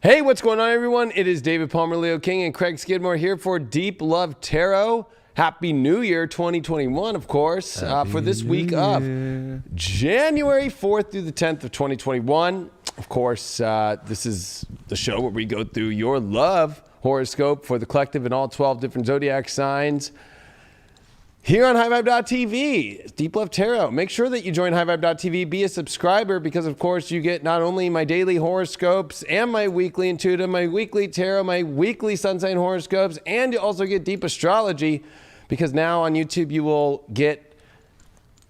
Hey, what's going on, everyone? It is David Palmer, Leo King, and Craig Skidmore here for Deep Love Tarot. Happy New Year 2021, of course, for this week of January 4th through the 10th of 2021. Of course, this is the show where we go through your love horoscope for the collective and all 12 different zodiac signs. Here on HighVibe.tv, Deep Love Tarot. Make sure that you join HighVibe.tv, be a subscriber, because of course you get not only my daily horoscopes and my weekly intuitive, my weekly tarot, my weekly sun sign horoscopes, and you also get deep astrology, because now on YouTube you will get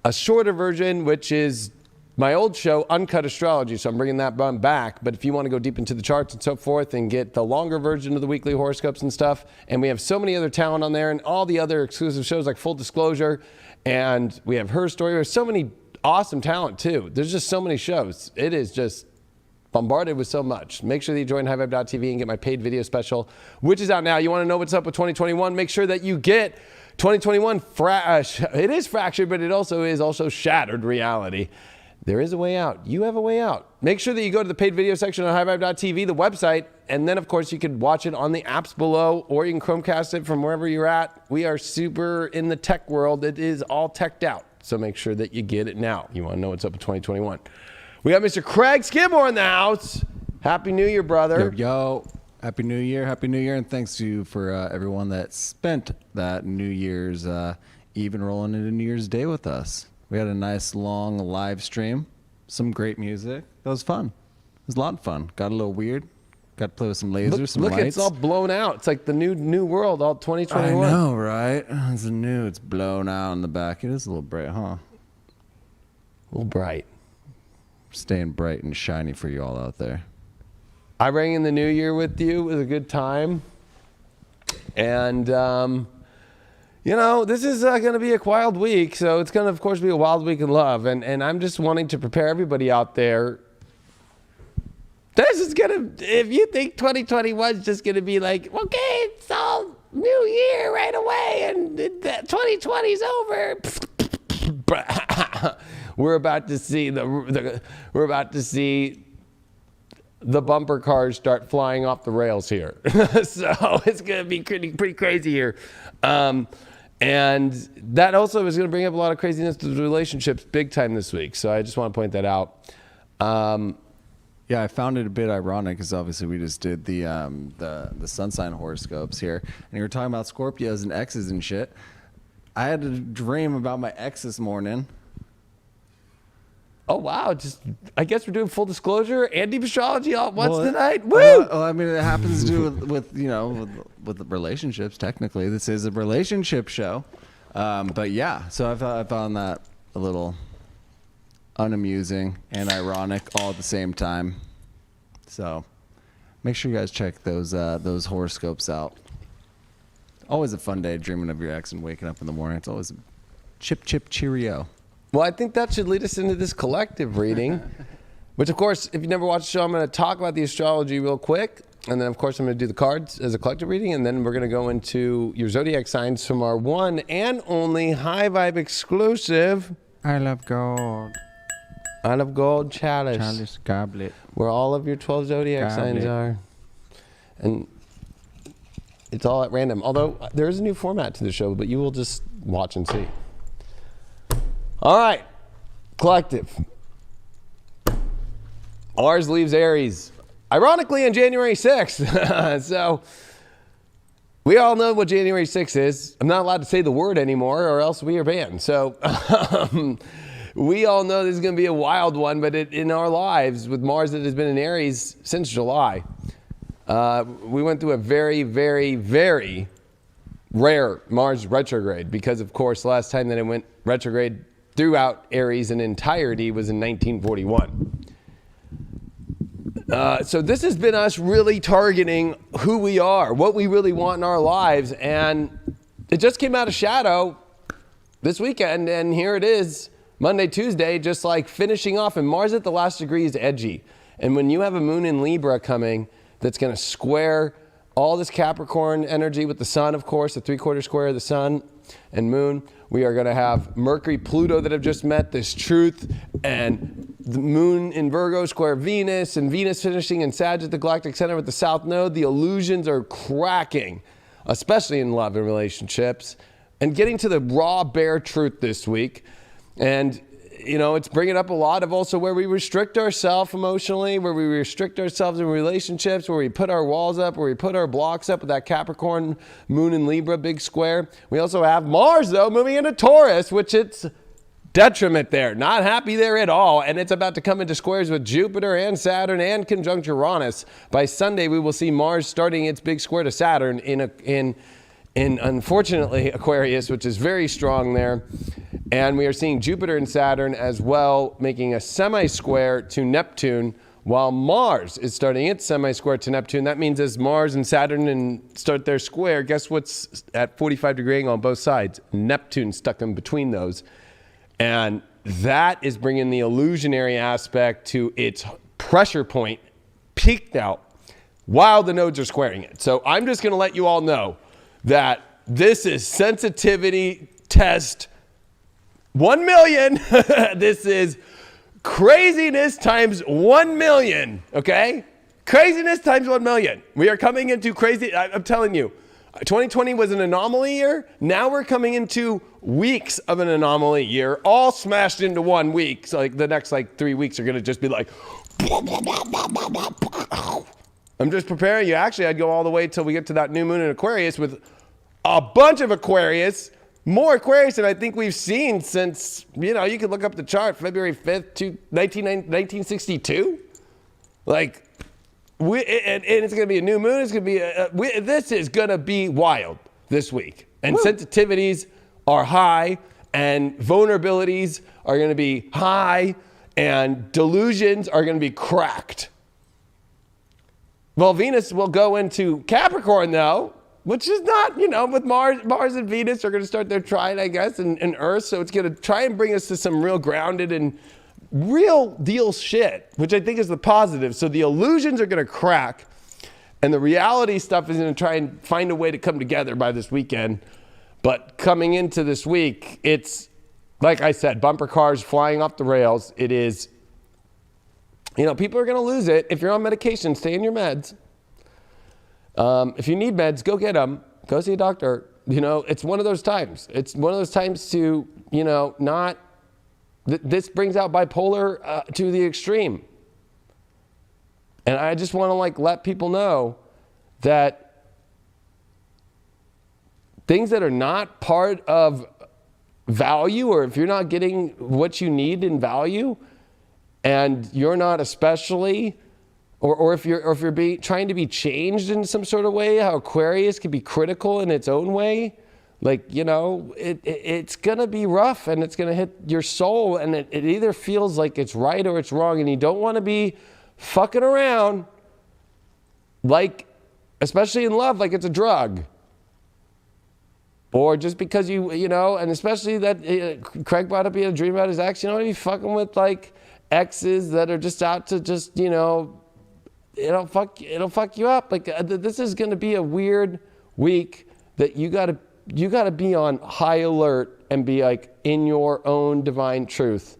a shorter version, which is my old show, Uncut Astrology, so I'm bringing that back. But if you want to go deep into the charts and so forth and get the longer version of the weekly horoscopes and stuff, and we have so many other talent on there and all the other exclusive shows like Full Disclosure, and we have Her Story. There's so many awesome talent too. There's just so many shows. It is just bombarded with so much. Make sure that you join HighVibe.tv and get my paid video special, which is out now. You want to know what's up with 2021? Make sure that you get 2021. It is fractured, but it also is shattered reality. There is a way out. You have a way out. Make sure that you go to the paid video section on highvibe.tv, the website, and then, of course, you can watch it on the apps below, or you can Chromecast it from wherever you're at. We are super in the tech world. It is all teched out, so make sure that you get it now. You want to know what's up with 2021. We got Mr. Craig Skidmore in the house. Happy New Year, brother. Yo. Happy New Year. Happy New Year, and thanks to you for everyone that spent that New Year's Eve and rolling into New Year's Day with us. We had a nice long live stream, some great music. That was fun. It was a lot of fun. Got a little weird. Got to play with some lasers, some lights. Look, it's all blown out. It's like the new world, all 2021. I know, right? It's blown out in the back. It is a little bright, huh? A little bright. Staying bright and shiny for you all out there. I rang in the new year with you. It was a good time. And, you know, this is going to be a wild week, so it's going to, of course, be a wild week in love. And I'm just wanting to prepare everybody out there. This is going to, if you think 2021 is just going to be like, okay, it's all new year right away, and 2020 is over. We're about to see the bumper cars start flying off the rails here. So it's going to be pretty crazy here. And that also is going to bring up a lot of craziness to the relationships big time this week. So I just want to point that out. Yeah, I found it a bit ironic because obviously we just did the sun sign horoscopes here, and you were talking about Scorpios and exes and shit. I had a dream about my ex this morning. Oh, wow. I guess we're doing Full Disclosure and deep astrology all at once tonight. Woo! Well, I mean, it happens to do with relationships. Technically, this is a relationship show. But yeah, so I found that a little unamusing and ironic all at the same time. So make sure you guys check those horoscopes out. Always a fun day dreaming of your ex and waking up in the morning. It's always chip cheerio. Well, I think that should lead us into this collective reading, which, of course, if you never watched the show, I'm going to talk about the astrology real quick. And then, of course, I'm going to do the cards as a collective reading. And then we're going to go into your zodiac signs from our one and only High Vibe exclusive. I love gold. I love gold chalice. Chalice goblet. Where all of your 12 zodiac signs are. And it's all at random. Although there is a new format to the show, but you will just watch and see. All right, collective. Mars leaves Aries, ironically, on January 6th. So we all know what January 6th is. I'm not allowed to say the word anymore, or else we are banned. So we all know this is going to be a wild one, but in our lives, with Mars that has been in Aries since July, we went through a very, very, very rare Mars retrograde because, of course, last time that it went retrograde throughout Aries in entirety was in 1941. So this has been us really targeting who we are, what we really want in our lives. And it just came out of shadow this weekend. And here it is, Monday, Tuesday, just like finishing off. And Mars at the last degree is edgy. And when you have a moon in Libra coming that's going to square all this Capricorn energy with the sun, of course, the 3/4 square of the sun and moon. We are going to have Mercury, Pluto that have just met, this truth, and the moon in Virgo square Venus, and Venus finishing in Sag at the galactic center with the south node. The illusions are cracking, especially in love and relationships, and getting to the raw, bare truth this week. And you know, it's bringing up a lot of also where we restrict ourselves emotionally, where we restrict ourselves in relationships, where we put our walls up, where we put our blocks up with that Capricorn, moon in Libra, big square. We also have Mars, though, moving into Taurus, which it's detriment there. Not happy there at all. And it's about to come into squares with Jupiter and Saturn and conjunct Uranus. By Sunday, we will see Mars starting its big square to Saturn in unfortunately Aquarius, which is very strong there. And we are seeing Jupiter and Saturn as well making a semi-square to Neptune, while Mars is starting its semi-square to Neptune. That means as Mars and Saturn start their square, guess what's at 45-degree angle on both sides? Neptune stuck in between those. And that is bringing the illusionary aspect to its pressure point, peaked out, while the nodes are squaring it. So I'm just going to let you all know that this is sensitivity test 1 million. This is craziness times 1 million, okay? Craziness times 1 million. We are coming into crazy, I'm telling you, 2020 was an anomaly year. Now we're coming into weeks of an anomaly year, all smashed into 1 week. So like the next 3 weeks are gonna just be like, I'm just preparing you. Actually, I'd go all the way till we get to that new moon in Aquarius with a bunch of Aquarius, more Aquarius than I think we've seen since, you can look up the chart, February 5th, 1962. And it's going to be a new moon. It's going to be, this is going to be wild this week. And sensitivities are high, and vulnerabilities are going to be high, and delusions are going to be cracked. Well, Venus will go into Capricorn, though, which is not, with Mars and Venus are going to start their trine, I guess, and Earth. So it's going to try and bring us to some real grounded and real deal shit, which I think is the positive. So the illusions are going to crack, and the reality stuff is going to try and find a way to come together by this weekend. But coming into this week, it's, like I said, bumper cars flying off the rails. It is, people are going to lose it. If you're on medication, stay in your meds. If you need meds, go get them. Go see a doctor. It's one of those times. It's one of those times to, not... This brings out bipolar to the extreme. And I just want to let people know that things that are not part of value, or if you're not getting what you need in value, and you're not especially... Or if you're trying to be changed in some sort of way, how Aquarius can be critical in its own way, it's gonna be rough, and it's gonna hit your soul, and it either feels like it's right or it's wrong, and you don't want to be fucking around, especially in love, like it's a drug, or just because and especially that Craig brought up, he had a dream about his ex. You don't want to be fucking with exes that are just out to just it'll fuck you up. This is going to be a weird week that you got to be on high alert and be in your own divine truth.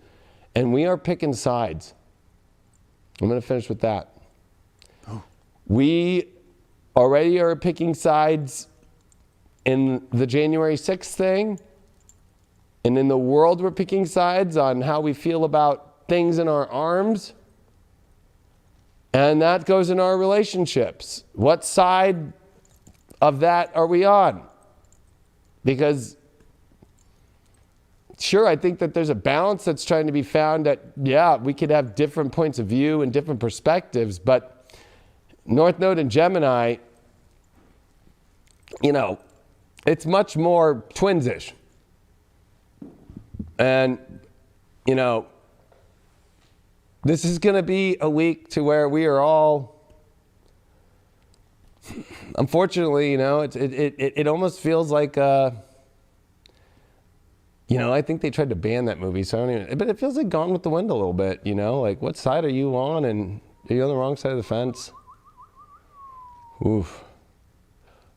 And we are picking sides. I'm going to finish with that. Oh. We already are picking sides in the January 6th thing. And in the world, we're picking sides on how we feel about things in our arms. And that goes in our relationships. What side of that are we on? Because, sure, I think that there's a balance that's trying to be found that, we could have different points of view and different perspectives, but North Node in Gemini, it's much more twinsish. And, this is going to be a week to where we are all, unfortunately, it almost feels like, I think they tried to ban that movie, so I don't even, but it feels like Gone with the Wind a little bit, what side are you on, and are you on the wrong side of the fence? Oof.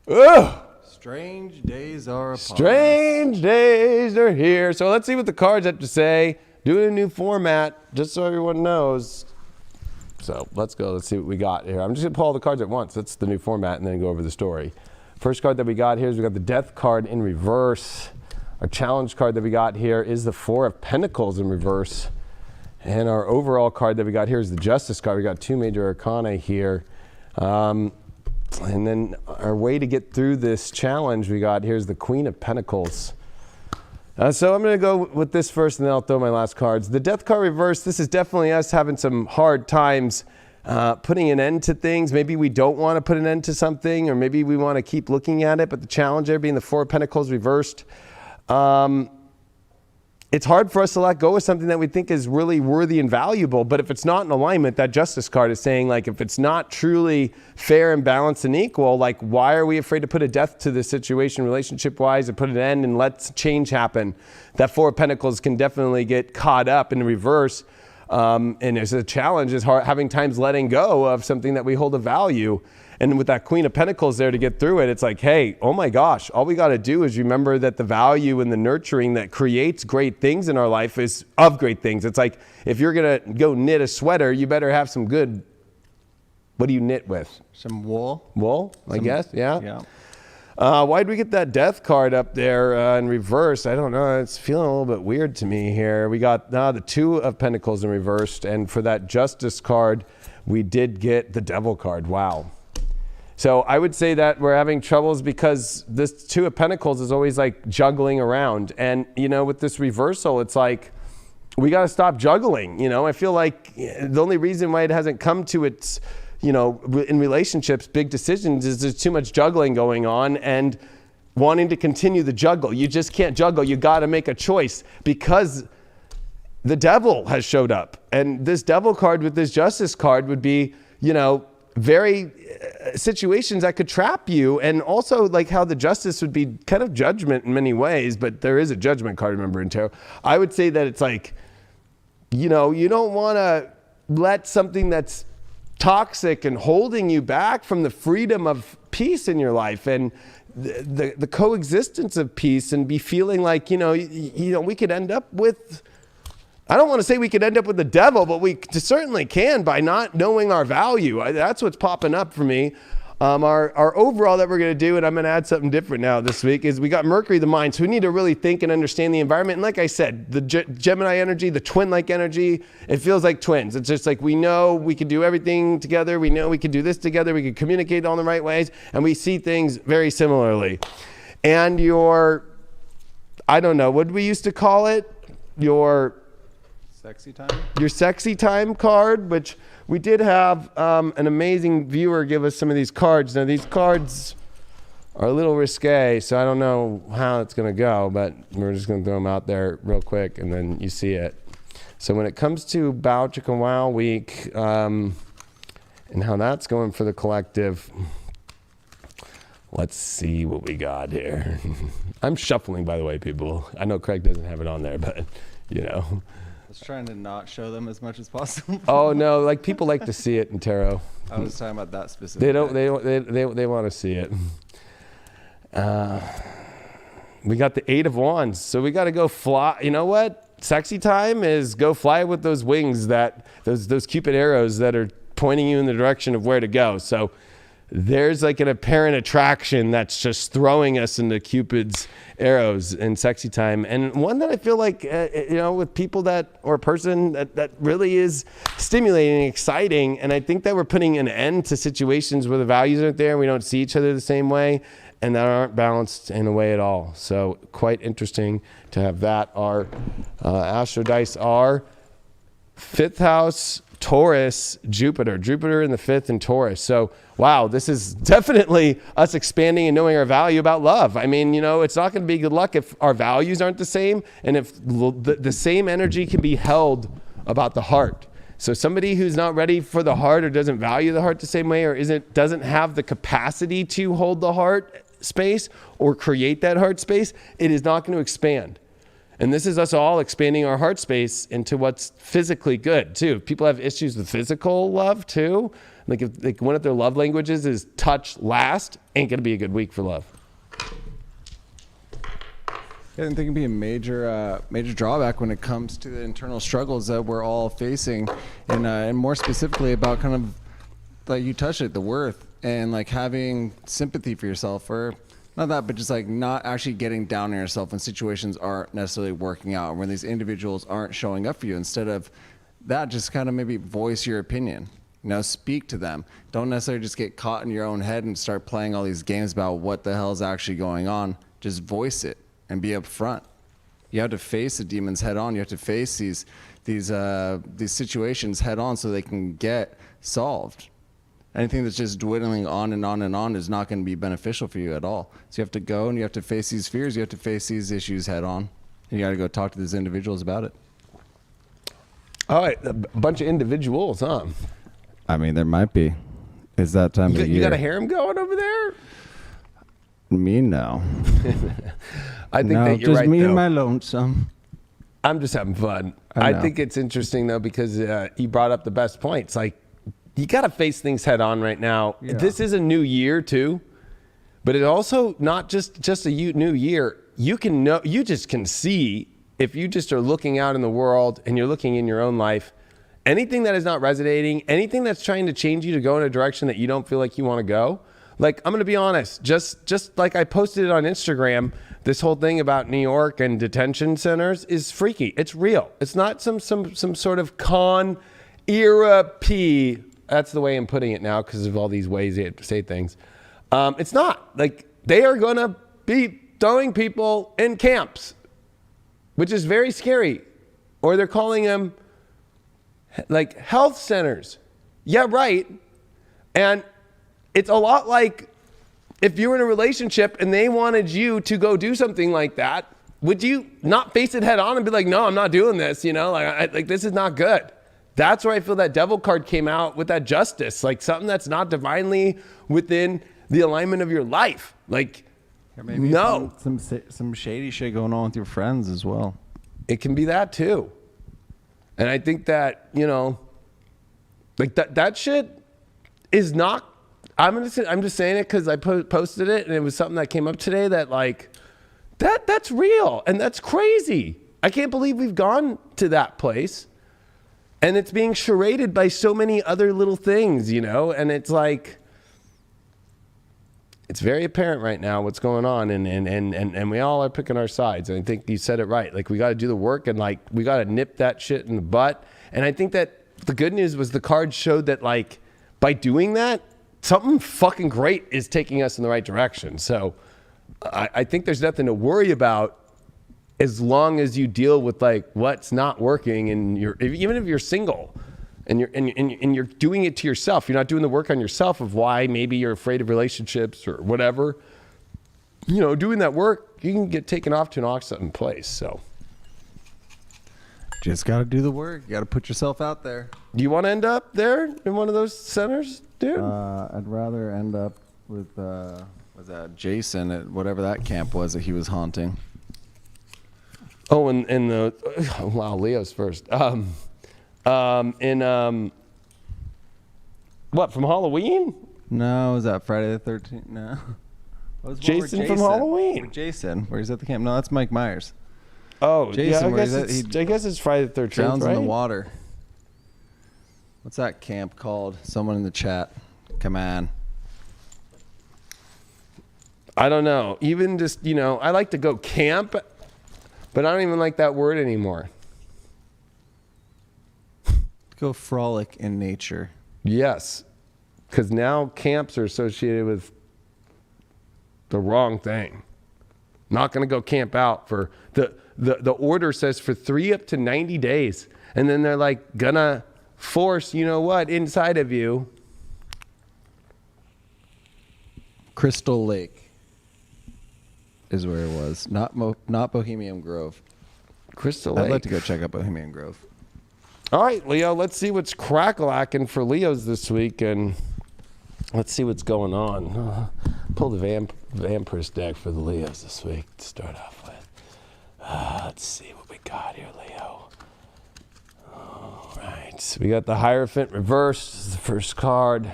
Ugh! Strange days are upon us. Strange days are here. So let's see what the cards have to say. Doing a new format, just so everyone knows. So let's go. Let's see what we got here. I'm just going to pull all the cards at once. That's the new format, and then go over the story. First card that we got here is we got the Death card in reverse. Our challenge card that we got here is the Four of Pentacles in reverse. And our overall card that we got here is the Justice card. We got 2 major arcana here. And then our way to get through this challenge we got here is the Queen of Pentacles. So I'm going to go with this first, and then I'll throw my last cards. The Death card reverse, this is definitely us having some hard times putting an end to things. Maybe we don't want to put an end to something, or maybe we want to keep looking at it. But the challenge there being the Four of Pentacles reversed. It's hard for us to let go of something that we think is really worthy and valuable. But if it's not in alignment, that Justice card is saying, like, if it's not truly fair and balanced and equal, like, why are we afraid to put a death to this situation relationship-wise, or put an end and let change happen? That Four of Pentacles can definitely get caught up in the reverse. And there's a challenge is having times letting go of something that we hold a value. And with that Queen of Pentacles there to get through it, it's like, hey, oh my gosh, all we got to do is remember that the value and the nurturing that creates great things in our life is of great things. It's like, if you're going to go knit a sweater, you better have some good, what do you knit with? Some wool. Wool, I guess, yeah. Yeah. Why'd we get that Death card up there in reverse? I don't know. It's feeling a little bit weird to me here. We got the Two of Pentacles in reversed. And for that Justice card, we did get the Devil card. Wow. So I would say that we're having troubles because this Two of Pentacles is always like juggling around. And, you know, with this reversal, it's like, we got to stop juggling. You know, I feel like the only reason why it hasn't come to its, you know, in relationships, big decisions, is there's too much juggling going on and wanting to continue the juggle. You just can't juggle. You got to make a choice because the Devil has showed up. And this Devil card with this Justice card would be, you know, very situations that could trap you. And also like how the Justice would be kind of judgment in many ways, but there is a Judgment card, remember, in tarot. I would say that it's like, you know, you don't want to let something that's toxic and holding you back from the freedom of peace in your life and the coexistence of peace, and be feeling like, you know, we could end up with, I don't want to say we could end up with the Devil, but we certainly can by not knowing our value. That's what's popping up for me. Our overall that we're going to do, and I'm going to add something different now this week, is we got Mercury, the mind. So we need to really think and understand the environment. And like I said, the Gemini energy, the twin-like energy, it feels like twins. It's just like we know we can do everything together. We know we can do this together. We can communicate all in the right ways. And we see things very similarly. And I don't know, what did we used to call it? Your sexy time card, which we did have an amazing viewer give us some of these cards. Now these cards are a little risque, so I don't know how it's going to go, but we're just going to throw them out there real quick and then you see it. So when it comes to Bow Chicka Wow week and how that's going for the collective, let's see what we got here. I'm shuffling, by the way, people. I know Craig doesn't have it on there, but you know. I was trying to not show them as much as possible. Oh no, like people like to see it in tarot. I was talking about that specific. They want to see it. We got the Eight of Wands, so we got to go fly. You know what? Sexy time is go fly with those wings, that those Cupid arrows that are pointing you in the direction of where to go. So there's like an apparent attraction that's just throwing us into Cupid's arrows in sexy time. And one that I feel like, you know, with people or a person that really is stimulating and exciting. And I think that we're putting an end to situations where the values aren't there and we don't see each other the same way and that aren't balanced in a way at all. So quite interesting to have that. Our astro dice are 5th house, Taurus, Jupiter in the 5th and Taurus. So, wow, this is definitely us expanding and knowing our value about love. I mean, you know, it's not going to be good luck if our values aren't the same and if the same energy can be held about the heart. So somebody who's not ready for the heart or doesn't value the heart the same way or doesn't have the capacity to hold the heart space or create that heart space, it is not going to expand. And this is us all expanding our heart space into what's physically good too. If people have issues with physical love too, Like if like one of their love languages is touch last, ain't gonna be a good week for love. I think it can be a major drawback when it comes to the internal struggles that we're all facing, and more specifically about kind of like you touched it, the worth and like having sympathy for yourself, or not that, but just like not actually getting down on yourself when situations aren't necessarily working out, when these individuals aren't showing up for you. Instead of that, just kind of maybe voice your opinion. Speak to them. Don't necessarily just get caught in your own head and start playing all these games about what the hell is actually going on. Just voice it and be upfront. You have to face the demons head on. You have to face these situations head on so they can get solved. Anything that's just dwindling on and on and on is not going to be beneficial for you at all. So you have to go and you have to face these fears. You have to face these issues head on. And you got to go talk to these individuals about it. All right, a bunch of individuals, huh? I mean, there might be. It's that time of the year. You got a harem going over there? Me, no. I think that you're just right, me though. and my lonesome. I'm just having fun. I I think it's interesting, though, because you brought up the best points. Like, you got to face things head on right now. Yeah. This is a new year, too. But it also not just a new year. You just can see, if you just are looking out in the world and you're looking in your own life, anything that is not resonating, anything that's trying to change you to go in a direction that you don't feel like you want to go. Like, I'm going to be honest, just like I posted it on Instagram, this whole thing about New York and detention centers is freaky. It's real. It's not some sort of con era P. That's the way I'm putting it now because of all these ways they have to say things. It's not. Like, they are going to be throwing people in camps, which is very scary. Or they're calling them like health centers. Yeah, right. And it's a lot like if you were in a relationship and they wanted you to go do something like that, would you not face it head on and be like, no, I'm not doing this, like this is not good. That's where I feel that devil card came out with that justice, like something that's not divinely within the alignment of your life. Like, maybe no. Some shady shit going on with your friends as well. It can be that too. And I think that, like that shit is not, I'm just saying it because I posted it and it was something that came up today that like, that's real and that's crazy. I can't believe we've gone to that place and it's being charaded by so many other little things, and it's like, it's very apparent right now what's going on, and we all are picking our sides. And I think you said it right. Like, we got to do the work, and like we got to nip that shit in the butt. And I think that the good news was the card showed that like by doing that, something fucking great is taking us in the right direction. So I think there's nothing to worry about as long as you deal with like what's not working, and even if you're single. And you're doing it to yourself. You're not doing the work on yourself of why maybe you're afraid of relationships or whatever. Doing that work, you can get taken off to an awesome place. So just got to do the work. You got to put yourself out there. Do you want to end up there in one of those centers, dude? I'd rather end up with was that Jason at whatever that camp was that he was haunting. Oh, and the wow, Leo's first. What, from Halloween? No, was that Friday the 13th? No. Jason from Halloween. Jason, where he's at the camp. No, that's Mike Myers. Oh, Jason, I guess it's Friday the 13th, drowns right? in the water. What's that camp called? Someone in the chat. Come on. I don't know. Even just, I like to go camp, but I don't even like that word anymore. Go frolic in nature. Yes, because now camps are associated with the wrong thing. Not going to go camp out for the order says for 3 up to 90 days, and then they're like gonna force inside of you. Crystal Lake is where it was, not Bohemian Grove. Crystal Lake. I'd like to go check out Bohemian Grove. All right, Leo, let's see what's crack-a-lacking for Leos this week, and let's see what's going on. Pull the Vampirist deck for the Leos this week to start off with. Let's see what we got here, Leo. All right. right, we got the Hierophant reversed. This is the first card.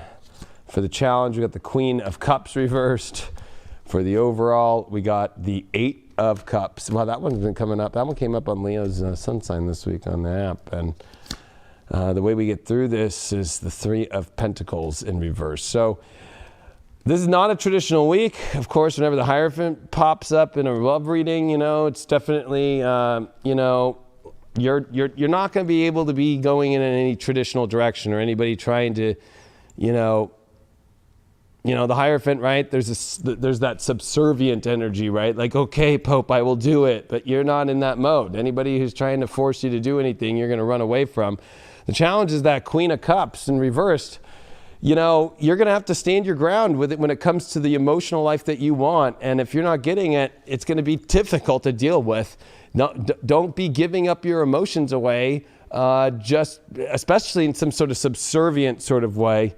For the challenge, we got the Queen of Cups reversed. For the overall, we got the 8 of Cups. Wow, that one's been coming up. That one came up on Leo's sun sign this week on the app. And the way we get through this is the 3 of Pentacles in reverse. So this is not a traditional week. Of course, whenever the Hierophant pops up in a love reading, you know, it's definitely, you know, you're not going to be able to be going in any traditional direction, or anybody trying to, you know, the Hierophant, right? There's that subservient energy, right? Like, okay, Pope, I will do it, but you're not in that mode. Anybody who's trying to force you to do anything, you're going to run away from. The challenge is that Queen of Cups in reversed. You know, you're going to have to stand your ground with it when it comes to the emotional life that you want. And if you're not getting it, it's going to be difficult to deal with. No, don't be giving up your emotions away, just especially in some sort of subservient sort of way.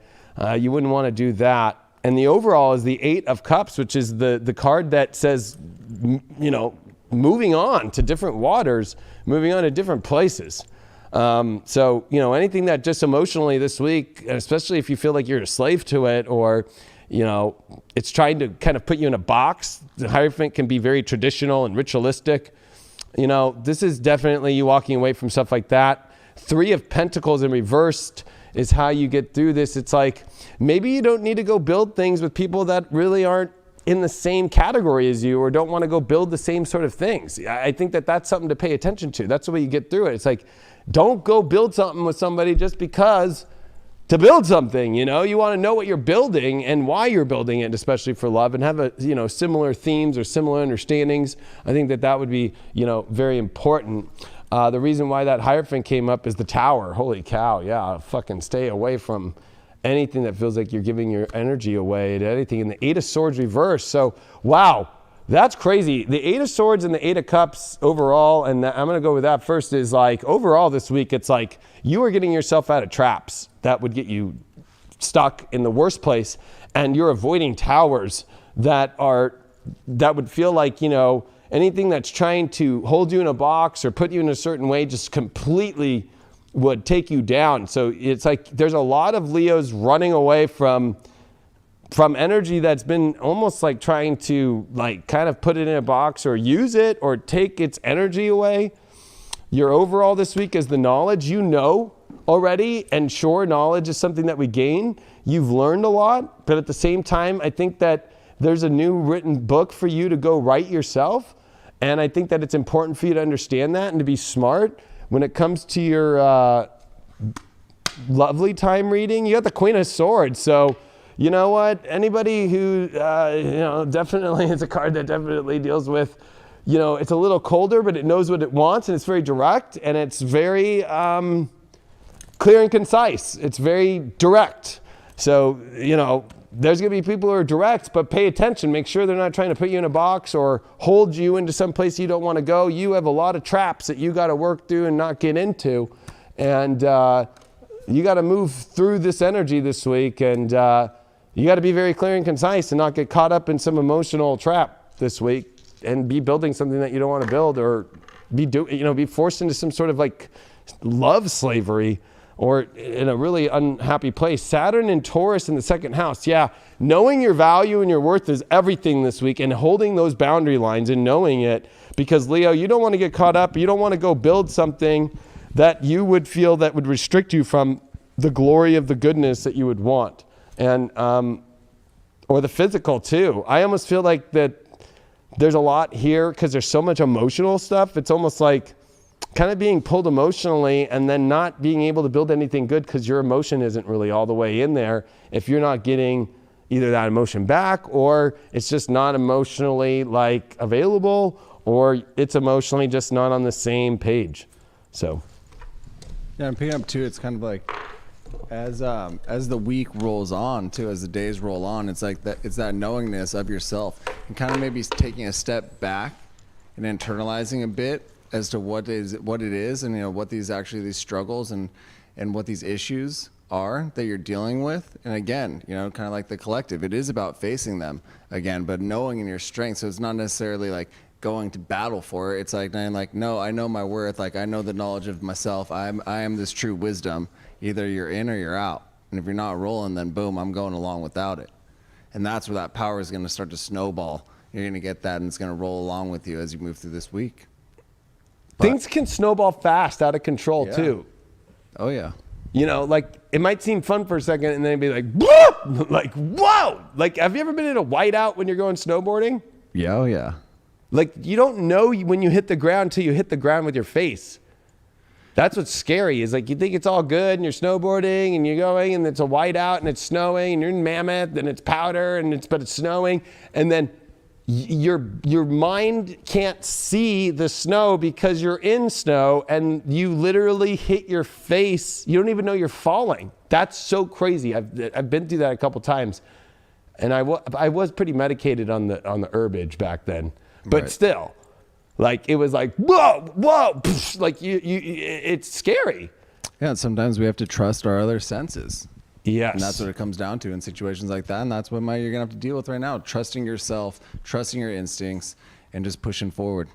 You wouldn't want to do that. And the overall is the 8 of Cups, which is the card that says, you know, moving on to different waters, moving on to different places. So, you know, anything that just emotionally this week, especially if you feel like you're a slave to it, or, you know, it's trying to kind of put you in a box. The Hierophant can be very traditional and ritualistic. You know, this is definitely you walking away from stuff like that. 3 of Pentacles in reversed is how you get through this. It's like, maybe you don't need to go build things with people that really aren't in the same category as you, or don't want to go build the same sort of things. I think that that's something to pay attention to. That's the way you get through it. It's like, don't go build something with somebody just because to build something. You know, you want to know what you're building and why you're building it, especially for love, and have you know, similar themes or similar understandings. I think that would be, you know, very important. The reason why that Hierophant came up is the Tower. Holy cow, yeah, fucking stay away from anything that feels like you're giving your energy away to anything. And the 8 of Swords reversed. So, wow, that's crazy. The 8 of Swords and the 8 of Cups overall, and I'm going to go with that first, is like overall this week, it's like you are getting yourself out of traps that would get you stuck in the worst place, and you're avoiding towers that would feel like, you know, anything that's trying to hold you in a box or put you in a certain way just completely would take you down. So it's like there's a lot of Leos running away from energy that's been almost like trying to like kind of put it in a box or use it or take its energy away. Your overall this week is the knowledge. You know already, and sure, knowledge is something that we gain. You've learned a lot, but at the same time, I think that there's a new written book for you to go write yourself. And I think that it's important for you to understand that and to be smart. When it comes to your lovely time reading, you got the Queen of Swords. So, you know what? Anybody who, you know, definitely, it's a card that definitely deals with, you know, it's a little colder, but it knows what it wants, and it's very direct, and it's very clear and concise. It's very direct. So, you know, there's going to be people who are direct, but pay attention. Make sure they're not trying to put you in a box or hold you into some place you don't want to go. You have a lot of traps that you got to work through and not get into. And you got to move through this energy this week. And you got to be very clear and concise and not get caught up in some emotional trap this week and be building something that you don't want to build, or be forced into some sort of like love slavery, or in a really unhappy place. Saturn and Taurus in the second house. Yeah, knowing your value and your worth is everything this week, and holding those boundary lines and knowing it, because Leo, you don't want to get caught up. You don't want to go build something that you would feel that would restrict you from the glory of the goodness that you would want. And, or the physical too. I almost feel like that there's a lot here because there's so much emotional stuff. It's almost like kind of being pulled emotionally and then not being able to build anything good because your emotion isn't really all the way in there if you're not getting either that emotion back, or it's just not emotionally like available, or it's emotionally just not on the same page. So yeah, and picking up too, it's kind of like as the week rolls on too, as the days roll on, it's like that, it's that knowingness of yourself and kind of maybe taking a step back and internalizing a bit as to what it is, and you know what these struggles and what these issues are that you're dealing with. And again, you know, kind of like the collective, it is about facing them again, but knowing in your strength. So it's not necessarily like going to battle for it. It's like, I'm like, no, I know my worth. Like, I know the knowledge of myself. I am this true wisdom. Either you're in or you're out. And if you're not rolling, then boom, I'm going along without it. And that's where that power is going to start to snowball. You're going to get that, and it's going to roll along with you as you move through this week. Things can snowball fast, out of control, too. Oh, yeah. You know, like, it might seem fun for a second, and then it'd be like, whoa! Like, whoa! Like, have you ever been in a whiteout when you're going snowboarding? Yeah, oh, yeah. Like, you don't know when you hit the ground until you hit the ground with your face. That's what's scary, is like, you think it's all good, and you're snowboarding, and you're going, and it's a whiteout, and it's snowing, and you're in Mammoth, and it's powder, but it's snowing, and then your mind can't see the snow because you're in snow, and you literally hit your face. You don't even know you're falling. That's so crazy. I've been through that a couple times, and I was pretty medicated on the herbage back then, but still, like, it was like, whoa, psh, like it's scary. Yeah, and sometimes we have to trust our other senses. Yes. And that's what it comes down to in situations like that. And that's what you're going to have to deal with right now. Trusting yourself, trusting your instincts, and just pushing forward.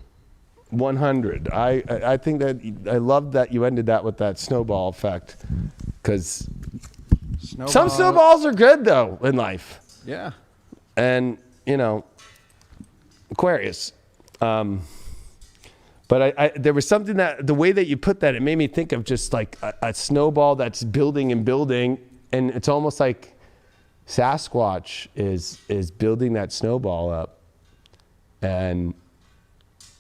100. I think that I love that you ended that with that snowball effect, because some snowballs are good, though, in life. Yeah. And, you know, Aquarius. But there was something that, the way that you put that, it made me think of just like a snowball that's building and building. And it's almost like Sasquatch is building that snowball up, and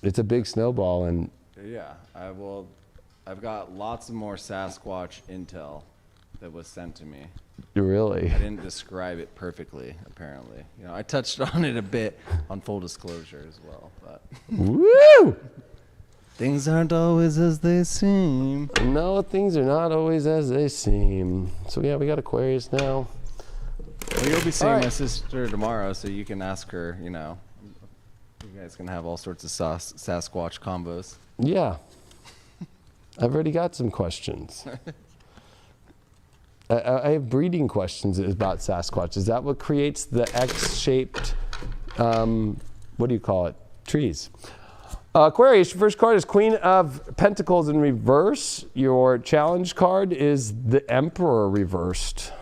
it's a big snowball. And yeah, I've got lots of more Sasquatch intel that was sent to me. Really? I didn't describe it perfectly, apparently. You know, I touched on it a bit on full disclosure as well, but woo! Things aren't always as they seem. No, things are not always as they seem. So yeah, we got Aquarius now. Well, you'll be seeing my sister tomorrow, so you can ask her, you know. You guys can have all sorts of Sasquatch combos. Yeah. I've already got some questions. I have breeding questions about Sasquatch. Is that what creates the X-shaped, what do you call it, trees? Aquarius, your first card is Queen of Pentacles in reverse. Your challenge card is the Emperor reversed.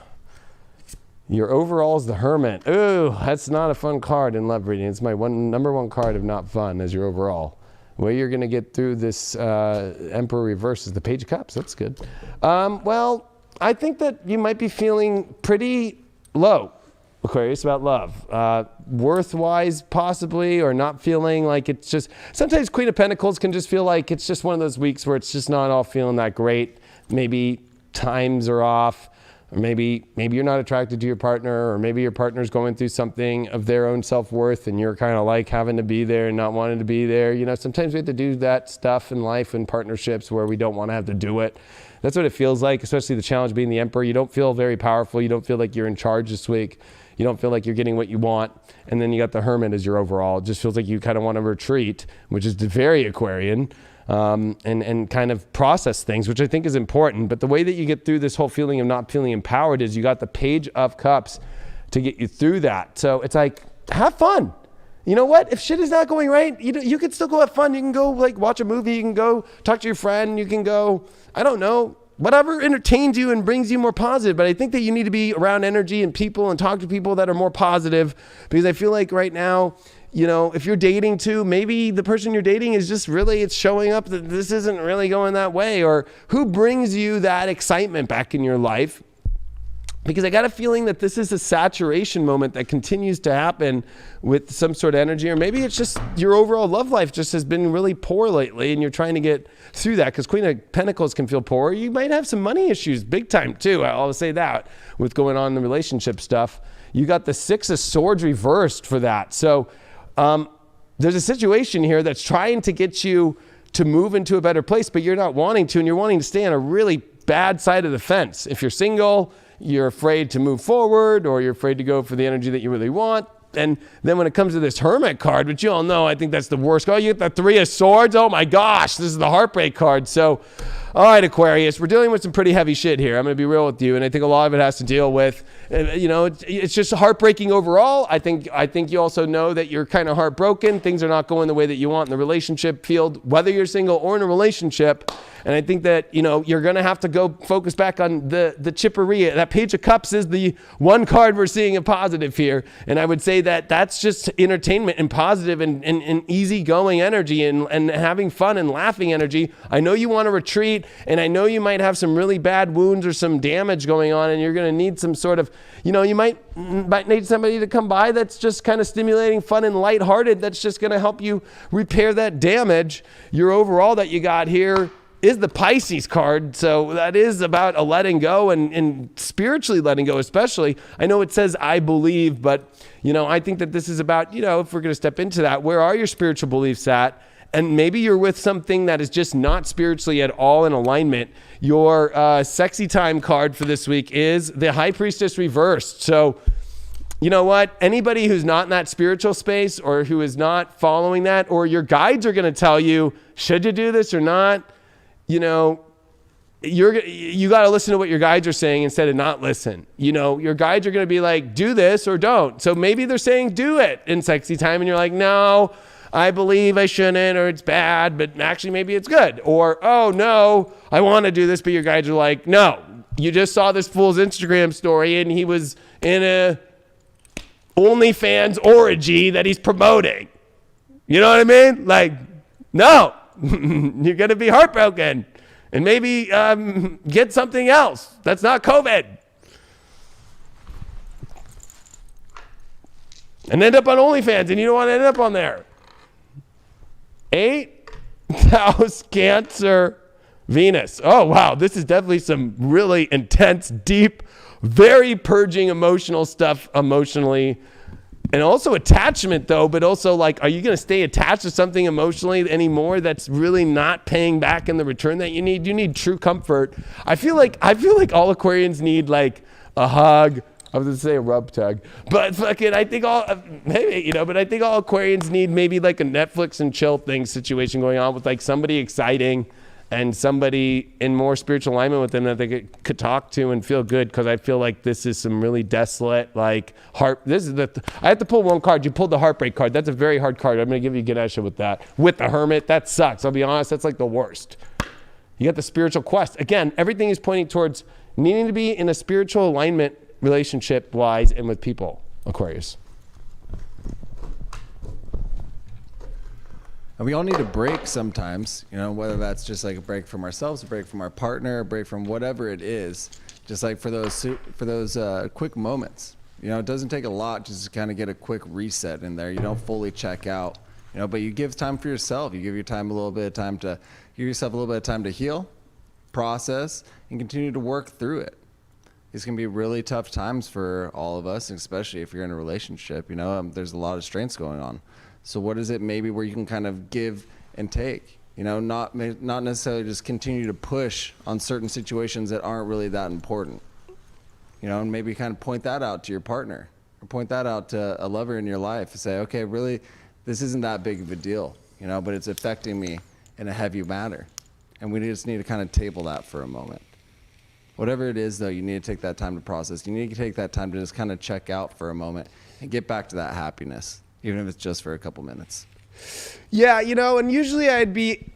Your overall is the Hermit. Ooh, that's not a fun card in love reading. It's my number one card of not fun as your overall. The way you're going to get through this Emperor reverse is the Page of Cups. That's good. Well, I think that you might be feeling pretty low, Aquarius, about love. Worth-wise, possibly, or not feeling like it's just... Sometimes Queen of Pentacles can just feel like it's just one of those weeks where it's just not all feeling that great. Maybe times are off, or maybe you're not attracted to your partner, or maybe your partner's going through something of their own self-worth, and you're kind of like having to be there and not wanting to be there. You know, sometimes we have to do that stuff in life and partnerships where we don't want to have to do it. That's what it feels like, especially the challenge being the Emperor. You don't feel very powerful. You don't feel like you're in charge this week. You don't feel like you're getting what you want. And then you got the Hermit as your overall. It just feels like you kind of want to retreat, which is very Aquarian, and kind of process things, which I think is important. But the way that you get through this whole feeling of not feeling empowered is you got the Page of Cups to get you through that. So it's like, have fun. You know what? If shit is not going right, you can still go have fun. You can go like watch a movie. You can go talk to your friend. You can go, I don't know, whatever entertains you and brings you more positive. But I think that you need to be around energy and people and talk to people that are more positive, because I feel like right now, you know, if you're dating too, maybe the person you're dating is just really, it's showing up that this isn't really going that way. Or who brings you that excitement back in your life? Because I got a feeling that this is a saturation moment that continues to happen with some sort of energy, or maybe it's just your overall love life just has been really poor lately and you're trying to get through that, because Queen of Pentacles can feel poor. You might have some money issues big time too. I'll say that with going on in the relationship stuff. You got the Six of Swords reversed for that. So there's a situation here that's trying to get you to move into a better place, but you're not wanting to, and you're wanting to stay on a really bad side of the fence. If you're single, you're afraid to move forward, or you're afraid to go for the energy that you really want. And then when it comes to this Hermit card, which you all know, I think that's the worst card. You get the Three of Swords. Oh my gosh, this is the heartbreak card. So All right, Aquarius, we're dealing with some pretty heavy shit here. I'm going to be real with you, and I think a lot of it has to deal with, it's just heartbreaking overall. I think you also know that you're kind of heartbroken. Things are not going the way that you want in the relationship field, whether you're single or in a relationship. And I think that, you're going to have to go focus back on the chipperia. That Page of Cups is the one card we're seeing a positive here. And I would say that that's just entertainment and positive and easygoing energy and having fun and laughing energy. I know you want to retreat, and I know you might have some really bad wounds or some damage going on, and you're going to need some sort of, you might need somebody to come by that's just kind of stimulating, fun, and lighthearted. That's just going to help you repair that damage. Your overall that you got here is the Pisces card. So that is about a letting go and spiritually letting go, especially. I know it says, I believe, but, I think that this is about, if we're going to step into that, where are your spiritual beliefs at? And maybe you're with something that is just not spiritually at all in alignment. Your sexy time card for this week is the High Priestess reversed. So, you know what? Anybody who's not in that spiritual space or who is not following that, or your guides are going to tell you, should you do this or not? You got to listen to what your guides are saying instead of not listen. Your guides are going to be like, do this or don't. So maybe they're saying do it in sexy time, and you're like, no, I believe I shouldn't, or it's bad, but actually maybe it's good. Or, oh no, I want to do this, but your guides are like, no, you just saw this fool's Instagram story and he was in a OnlyFans orgy that he's promoting. You know what I mean? Like, no. You're going to be heartbroken and maybe get something else that's not COVID and end up on OnlyFans, and you don't want to end up on there. 8th house, Cancer, Venus. Oh, wow. This is definitely some really intense, deep, very purging emotional stuff emotionally. And also attachment, though, but also, like, are you going to stay attached to something emotionally anymore that's really not paying back in the return that you need? You need true comfort. I feel like all Aquarians need, like, a hug. I was going to say a rub tug. But fucking, I think all Aquarians need maybe, like, a Netflix and chill thing situation going on with, like, somebody exciting and somebody in more spiritual alignment with them that they could talk to and feel good. Because I feel like this is some really desolate, like, I have to pull one card. You pulled the heartbreak card. That's a very hard card. I'm going to give you Ganesha with that. With the Hermit, that sucks. I'll be honest, that's like the worst. You got the spiritual quest. Again, everything is pointing towards needing to be in a spiritual alignment relationship-wise and with people, Aquarius. And we all need a break sometimes, whether that's just like a break from ourselves, a break from our partner, a break from whatever it is, just like for those quick moments. It doesn't take a lot just to kind of get a quick reset in there. You don't fully check out, but you give time for yourself. You give yourself a little bit of time to heal, process, and continue to work through it. These can be really tough times for all of us, especially if you're in a relationship. There's a lot of strains going on. So what is it maybe where you can kind of give and take, not necessarily just continue to push on certain situations that aren't really that important, and maybe kind of point that out to your partner or point that out to a lover in your life and say, okay, really, this isn't that big of a deal, but it's affecting me in a heavy manner. And we just need to kind of table that for a moment. Whatever it is, though, you need to take that time to process. You need to take that time to just kind of check out for a moment and get back to that happiness, even if it's just for a couple minutes. Yeah, and usually I'd be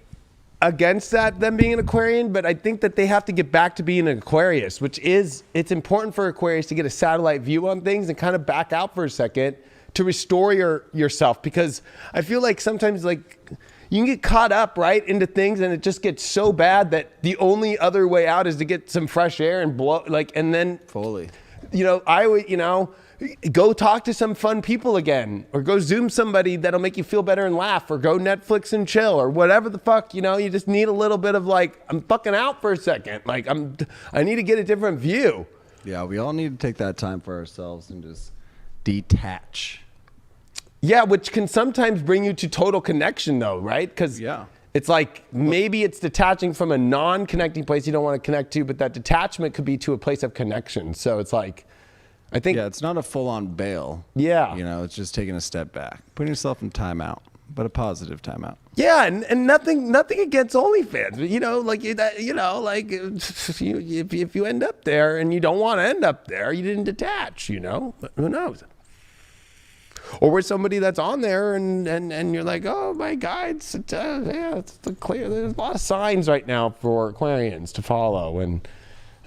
against them being an Aquarian, but I think that they have to get back to being an Aquarius, it's important for Aquarius to get a satellite view on things and kind of back out for a second to restore yourself, because I feel like sometimes, like, you can get caught up right into things and it just gets so bad that the only other way out is to get some fresh air and and then fully, I would, go talk to some fun people again, or go Zoom somebody that'll make you feel better and laugh, or go Netflix and chill, or whatever the fuck, you just need a little bit of, like, I'm fucking out for a second. Like, I need to get a different view. Yeah. We all need to take that time for ourselves and just detach. Yeah. Which can sometimes bring you to total connection though. Right. Cause it's like, maybe it's detaching from a non-connecting place you don't want to connect to, but that detachment could be to a place of connection. So it's like, I think, it's not a full-on bail. Yeah. It's just taking a step back, putting yourself in timeout, but a positive timeout. Yeah, and nothing against OnlyFans, but if you end up there and you don't want to end up there, you didn't detach, but who knows? Or with somebody that's on there and you're like, oh, my guides, it's clear. There's a lot of signs right now for Aquarians to follow, and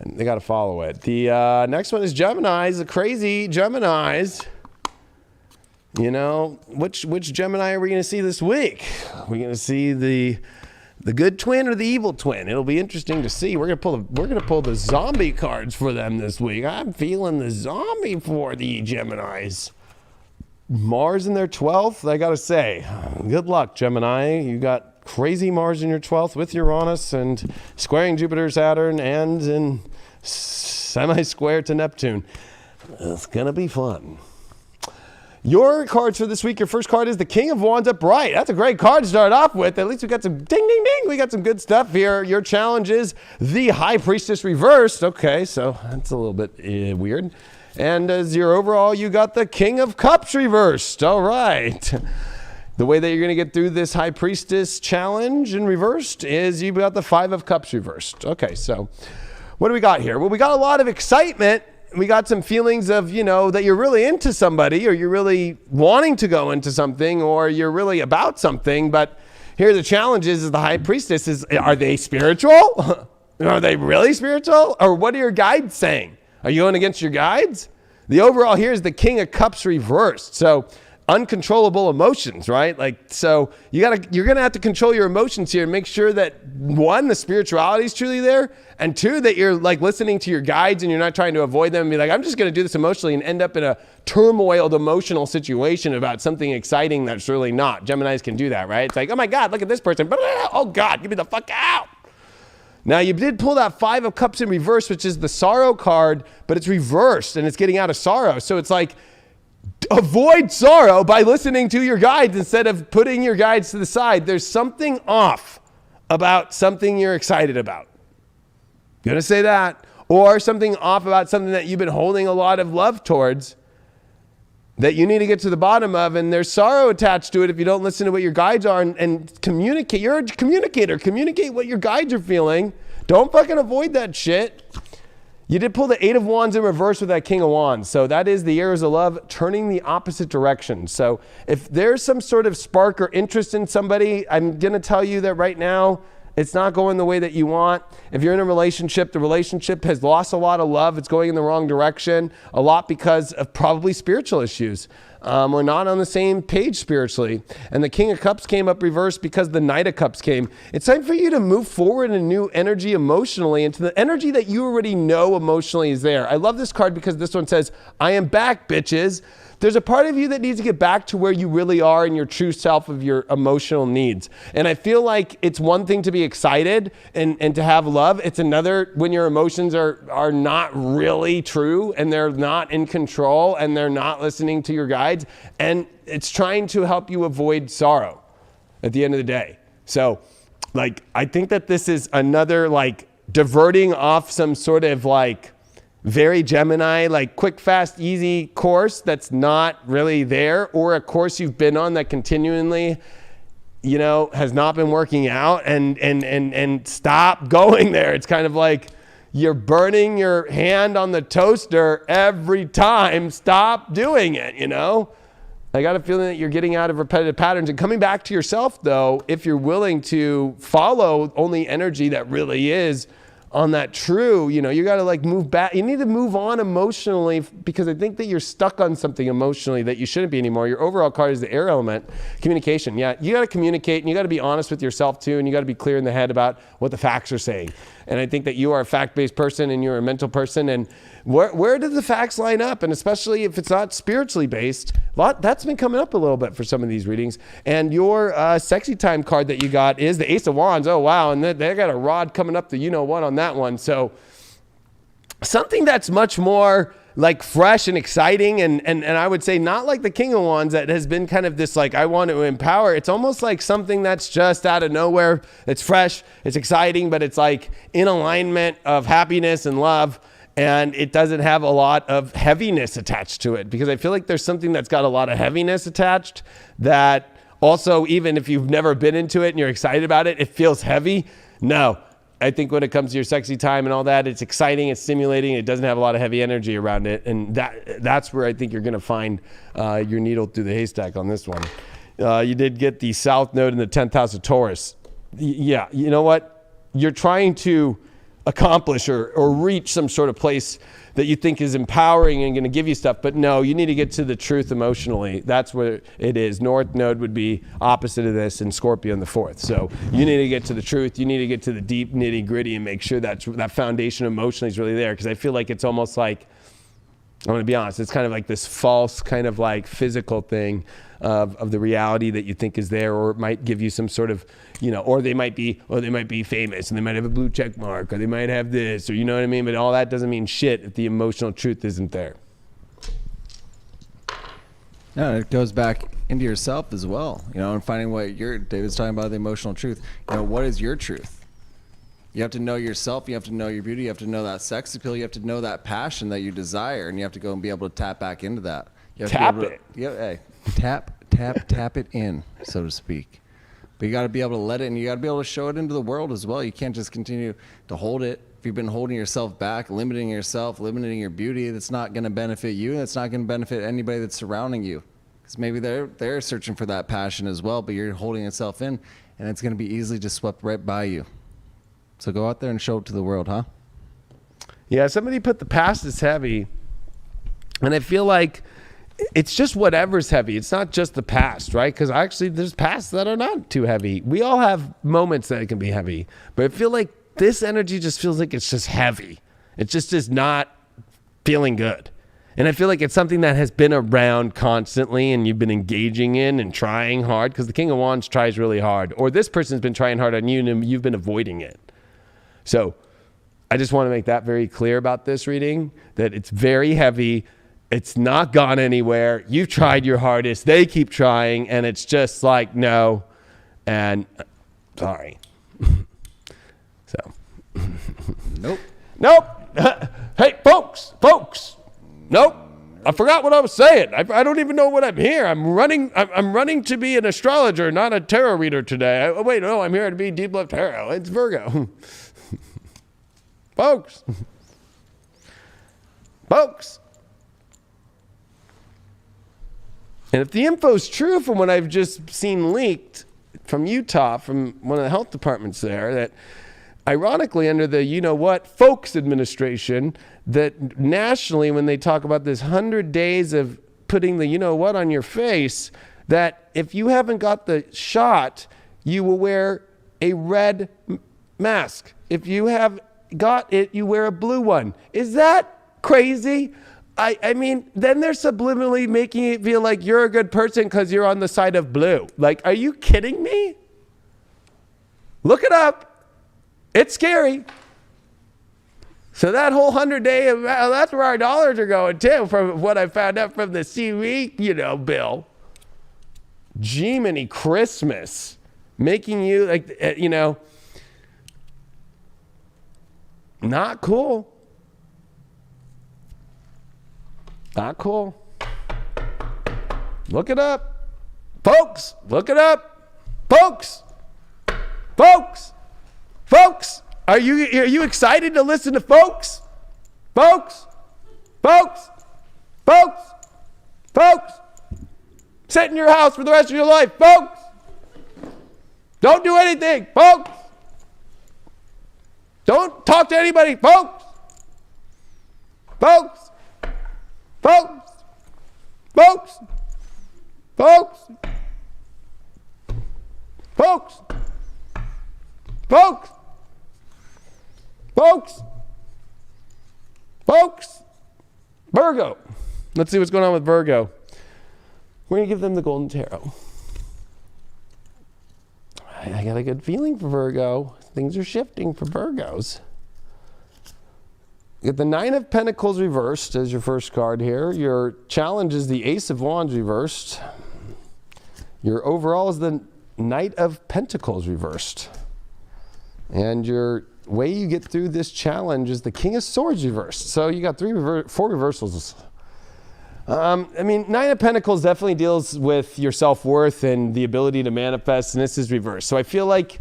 they got to follow it. The next one is Geminis, the crazy Geminis. Which Gemini are we going to see this week? Are we going to see the good twin or the evil twin? It'll be interesting to see. We're going to pull the zombie cards for them this week. I'm feeling the zombie for the Geminis. Mars in their 12th, I got to say, good luck, Gemini. You got crazy Mars in your 12th with Uranus and squaring Jupiter, Saturn, and in semi-square to Neptune. It's going to be fun. Your cards for this week, your first card is the King of Wands upright. That's a great card to start off with. At least we got some ding, ding, ding. We got some good stuff here. Your challenge is the High Priestess reversed. Okay, so that's a little bit weird. And as your overall, you got the King of Cups reversed. All right. The way that you're going to get through this High Priestess challenge in reversed is you've got the Five of Cups reversed. Okay, so what do we got here? Well, we got a lot of excitement. We got some feelings of, that you're really into somebody, or you're really wanting to go into something, or you're really about something. But here the challenge is the High Priestess are they spiritual? Are they really spiritual? Or what are your guides saying? Are you going against your guides? The overall here is the King of Cups reversed. So uncontrollable emotions, right? So you're going to have to control your emotions here and make sure that, one, the spirituality is truly there, and two, that you're listening to your guides and you're not trying to avoid them and be like, I'm just going to do this emotionally and end up in a turmoiled emotional situation about something exciting that's really not. Geminis can do that, right? It's like, oh my God, look at this person. Oh God, get me the fuck out. Now, you did pull that Five of Cups in reverse, which is the sorrow card, but it's reversed and it's getting out of sorrow. So it's like, avoid sorrow by listening to your guides instead of putting your guides to the side. There's something off about something you're excited about. Gonna say that. Or something off about something that you've been holding a lot of love towards that you need to get to the bottom of, and there's sorrow attached to it if you don't listen to what your guides are and communicate. You're a communicator. Communicate what your guides are feeling. Don't fucking avoid that shit. You did pull the Eight of Wands in reverse with that King of Wands. So that is the arrows of love turning the opposite direction. So if there's some sort of spark or interest in somebody, I'm going to tell you that right now, it's not going the way that you want. If you're in a relationship, the relationship has lost a lot of love. It's going in the wrong direction, a lot because of probably spiritual issues. We're not on the same page spiritually. And the King of Cups came up reversed because the Knight of Cups came. It's time for you to move forward in a new energy emotionally, into the energy that you already know emotionally is there. I love this card because this one says, I am back, bitches. There's a part of you that needs to get back to where you really are in your true self of your emotional needs. And I feel like it's one thing to be excited and to have love. It's another when your emotions are not really true and they're not in control and they're not listening to your guides. And it's trying to help you avoid sorrow at the end of the day. So I think that this is another diverting off some sort of very Gemini, quick, fast, easy course that's not really there, or a course you've been on that continually, has not been working out, and stop going there. It's kind of like you're burning your hand on the toaster every time. Stop doing it, I got a feeling that you're getting out of repetitive patterns and coming back to yourself, though, if you're willing to follow only energy that really is on that true, you got to move back. You need to move on emotionally because I think that you're stuck on something emotionally that you shouldn't be anymore. Your overall card is the air element, communication. Yeah, you got to communicate and you got to be honest with yourself too, and you got to be clear in the head about what the facts are saying. And I think that you are a fact-based person and you're a mental person. And where do the facts line up? And especially if it's not spiritually based, that's been coming up a little bit for some of these readings. And your sexy time card that you got is the Ace of Wands. Oh, wow. And they got a rod coming up the you-know-what on that one. So something that's much more fresh and exciting. And I would say not like the King of Wands that has been kind of this I want to empower. It's almost like something that's just out of nowhere. It's fresh, it's exciting, but it's in alignment of happiness and love. And it doesn't have a lot of heaviness attached to it because I feel like there's something that's got a lot of heaviness attached that Also, even if you've never been into it and you're excited about it, it feels heavy. No. I think when it comes to your sexy time and all that, it's exciting, it's stimulating, it doesn't have a lot of heavy energy around it. And that's where I think you're going to find your needle through the haystack on this one. You did get the South Node in the 10th house of Taurus. Yeah, you know what? You're trying to accomplish or reach some sort of place that you think is empowering and going to give you stuff. But no, you need to get to the truth emotionally. That's where it is. North Node would be opposite of this, and Scorpio in the 4th. So you need to get to the truth. You need to get to the deep nitty gritty and make sure that foundation emotionally is really there. Because I feel like it's almost like, I'm going to be honest, it's kind of like this false kind of like physical thing of the reality that you think is there, or it might give you some sort of, or they might be famous and they might have a blue check mark, or they might have this, or you know what I mean? But all that doesn't mean shit if the emotional truth isn't there. No, it goes back into yourself as well, and finding what David's talking about, the emotional truth. What is your truth? You have to know yourself. You have to know your beauty. You have to know that sex appeal. You have to know that passion that you desire, and you have to go and be able to tap back into that. You have Tap to be able it. to, hey, tap it in, so to speak. But you got to be able to let it, and you got to be able to show it into the world as well. You can't just continue to hold it. If you've been holding yourself back, limiting yourself, limiting your beauty, that's not going to benefit you, and it's not going to benefit anybody that's surrounding you. Because maybe they're searching for that passion as well, but you're holding yourself in, and it's going to be easily just swept right by you. So go out there and show it to the world, huh? Yeah, somebody put the past is heavy, and I feel like it's just whatever's heavy. It's not just the past, right? Because actually there's pasts that are not too heavy. We all have moments that it can be heavy, but I feel like this energy just feels like it's just heavy. It just is not feeling good. And I feel like it's something that has been around constantly and you've been engaging in and trying hard, because the King of Wands tries really hard, or this person's been trying hard on you and you've been avoiding it. So I just want to make that very clear about this reading, that it's very heavy. It's not gone anywhere. You've tried your hardest. They keep trying, and it's just like, no. And sorry. So. Nope. Hey, folks. Nope. I forgot what I was saying. I don't even know what I'm here. I'm running to be an astrologer, not a tarot reader today. I'm here to be Deep Love Tarot. It's Virgo. Folks. And if the info's true from what I've just seen leaked from Utah, from one of the health departments there, that ironically under the folks administration, that nationally when they talk about this 100 days of putting the on your face, that if you haven't got the shot, you will wear a red mask. If you have got it, you wear a blue one. Is that crazy? I mean, then they're subliminally making it feel like you're a good person because you're on the side of blue. Like, are you kidding me? Look it up. It's scary. So that whole 100-day, that's where our dollars are going too, from what I found out from the CV, bill. Jiminy Christmas. Making you not cool. Not cool. Look it up. Folks, look it up. Folks. Are you excited to listen to folks? Folks. Sit in your house for the rest of your life, folks. Don't do anything, folks. Don't talk to anybody, folks. Virgo. Let's see what's going on with Virgo. We're going to give them the Golden Tarot. I got a good feeling for Virgo. Things are shifting for Virgos. You get the Nine of Pentacles reversed as your first card here. Your challenge is the Ace of Wands reversed. Your overall is the Knight of Pentacles reversed. And your way you get through this challenge is the King of Swords reversed. So you got four reversals. I mean, Nine of Pentacles definitely deals with your self-worth and the ability to manifest, and this is reversed. So I feel like,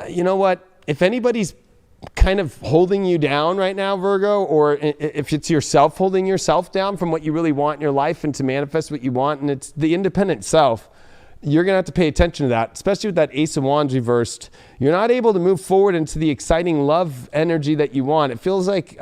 you know what? If anybody's kind of holding you down right now, Virgo, or if it's yourself holding yourself down from what you really want in your life and to manifest what you want, and it's the independent self, you're going to have to pay attention to that, especially with that Ace of Wands reversed. You're not able to move forward into the exciting love energy that you want. It feels like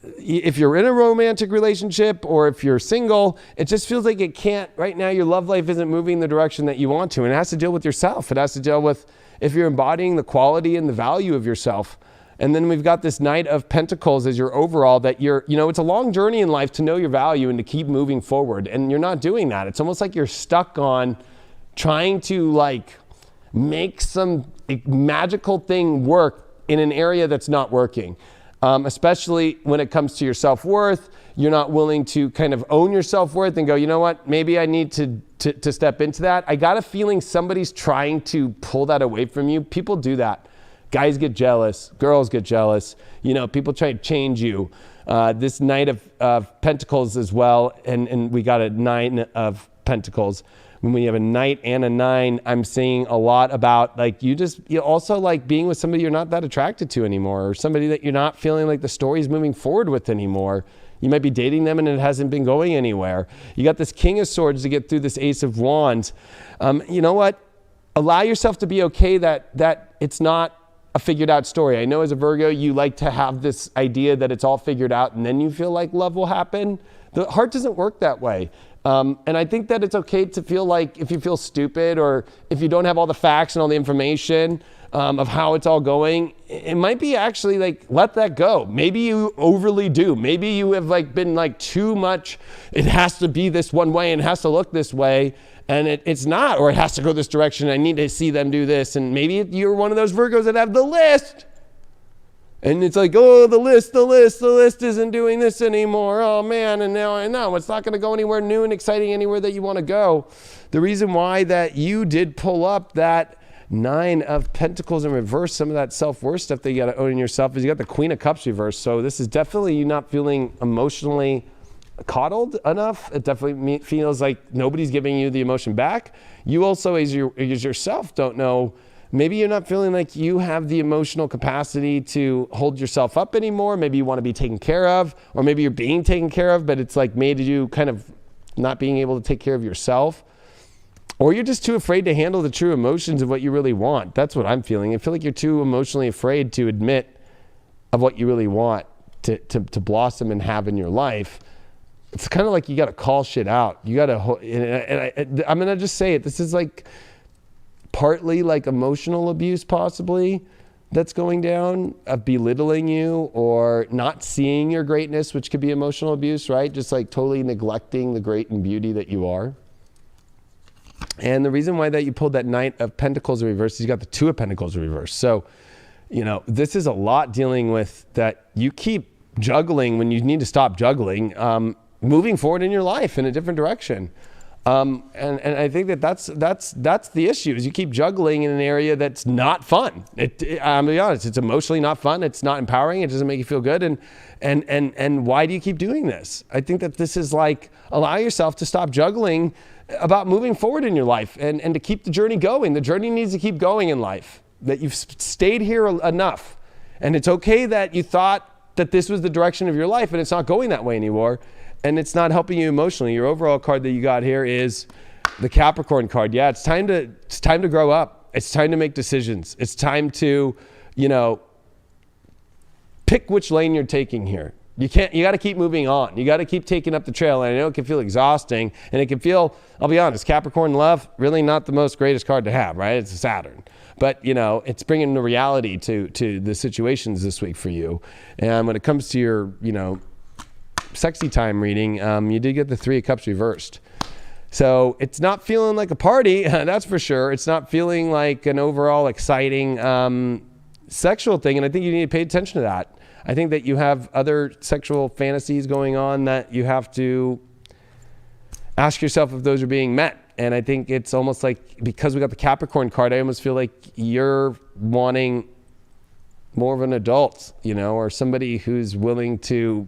if you're in a romantic relationship or if you're single, it just feels like it can't, right now your love life isn't moving in the direction that you want to. And it has to deal with yourself. It has to deal with if you're embodying the quality and the value of yourself. And then we've got this Knight of Pentacles as your overall that you're, you know, it's a long journey in life to know your value and to keep moving forward. And you're not doing that. It's almost like you're stuck on trying to like make some magical thing work in an area that's not working. Especially when it comes to your self-worth. You're not willing to kind of own your self-worth and go, you know what, maybe I need to step into that. I got a feeling somebody's trying to pull that away from you. People do that. Guys get jealous, girls get jealous. You know, people try to change you. This Knight of Pentacles as well, and we got a Nine of Pentacles. When we have a Knight and a 9, I'm seeing a lot about like you also like being with somebody you're not that attracted to anymore, or somebody that you're not feeling like the story's moving forward with anymore. You might be dating them and it hasn't been going anywhere. You got this King of Swords to get through this Ace of Wands. You know what? Allow yourself to be okay that it's not a figured out story. I know as a Virgo, you like to have this idea that it's all figured out and then you feel like love will happen. The heart doesn't work that way. And I think that it's okay to feel like if you feel stupid or if you don't have all the facts and all the information of how it's all going, it might be actually like, let that go. Maybe you overly do. Maybe you have like been like too much. It has to be this one way and it has to look this way. And it's not, or it has to go this direction. I need to see them do this. And maybe you're one of those Virgos that have the list. And it's like, oh, the list isn't doing this anymore. Oh man, and now I know it's not going to go anywhere new and exciting anywhere that you want to go. The reason why that you did pull up that Nine of Pentacles in reverse, some of that self-worth stuff that you got to own in yourself, is you got the Queen of Cups reversed. So this is definitely you not feeling emotionally coddled enough. It definitely feels like nobody's giving you the emotion back. You also, as yourself, don't know. Maybe you're not feeling like you have the emotional capacity to hold yourself up anymore. Maybe you want to be taken care of, or maybe you're being taken care of, but it's like made you kind of not being able to take care of yourself. Or you're just too afraid to handle the true emotions of what you really want. That's what I'm feeling. I feel like you're too emotionally afraid to admit of what you really want to blossom and have in your life. It's kind of like you got to call shit out. You got to, and I'm going to just say it. This is like partly like emotional abuse possibly that's going down, of belittling you or not seeing your greatness, which could be emotional abuse, right? Just like totally neglecting the great and beauty that you are. And the reason why that you pulled that Knight of Pentacles in reverse is you got the Two of Pentacles in reverse. So, you know, this is a lot dealing with that you keep juggling when you need to stop juggling, moving forward in your life in a different direction. And I think that's the issue, is you keep juggling in an area that's not fun. I'm gonna be honest, it's emotionally not fun. It's not empowering. It doesn't make you feel good. And why do you keep doing this? I think that this is like, allow yourself to stop juggling about moving forward in your life and to keep the journey going. The journey needs to keep going in life, that you've stayed here enough. And it's okay that you thought that this was the direction of your life and it's not going that way anymore. And it's not helping you emotionally. Your overall card that you got here is the Capricorn card. Yeah, it's time to grow up. It's time to make decisions. It's time to, you know, pick which lane you're taking here. You got to keep moving on. You got to keep taking up the trail. And I know it can feel exhausting, and it can feel, I'll be honest, Capricorn love, really not the most greatest card to have, right? It's a Saturn. But, you know, it's bringing the reality to the situations this week for you. And when it comes to your, you know, sexy time reading, you did get the Three of Cups reversed. So it's not feeling like a party, that's for sure. It's not feeling like an overall exciting sexual thing, and I think you need to pay attention to that. I think that you have other sexual fantasies going on that you have to ask yourself if those are being met. And I think it's almost like, because we got the Capricorn card, I almost feel like you're wanting more of an adult, you know, or somebody who's willing to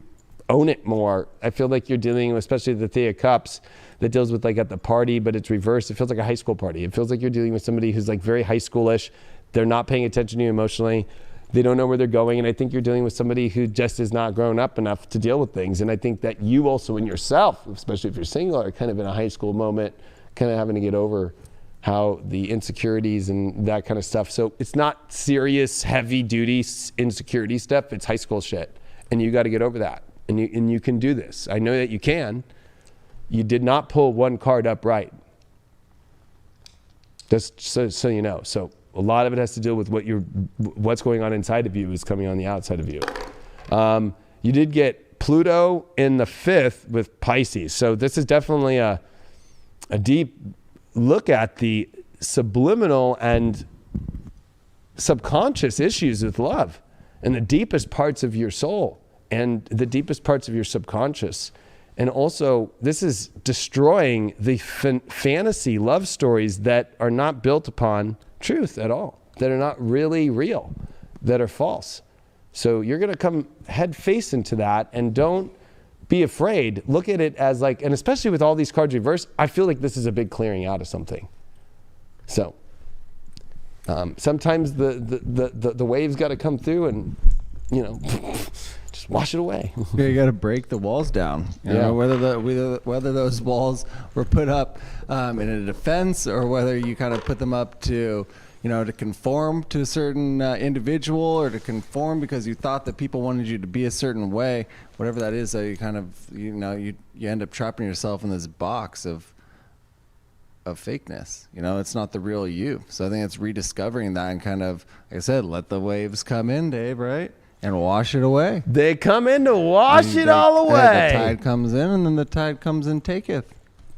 own it more. I feel like you're dealing with, especially the Three of Cups, that deals with like at the party, but it's reversed. It feels like a high school party. It feels like you're dealing with somebody who's like very high schoolish. They're not paying attention to you emotionally. They don't know where they're going. And I think you're dealing with somebody who just is not grown up enough to deal with things. And I think that you also in yourself, especially if you're single, are kind of in a high school moment, kind of having to get over how the insecurities and that kind of stuff. So it's not serious, heavy duty insecurity stuff. It's high school shit. And you got to get over that. And you can do this. I know that you can. You did not pull one card upright. Just so you know. So a lot of it has to do with what's going on inside of you is coming on the outside of you. You did get Pluto in the 5th with Pisces. So this is definitely a deep look at the subliminal and subconscious issues with love and the deepest parts of your soul and the deepest parts of your subconscious. And also, this is destroying the fantasy love stories that are not built upon truth at all, that are not really real, that are false. So you're going to come head face into that, and don't be afraid. Look at it as like, and especially with all these cards reversed, I feel like this is a big clearing out of something. So sometimes the waves got to come through and, you know, just wash it away. Yeah, you got to break the walls down. You know, whether those walls were put up in a defense, or whether you kind of put them up to, you know, to conform to a certain individual, or to conform because you thought that people wanted you to be a certain way. Whatever that is, you kind of, you know, you end up trapping yourself in this box of fakeness. You know, it's not the real you. So I think it's rediscovering that and kind of, like I said, let the waves come in, Dave, right? And wash it away. They come in to wash it all away. The tide comes in, and then the tide comes and taketh.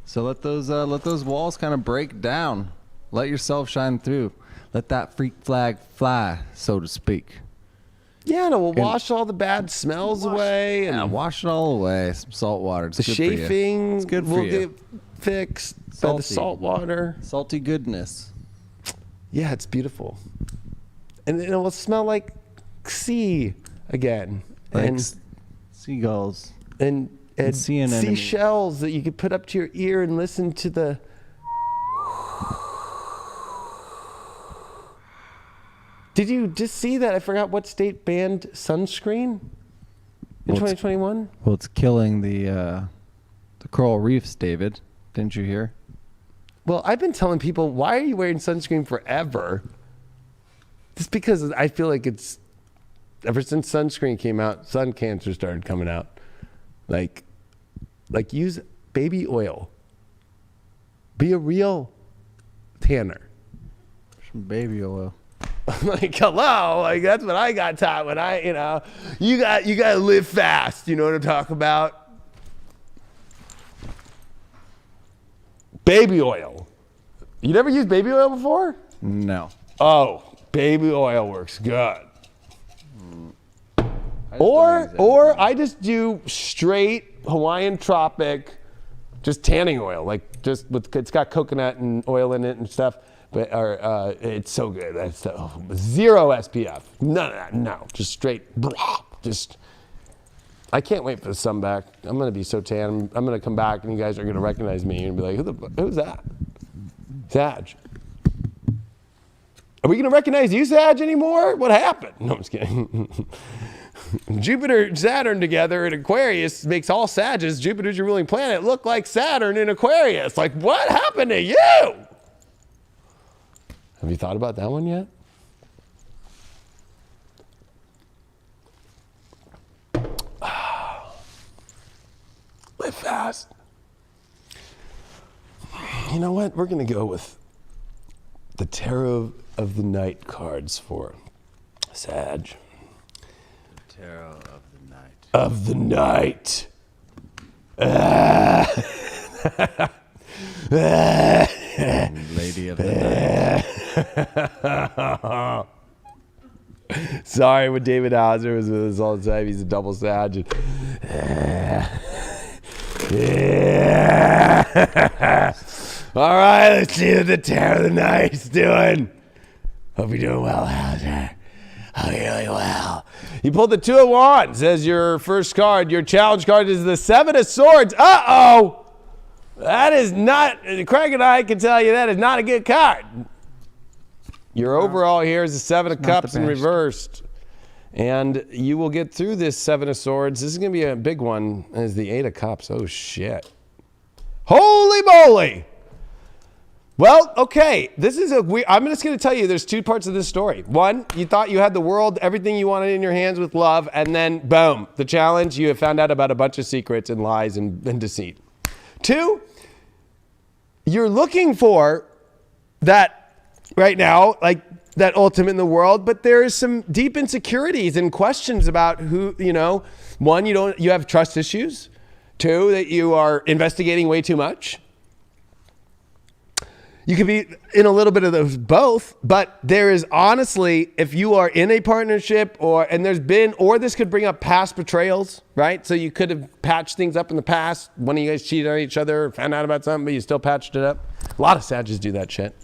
So let those walls kind of break down. Let yourself shine through. Let that freak flag fly, so to speak. Yeah, no, we'll wash all the bad smells away. And wash it all away. Some salt water. It's the good chafing, for you. It's good for we'll you. get fixed by the salt water. Salty goodness. Yeah, it's beautiful. And it will smell like sea again. Like and seagulls. And sea anemones. seashells that you could put up to your ear and listen to the... Did you just see that? I forgot what state banned sunscreen in 2021. Well, it's killing the coral reefs, David. Didn't you hear? Well, I've been telling people, why are you wearing sunscreen forever? Just because I feel like it's, ever since sunscreen came out, sun cancer started coming out. Like use baby oil. Be a real tanner. Some baby oil. Like, hello, like that's what I got taught when I, you got to live fast. You know what I'm talking about? Baby oil. You never used baby oil before? No. Oh, baby oil works good. Or I just do straight Hawaiian tropic, just tanning oil, like just with, it's got coconut and oil in it and stuff. But it's so good. That's zero SPF. None of that. No, just straight. Just. I can't wait for the sun back. I'm gonna be so tan. I'm gonna come back and you guys are gonna recognize me and be like, who's that? Sag. Are we gonna recognize you, Sag, anymore? What happened? No, I'm just kidding. Jupiter, Saturn together in Aquarius makes all Sages, Jupiter's your ruling planet, look like Saturn in Aquarius. Like, what happened to you? Have you thought about that one yet? Live fast. You know what? We're going to go with the Tarot of the Night cards for Sag. Tarot of the Night. Of the Night. Lady of the Night. Sorry, when David Hauser was with us all the time, he's a double Sag. All right, let's see what the Tarot of the Night's doing. Hope you're doing well, Hauser. really well. You pulled the Two of Wands as your first card. Your challenge card is the Seven of Swords. Uh-oh. That is not, Craig and I can tell you that is not a good card. Your overall here is the Seven of Cups in reversed. And you will get through this Seven of Swords. This is going to be a big one as the Eight of Cups. Oh, shit. Holy moly. Well, okay. This is a weird, I'm just going to tell you there's two parts of this story. One, you thought you had the world, everything you wanted in your hands with love. And then, boom, the challenge, you have found out about a bunch of secrets and lies and deceit. Two, you're looking for that right now, like that ultimate in the world, but there is some deep insecurities and questions about who, one, you have trust issues. Two, that you are investigating way too much. You could be in a little bit of those both, but there is honestly, if you are in a partnership or this could bring up past betrayals, right? So you could have patched things up in the past. One of you guys cheated on each other, found out about something, but you still patched it up. A lot of Sagittarius do that shit.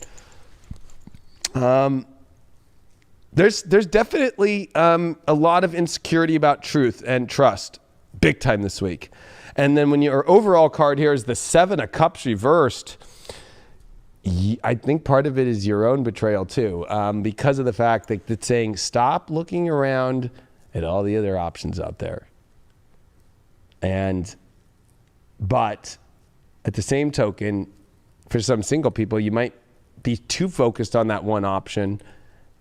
There's definitely a lot of insecurity about truth and trust, big time this week. And then when your overall card here is the Seven of Cups reversed, I think part of it is your own betrayal too, because of the fact that it's saying stop looking around at all the other options out there. But at the same token, for some single people, you might be too focused on that one option.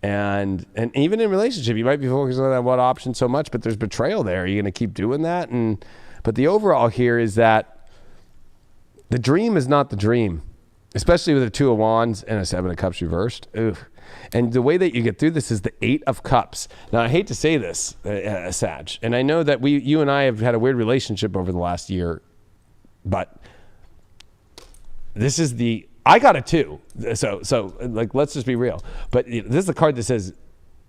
And even in relationship, you might be focused on that one option so much, but there's betrayal there. Are you going to keep doing that? But the overall here is that the dream is not the dream, especially with a Two of Wands and a Seven of Cups reversed. Ugh. And the way that you get through this is the Eight of Cups. Now, I hate to say this, Sag, and I know that you and I have had a weird relationship over the last year, but this is I got it too. So like, let's just be real. But this is the card that says,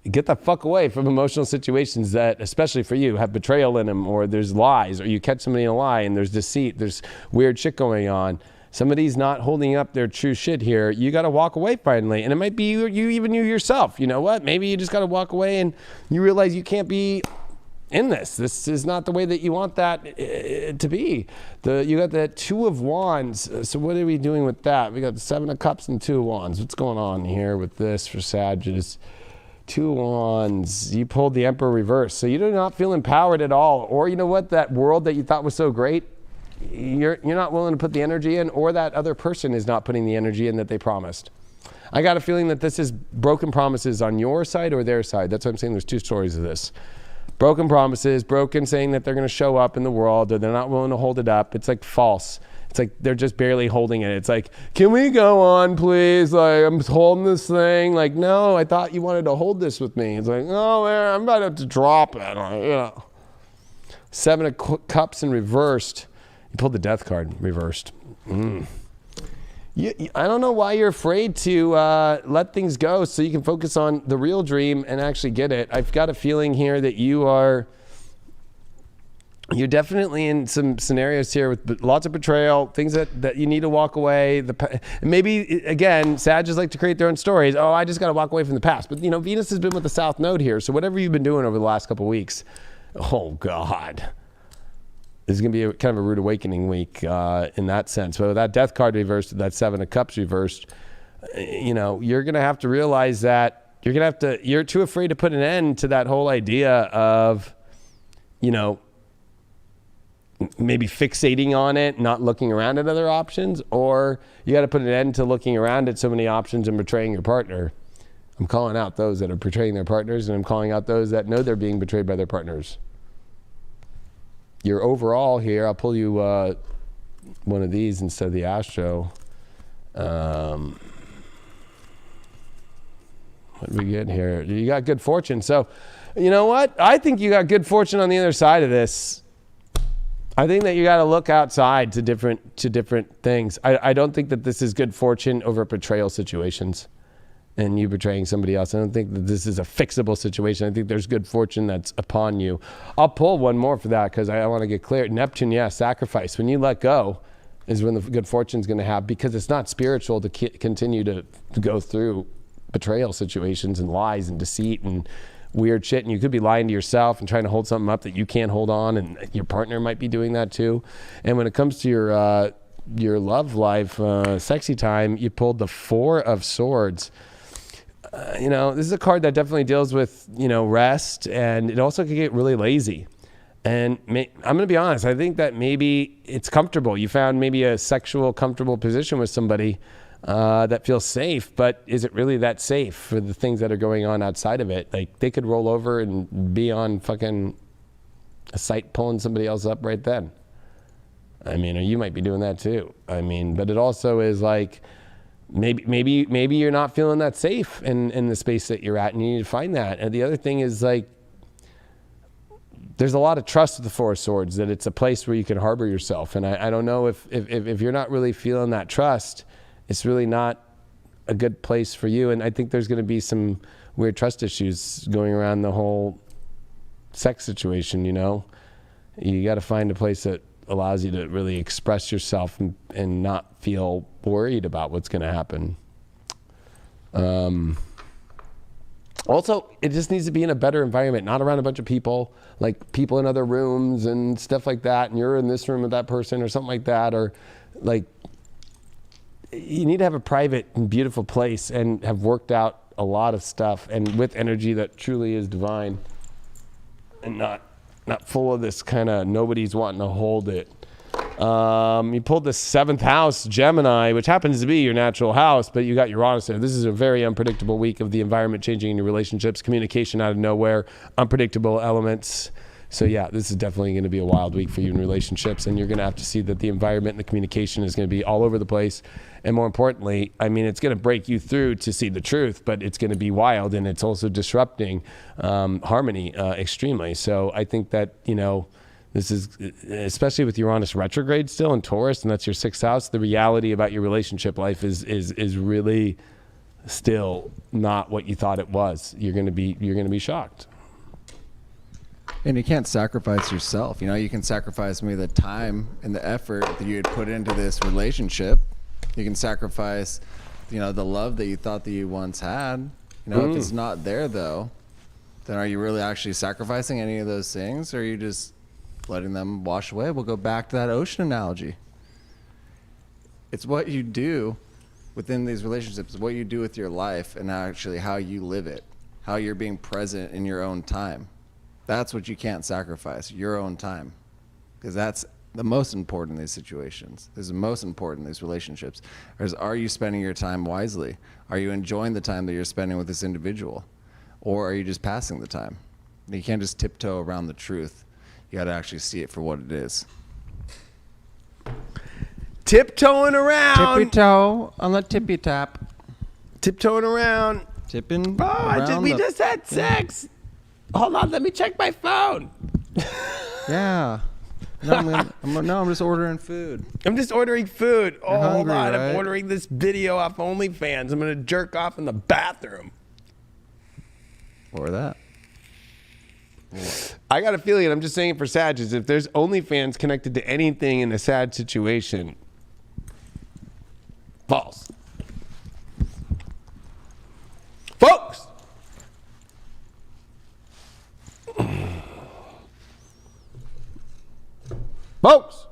get the fuck away from emotional situations that, especially for you, have betrayal in them, or there's lies, or you catch somebody in a lie and there's deceit, there's weird shit going on. Somebody's not holding up their true shit here. You got to walk away finally. And it might be you yourself. You know what? Maybe you just got to walk away and you realize you can't be in this. This is not the way that you want that to be. You got that Two of Wands. So what are we doing with that? We got the Seven of Cups and Two of Wands. What's going on here with this for Sagittarius? Two of Wands. You pulled the Emperor reverse. So you do not feel empowered at all. Or you know what? That world that you thought was so great, you're not willing to put the energy in, or that other person is not putting the energy in that they promised. I got a feeling that this is broken promises on your side or their side. That's what I'm saying. There's two stories of this. Broken promises, broken saying that they're going to show up in the world, or they're not willing to hold it up. It's like false. It's like they're just barely holding it. It's like, can we go on, please? Like, I'm holding this thing. Like, no, I thought you wanted to hold this with me. It's like, oh, man, I'm about to drop it. Seven of Cups in reversed. You pulled the Death card reversed. I don't know why you're afraid to let things go so you can focus on the real dream and actually get it. I've got a feeling here that you're definitely in some scenarios here with lots of betrayal, things that you need to walk away. Maybe, again, Sagittarius like to create their own stories. Oh, I just got to walk away from the past. But, Venus has been with the South Node here. So whatever you've been doing over the last couple of weeks, oh, God. This is going to be kind of a rude awakening week in that sense. But with that Death card reversed, that Seven of Cups reversed, you're going to have to realize that you're too afraid to put an end to that whole idea of, maybe fixating on it, not looking around at other options, or you got to put an end to looking around at so many options and betraying your partner. I'm calling out those that are betraying their partners, and I'm calling out those that know they're being betrayed by their partners. Your overall here, I'll pull you one of these instead of the Astro. What do we get here? You got good fortune. So, you know what? I think you got good fortune on the other side of this. I think that you got to look outside to different things. I don't think that this is good fortune over betrayal situations and you betraying somebody else. I don't think that this is a fixable situation. I think there's good fortune that's upon you. I'll pull one more for that because I want to get clear. Neptune, sacrifice. When you let go is when the good fortune is going to have, because it's not spiritual to continue to go through betrayal situations and lies and deceit and weird shit, and you could be lying to yourself and trying to hold something up that you can't hold on, and your partner might be doing that too. And when it comes to your love life, sexy time, you pulled the Four of Swords. This is a card that definitely deals with, rest, and it also can get really lazy. And I'm going to be honest, I think that maybe it's comfortable. You found maybe a sexual comfortable position with somebody that feels safe, but is it really that safe for the things that are going on outside of it? Like, they could roll over and be on fucking a site pulling somebody else up right then. I mean, or you might be doing that too. I mean, but it also is like, maybe you're not feeling that safe in the space that you're at, and you need to find that. And the other thing is, like, there's a lot of trust with the Four of Swords, that it's a place where you can harbor yourself. And I don't know if you're not really feeling that trust, it's really not a good place for you. And I think there's going to be some weird trust issues going around the whole sex situation, You got to find a place that allows you to really express yourself and not feel worried about what's going to happen. Also, it just needs to be in a better environment, not around a bunch of people, like people in other rooms and stuff like that, and you're in this room with that person or something like that, or like, you need to have a private and beautiful place and have worked out a lot of stuff, and with energy that truly is divine, and not full of this kind of nobody's wanting to hold it. You pulled the 7th house, Gemini, which happens to be your natural house, but you got Uranus there. This is a very unpredictable week of the environment changing in your relationships, communication out of nowhere, unpredictable elements. So yeah, this is definitely going to be a wild week for you in relationships, and you're going to have to see that the environment and the communication is going to be all over the place. And more importantly, I mean, it's going to break you through to see the truth, but it's going to be wild, and it's also disrupting harmony extremely. So I think that, this is, especially with Uranus retrograde still in Taurus, and that's your 6th house, the reality about your relationship life is really still not what you thought it was. You're going to be shocked. And you can't sacrifice yourself. You can sacrifice maybe the time and the effort that you had put into this relationship. You can sacrifice, the love that you thought that you once had. If it's not there, though, then are you really actually sacrificing any of those things, or are you just letting them wash away? We'll go back to that ocean analogy. It's what you do within these relationships, what you do with your life, and actually how you live it, how you're being present in your own time. That's what you can't sacrifice, your own time, because that's the most important in these situations. This is the most important in these relationships. Are you spending your time wisely? Are you enjoying the time that you're spending with this individual? Or are you just passing the time? You can't just tiptoe around the truth. You got to actually see it for what it is. Tiptoeing around. Tippy toe on the tippy tap. Tiptoeing around. Tipping. We just had sex. Hold on, let me check my phone. Yeah. No, I'm just ordering food. I'm just ordering food. You're hungry, hold on. right? I'm ordering this video off OnlyFans. I'm going to jerk off in the bathroom. Or that. I got a feeling, and I'm just saying it for Sages, if there's OnlyFans connected to anything in a sad situation, false. Folks! Folks!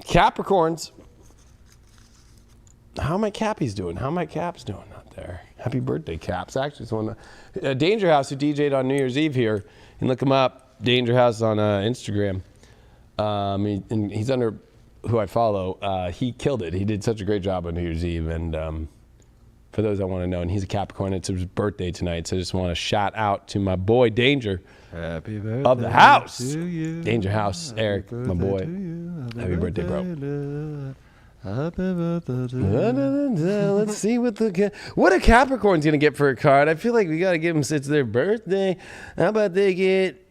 Capricorns. How are my Cappies doing? How are my Caps doing out there? Happy birthday, Caps. Actually, it's one of Danger House, who DJ'd on New Year's Eve here. You can look him up, Danger House on Instagram. He's under who I follow. He killed it. He did such a great job on New Year's Eve. And for those that want to know, and he's a Capricorn, it's his birthday tonight. So I just want to shout out to my boy, Danger. Happy birthday of the house. to you. Danger House, Happy Eric, my boy. Happy birthday, bro. Happy birthday to you. Let's see what a Capricorn's gonna get for a card. I feel like we gotta give them, it's their birthday. How about they get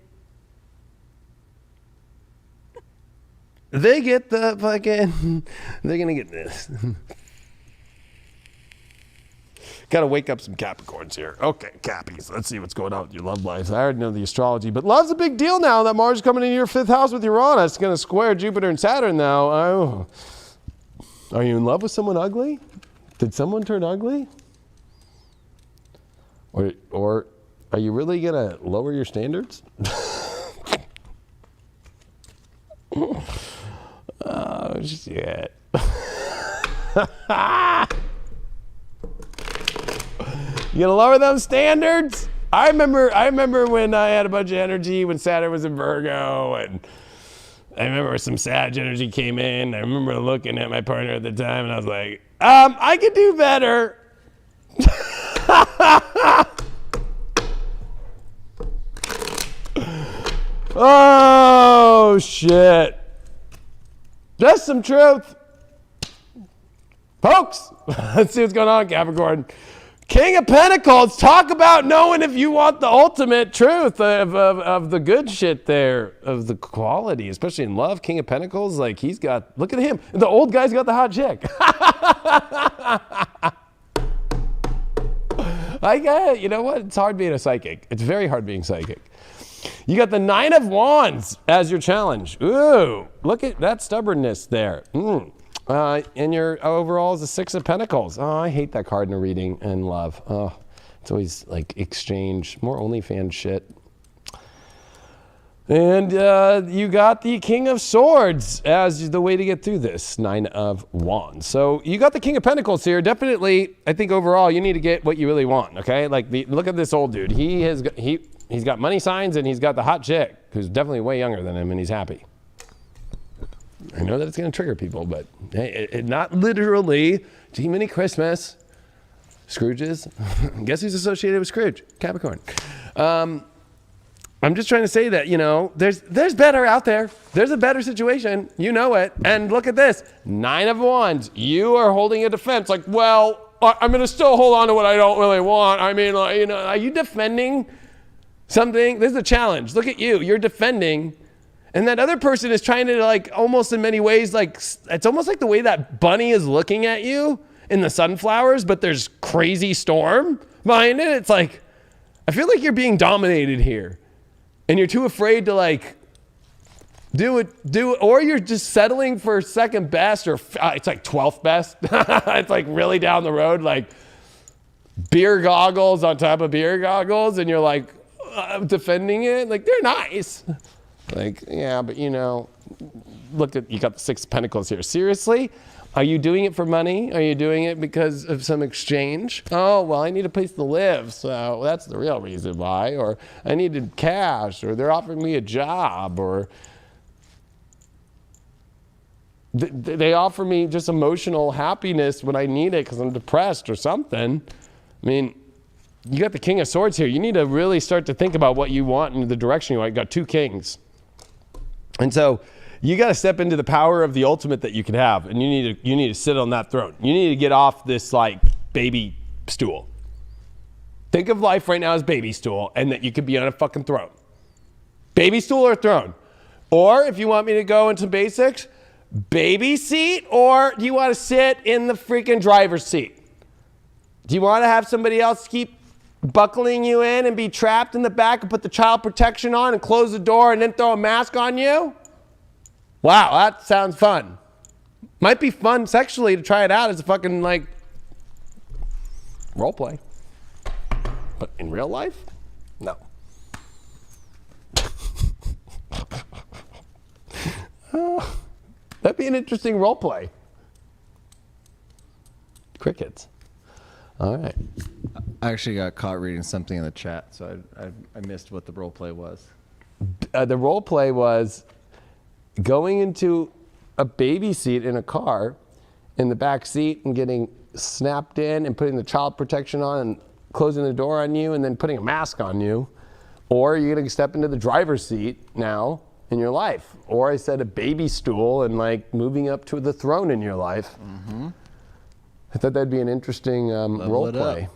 the fucking, they're gonna get this. Got to wake up some Capricorns here. Okay, Cappies. Let's see what's going on with your love life. I already know the astrology, but love's a big deal now that Mars is coming into your 5th house with Uranus. It's going to square Jupiter and Saturn now. Oh. Are you in love with someone ugly? Did someone turn ugly? Or are you really going to lower your standards? Oh, shit. You gonna lower those standards? I remember when I had a bunch of energy when Saturn was in Virgo, and I remember some Sag energy came in. I remember looking at my partner at the time, and I was like, I could do better. Oh, shit. Just some truth. Folks, let's see what's going on, Capricorn. King of Pentacles, talk about knowing if you want the ultimate truth of the good shit there, of the quality, especially in love. King of Pentacles, like he's got, look at him. The old guy's got the hot chick. You know what? It's hard being a psychic. It's very hard being psychic. You got the Nine of Wands as your challenge. Ooh, look at that stubbornness there. And your overall is the Six of Pentacles. Oh, I hate that card in a reading and love. Oh, it's always like exchange, more OnlyFans shit. And you got the King of Swords as the way to get through this, Nine of Wands. So you got the King of Pentacles here. Definitely, I think overall you need to get what you really want, okay? Like, look at this old dude. He's got money signs and he's got the hot chick who's definitely way younger than him and he's happy. I know that it's going to trigger people, but hey, not literally. Too many Christmas. Scrooges. Guess who's associated with Scrooge? Capricorn. I'm just trying to say that, you know, there's better out there. There's a better situation. You know it. And look at this. Nine of Wands. You are holding a defense. Like, well, I'm going to still hold on to what I don't really want. I mean, like, you know, are you defending something? This is a challenge. Look at you. You're defending. And that other person is trying to, like, almost in many ways, like, it's almost like the way that bunny is looking at you in the sunflowers, but there's crazy storm behind it. It's like, I feel like you're being dominated here. And you're too afraid to, like, do it, or you're just settling for second best, or it's like 12th best. It's like really down the road, like beer goggles on top of beer goggles, and you're like defending it. Like, they're nice. Like, yeah, but you know, look at, you got the Six of Pentacles here. Seriously? Are you doing it for money? Are you doing it because of some exchange? Oh, well, I need a place to live, so that's the real reason why. Or I needed cash, or they're offering me a job, or they offer me just emotional happiness when I need it because I'm depressed or something. I mean, you got the King of Swords here. You need to really start to think about what you want and the direction you want. You got two kings. And so you got to step into the power of the ultimate that you could have, and you need to sit on that throne. You need to get off this like baby stool. Think of life right now as baby stool, and that you could be on a fucking throne. Baby stool or throne. Or if you want me to go into basics, baby seat, or do you want to sit in the freaking driver's seat? Do you want to have somebody else keep buckling you in and be trapped in the back and put the child protection on and close the door and then throw a mask on you? Wow, that sounds fun. Might be fun sexually to try it out as a fucking, like, role play. But in real life, no. That'd be an interesting role play. Crickets. All right. I actually got caught reading something in the chat, so I missed what the role play was. The role play was going into a baby seat in a car in the back seat and getting snapped in and putting the child protection on and closing the door on you and then putting a mask on you. Or you're going to step into the driver's seat now in your life. Or I said a baby stool and like moving up to the throne in your life. Mm-hmm. I thought that'd be an interesting role play.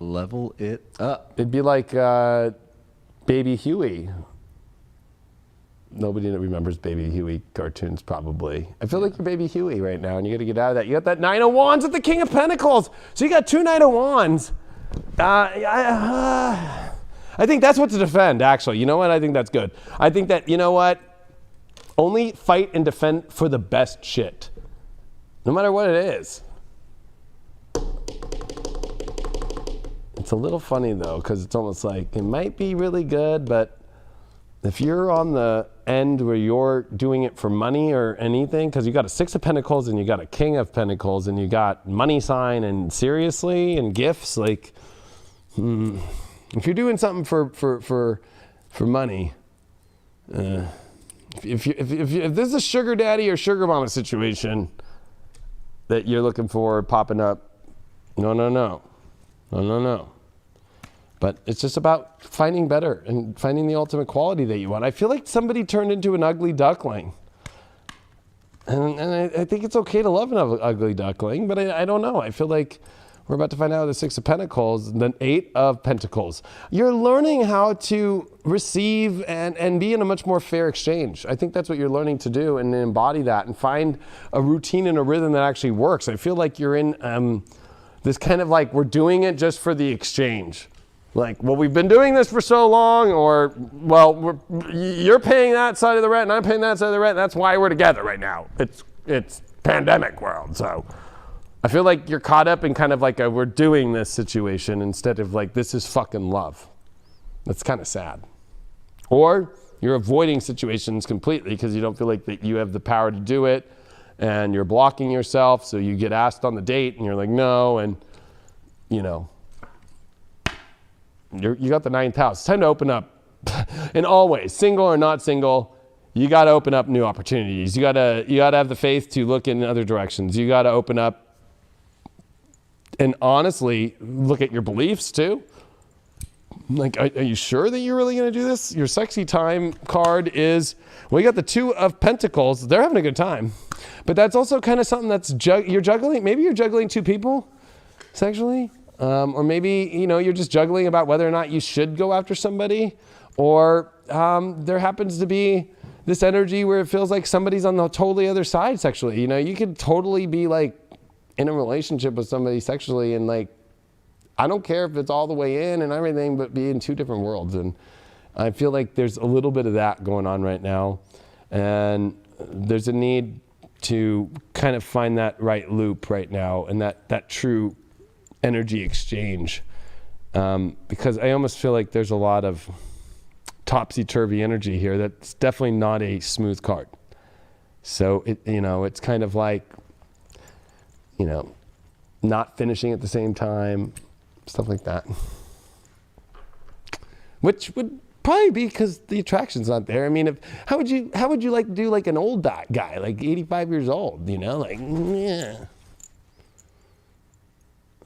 Level it up. It'd be like Baby Huey. Nobody remembers Baby Huey cartoons, probably. I feel like you're Baby Huey right now, and you got to get out of that. You got that Nine of Wands at the King of Pentacles. So you got two Nine of Wands. I think that's what to defend, actually. You know what? I think that's good. I think that, you know what? Only fight and defend for the best shit, no matter what it is. It's a little funny though, because it's almost like it might be really good, but if you're on the end where you're doing it for money or anything, because you got a Six of Pentacles and you got a King of Pentacles and you got money sign and seriously and gifts, like if you're doing something for money, if this is a sugar daddy or sugar mama situation that you're looking for popping up, no. But it's just about finding better and finding the ultimate quality that you want. I feel like somebody turned into an ugly duckling. And I think it's okay to love an ugly duckling, but I don't know. I feel like we're about to find out the Six of Pentacles, the Eight of Pentacles. You're learning how to receive and be in a much more fair exchange. I think that's what you're learning to do, and embody that and find a routine and a rhythm that actually works. I feel like you're in this kind of like, we're doing it just for the exchange. Like, well, we've been doing this for so long, or, well, you're paying that side of the rent and I'm paying that side of the rent. That's why we're together right now. It's pandemic world. So I feel like you're caught up in kind of like a we're doing this situation instead of like, this is fucking love. That's kind of sad. Or you're avoiding situations completely because you don't feel like that you have the power to do it, and you're blocking yourself. So you get asked on the date and you're like, no. And you know, you got the ninth house. It's time to open up. And always, single or not single, you got to open up new opportunities. You got to have the faith to look in other directions. You got to open up and honestly look at your beliefs too. Like, are you sure that you're really going to do this? Your sexy time card is, well, you got the Two of Pentacles. They're having a good time. But that's also kind of something that's you're juggling. Maybe you're juggling two people sexually. Or maybe, you know, you're just juggling about whether or not you should go after somebody. Or there happens to be this energy where it feels like somebody's on the totally other side sexually. You know, you could totally be like in a relationship with somebody sexually and like, I don't care if it's all the way in and everything, but be in two different worlds. And I feel like there's a little bit of that going on right now. And there's a need to kind of find that right loop right now and that true energy exchange, because I almost feel like there's a lot of topsy-turvy energy here that's definitely not a smooth card. So it's kind of like, not finishing at the same time, stuff like that, which would probably be because the attraction's not there. I mean, how would you like to do like an old guy, like 85 years old, like, yeah.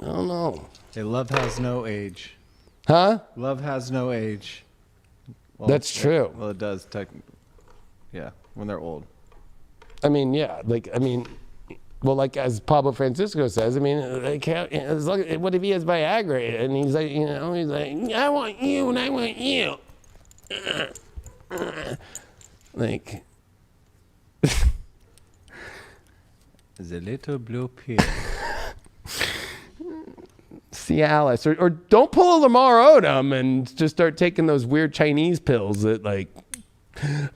I don't know. Hey, love has no age. Huh? Love has no age. Well, that's true. Well, it does. Yeah, when they're old. I mean, yeah. Well, like as Pablo Francisco says, I mean, what if he has Viagra? And he's like, I want you and I want you. Like. The little blue pill. Cialis, or don't pull a Lamar Odom and just start taking those weird Chinese pills that like,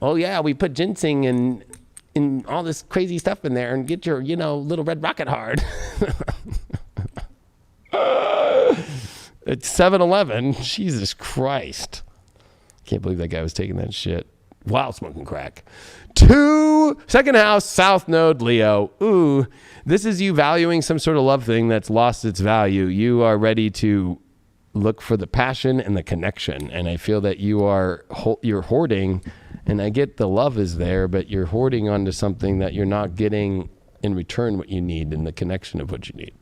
oh yeah, we put ginseng and all this crazy stuff in there and get your, little red rocket hard. It's 7-Eleven. Jesus Christ. Can't believe that guy was taking that shit while smoking crack. 2, second house, South Node, Leo. Ooh, this is you valuing some sort of love thing that's lost its value. You are ready to look for the passion and the connection. And I feel that you're hoarding, and I get the love is there, but you're hoarding onto something that you're not getting in return what you need and the connection of what you need.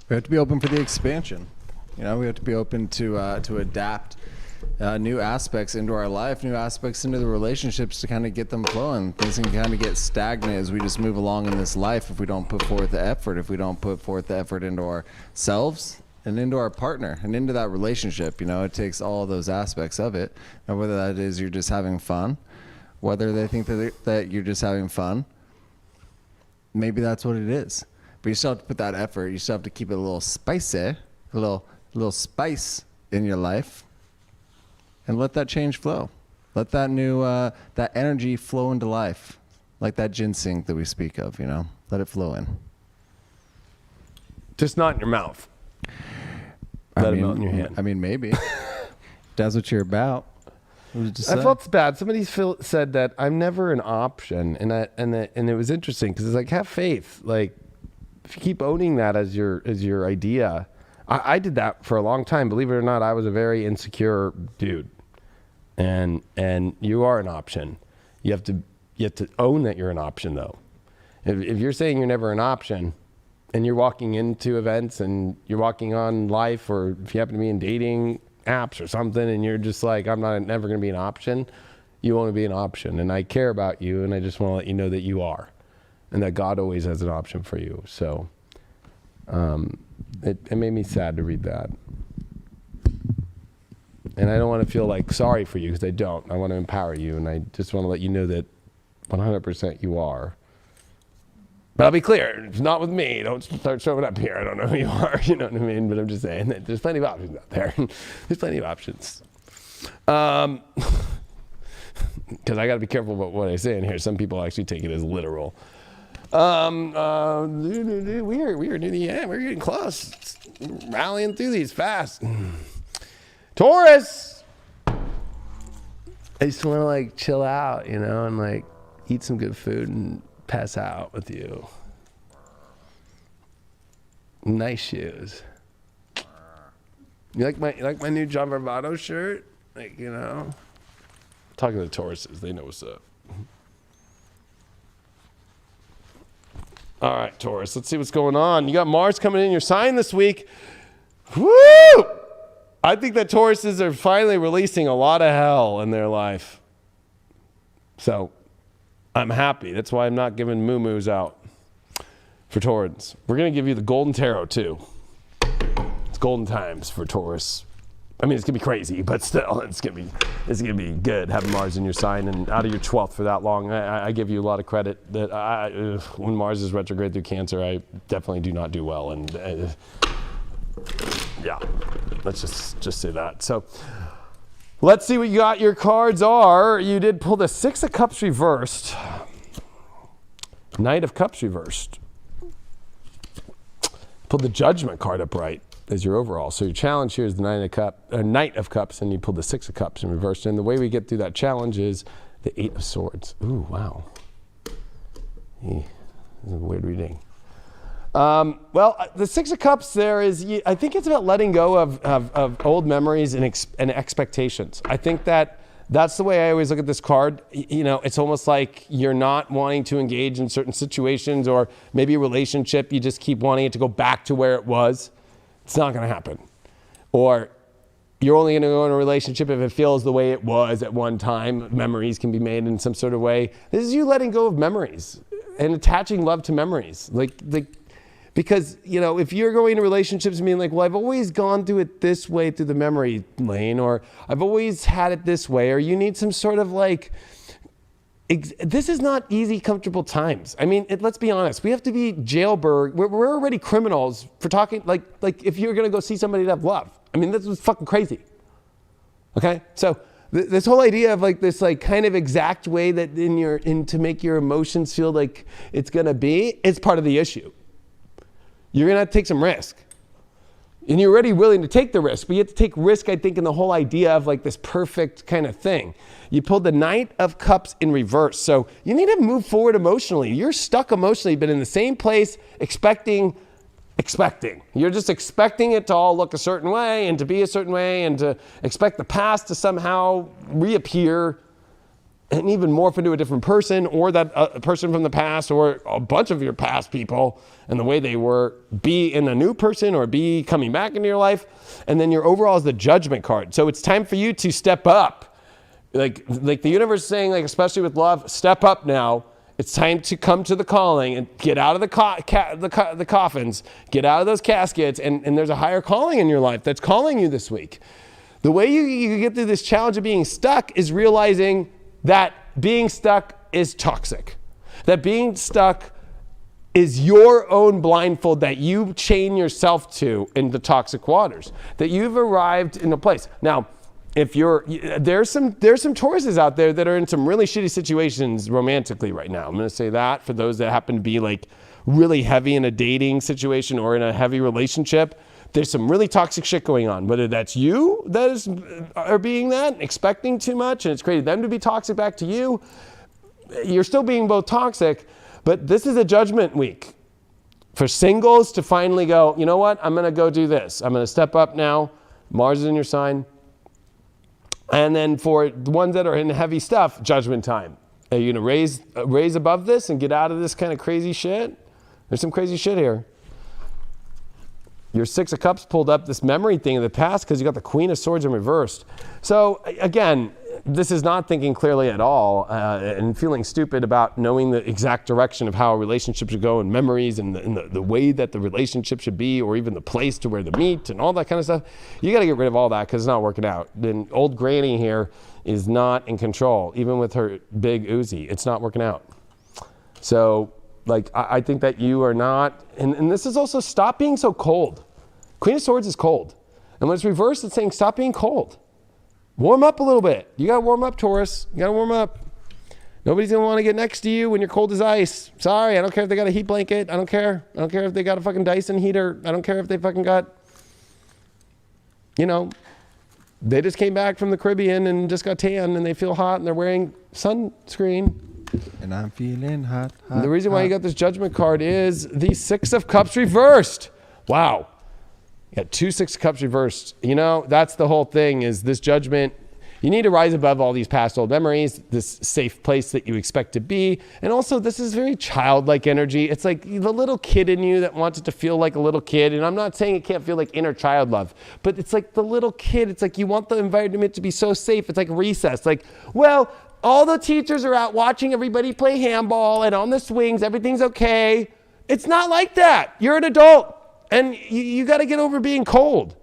We have to be open for the expansion. We have to be open to adapt new aspects into our life, new aspects into the relationships to kind of get them flowing. Things can kind of get stagnant as we just move along in this life if we don't put forth the effort, into ourselves and into our partner and into that relationship. It takes all those aspects of it. And whether that is you're just having fun, whether they think that you're just having fun, maybe that's what it is. But you still have to put that effort. You still have to keep it a little spicy, a little spice in your life. And let that change flow. Let that new, that energy flow into life. Like that ginseng that we speak of, Let it flow in. Just not in your mouth. Let it melt in your hand. I mean, maybe. That's what you're about. What did you I say? felt bad. Somebody said that I'm never an option, and it was interesting because it's like, have faith. Like, if you keep owning that as your idea, I did that for a long time. Believe it or not, I was a very insecure dude, and you are an option. You have to own that you're an option, though. If you're saying you're never an option, and you're walking into events and you're walking on life, or if you happen to be in dating apps or something, and you're just like, I'm never going to be an option, you want to be an option. And I care about you, and I just want to let you know that you are, and that God always has an option for you. So it made me sad to read that. And I don't want to feel like sorry for you, because I don't. I want to empower you, and I just want to let you know that 100% you are. But I'll be clear, it's not with me. Don't start showing up here. I don't know who you are, you know what I mean? But I'm just saying that there's plenty of options out there. There's plenty of options. Because I got to be careful about what I say in here. Some people actually take it as literal. We're getting close. Rallying through these fast. Taurus! I just want to like chill out, you know, and like eat some good food and pass out with you. Nice shoes. You like my new John Bravado shirt? Like, you know, talking to the Tauruses, they know what's up. All right, Taurus, let's see what's going on. You got Mars coming in your sign this week. Woo! I think that Tauruses are finally releasing a lot of hell in their life. So I'm happy. That's why I'm not giving moo-moos out for Taurans. We're going to give you the Golden Tarot, too. It's golden times for Taurus. I mean, it's going to be crazy, but still, it's going to be good having Mars in your sign and out of your 12th for that long. I give you a lot of credit that when Mars is retrograde through Cancer, I definitely do not do well. And yeah, let's just say that. So let's see what you got. Your cards are, you did pull the Six of Cups reversed, Knight of Cups reversed. Pulled the Judgment card upright as your overall. So your challenge here is the Knight of Cups, and you pulled the Six of Cups in reverse. And the way we get through that challenge is the Eight of Swords. Ooh, wow. This is a weird reading. Well, the Six of Cups there is, I think it's about letting go of old memories and expectations. I think that's the way I always look at this card. You know, it's almost like you're not wanting to engage in certain situations, or maybe a relationship, you just keep wanting it to go back to where it was. It's not going to happen. Or you're only going to go in a relationship if it feels the way it was at one time. Memories can be made in some sort of way. This is you letting go of memories and attaching love to memories. Because, you know, if you're going into relationships and being like, well, I've always gone through it this way through the memory lane, or I've always had it this way, or you need some sort of like, this is not easy, comfortable times. I mean, let's be honest. We have to be jailbird. We're already criminals for talking, like if you're going to go see somebody to have love. I mean, this was fucking crazy. Okay? So this whole idea of like this like kind of exact way that to make your emotions feel like it's going to be, it's part of the issue. You're going to have to take some risk. And you're already willing to take the risk, but you have to take risk, I think, in the whole idea of like this perfect kind of thing. You pulled the Knight of Cups in reverse. So you need to move forward emotionally. You're stuck emotionally, but in the same place, expecting. You're just expecting it to all look a certain way and to be a certain way and to expect the past to somehow reappear and even morph into a different person, or that person from the past, or a bunch of your past people and the way they were, be in a new person or be coming back into your life. And then your overall is the Judgment card. So it's time for you to step up. Like the universe is saying, like, especially with love, step up now. It's time to come to the calling and get out of the coffins, get out of those caskets, and there's a higher calling in your life that's calling you this week. The way you get through this challenge of being stuck is realizing that being stuck is toxic. That being stuck is your own blindfold that you chain yourself to in the toxic waters. That you've arrived in a place. Now, there's some Tauruses out there that are in some really shitty situations romantically right now. I'm going to say that for those that happen to be like really heavy in a dating situation or in a heavy relationship. there's some really toxic shit going on. Whether that's you that are being that, expecting too much, and it's created them to be toxic back to you. You're still being both toxic, but this is a judgment week for singles to finally go, you know what? I'm going to go do this. I'm going to step up now. Mars is in your sign. And then for the ones that are in heavy stuff, judgment time. Are you going to raise above this and get out of this kind of crazy shit? There's some crazy shit here. Your Six of Cups pulled up this memory thing in the past because you got the Queen of Swords in reversed. So again, this is not thinking clearly at all and feeling stupid about knowing the exact direction of how a relationship should go and memories and the way that the relationship should be, or even the place to where the meet and all that kind of stuff. You got to get rid of all that because it's not working out. Then old granny here is not in control, even with her big Uzi. It's not working out. So like, I think that you are not, and this is also stop being so cold. Queen of Swords is cold. And when it's reversed, it's saying stop being cold. Warm up a little bit. You got to warm up, Taurus. You got to warm up. Nobody's going to want to get next to you when you're cold as ice. Sorry, I don't care if they got a heat blanket. I don't care. I don't care if they got a fucking Dyson heater. I don't care if they fucking got, you know, they just came back from the Caribbean and just got tan and they feel hot and they're wearing sunscreen. And I'm feeling hot. And the reason why you got this judgment card is the Six of Cups reversed. Wow. You got 2 Six of Cups reversed. You know, that's the whole thing, is this judgment. You need to rise above all these past old memories, this safe place that you expect to be. And also, this is very childlike energy. It's like the little kid in you that wants it to feel like a little kid. And I'm not saying it can't feel like inner child love, but it's like the little kid. It's like you want the environment to be so safe. It's like recess. Like, well, all the teachers are out watching everybody play handball and on the swings, everything's okay. It's not like that. You're an adult and you got to get over being cold.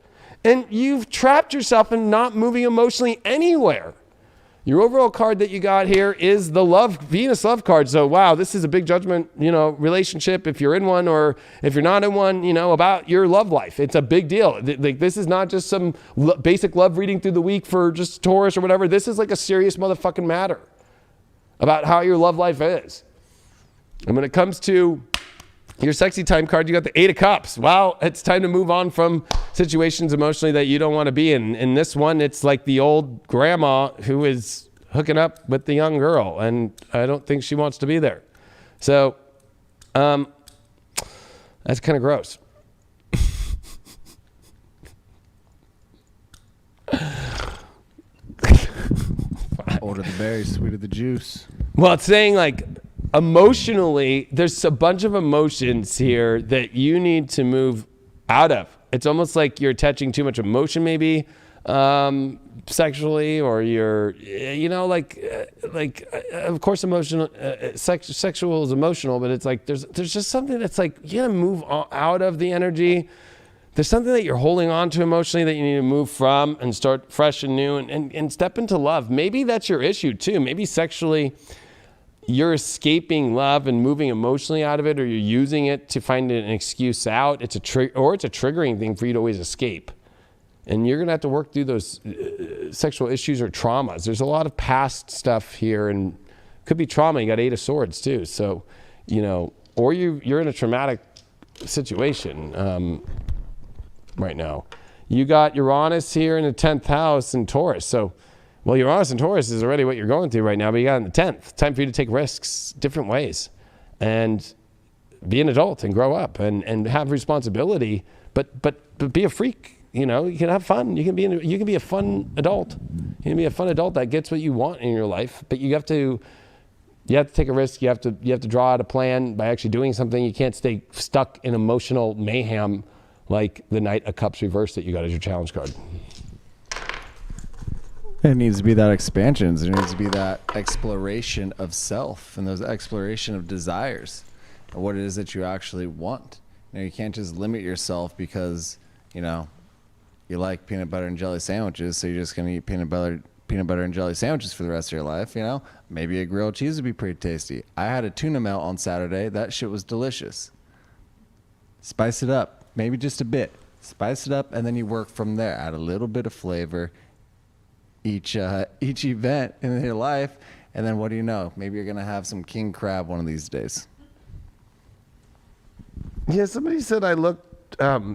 And you've trapped yourself in not moving emotionally anywhere. Your overall card that you got here is the Venus love card. So, wow, this is a big judgment, relationship, if you're in one or if you're not in one, about your love life. It's a big deal. This is not just some basic love reading through the week for just Taurus or whatever. This is like a serious motherfucking matter about how your love life is. And when it comes to your sexy time card, you got the 8 of Cups. Well, it's time to move on from situations emotionally that you don't want to be in. In this one, it's like the old grandma who is hooking up with the young girl, and I don't think she wants to be there. So, that's kind of gross. Order the berries, sweeter the juice. Well, it's saying like emotionally, there's a bunch of emotions here that you need to move out of. It's almost like you're attaching too much emotion, maybe sexually, or you're, of course, emotional, sexual is emotional, but it's like there's just something that's like you gotta move out of the energy. There's something that you're holding on to emotionally that you need to move from and start fresh and new and step into love. Maybe that's your issue too. Maybe sexually you're escaping love and moving emotionally out of it, or you're using it to find an excuse out. It's a triggering thing for you to always escape. And you're going to have to work through those sexual issues or traumas. There's a lot of past stuff here, and could be trauma. You got 8 of Swords too. So, or you're in a traumatic situation right now. You got Uranus here in the 10th house in Taurus. So, well, Uranus and Taurus is already what you're going through right now, but you got in the 10th. Time for you to take risks different ways and be an adult and grow up and have responsibility, but be a freak. You can have fun. You can be a fun adult. You can be a fun adult that gets what you want in your life, but you have to take a risk. You have to draw out a plan by actually doing something. You can't stay stuck in emotional mayhem like the Knight of Cups reversed that you got as your challenge card. It needs to be that expansion. There needs to be that exploration of self and those exploration of desires and what it is that you actually want. You can't just limit yourself because, you like peanut butter and jelly sandwiches, so you're just going to eat peanut butter and jelly sandwiches for the rest of your life, Maybe a grilled cheese would be pretty tasty. I had a tuna melt on Saturday. That shit was delicious. Spice it up. Maybe just a bit. Spice it up, and then you work from there. Add a little bit of flavor each event in your life, and then what do you know? Maybe you're gonna have some king crab one of these days. Yeah, somebody said I look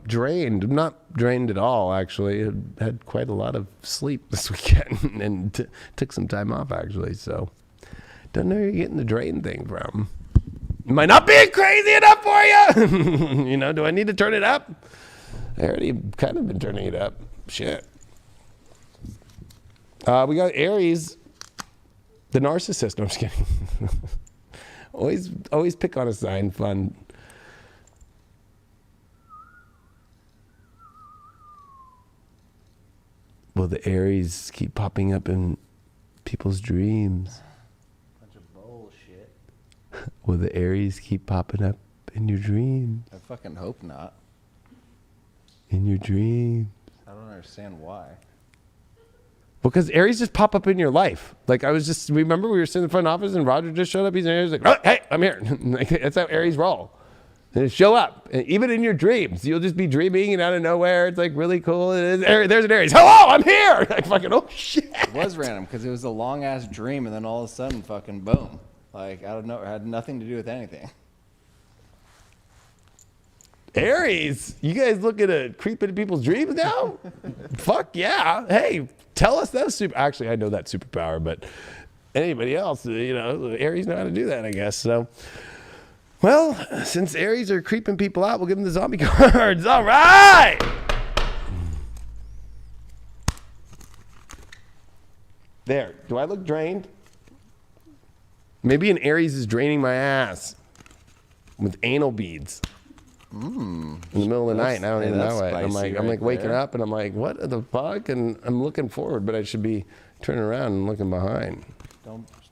drained. I'm not drained at all, actually. I had quite a lot of sleep this weekend and took some time off, actually. So, don't know where you're getting the drain thing from. Am I not being crazy enough for you? You know, do I need to turn it up? I already kind of been turning it up. Shit. We got Aries, the narcissist. No, I'm just kidding. always pick on a sign. Fun. Will the Aries keep popping up in people's dreams? Bunch of bullshit. Will the Aries keep popping up in your dreams? I fucking hope not. In your dreams. I don't understand why. Because Aries just pop up in your life. Like remember we were sitting in the front office and Roger just showed up. He's in Aries like, oh, hey, I'm here. Like, that's how Aries roll. And it show up. And even in your dreams, you'll just be dreaming and out of nowhere, it's like really cool. There's an Aries. Hello, I'm here. Like fucking, oh shit. It was random because it was a long ass dream and then all of a sudden fucking boom. Like, I don't know, it had nothing to do with anything. Aries, you guys looking to creep into people's dreams now? Fuck yeah. Hey, tell us that super. Actually, I know that superpower, but anybody else, Aries know how to do that, I guess. So, well, since Aries are creeping people out, we'll give them the zombie cards. All right. There. Do I look drained? Maybe an Aries is draining my ass with anal beads. In the middle of the night, and I don't even know it. I'm like waking up, and I'm like, what the fuck? And I'm looking forward, but I should be turning around and looking behind.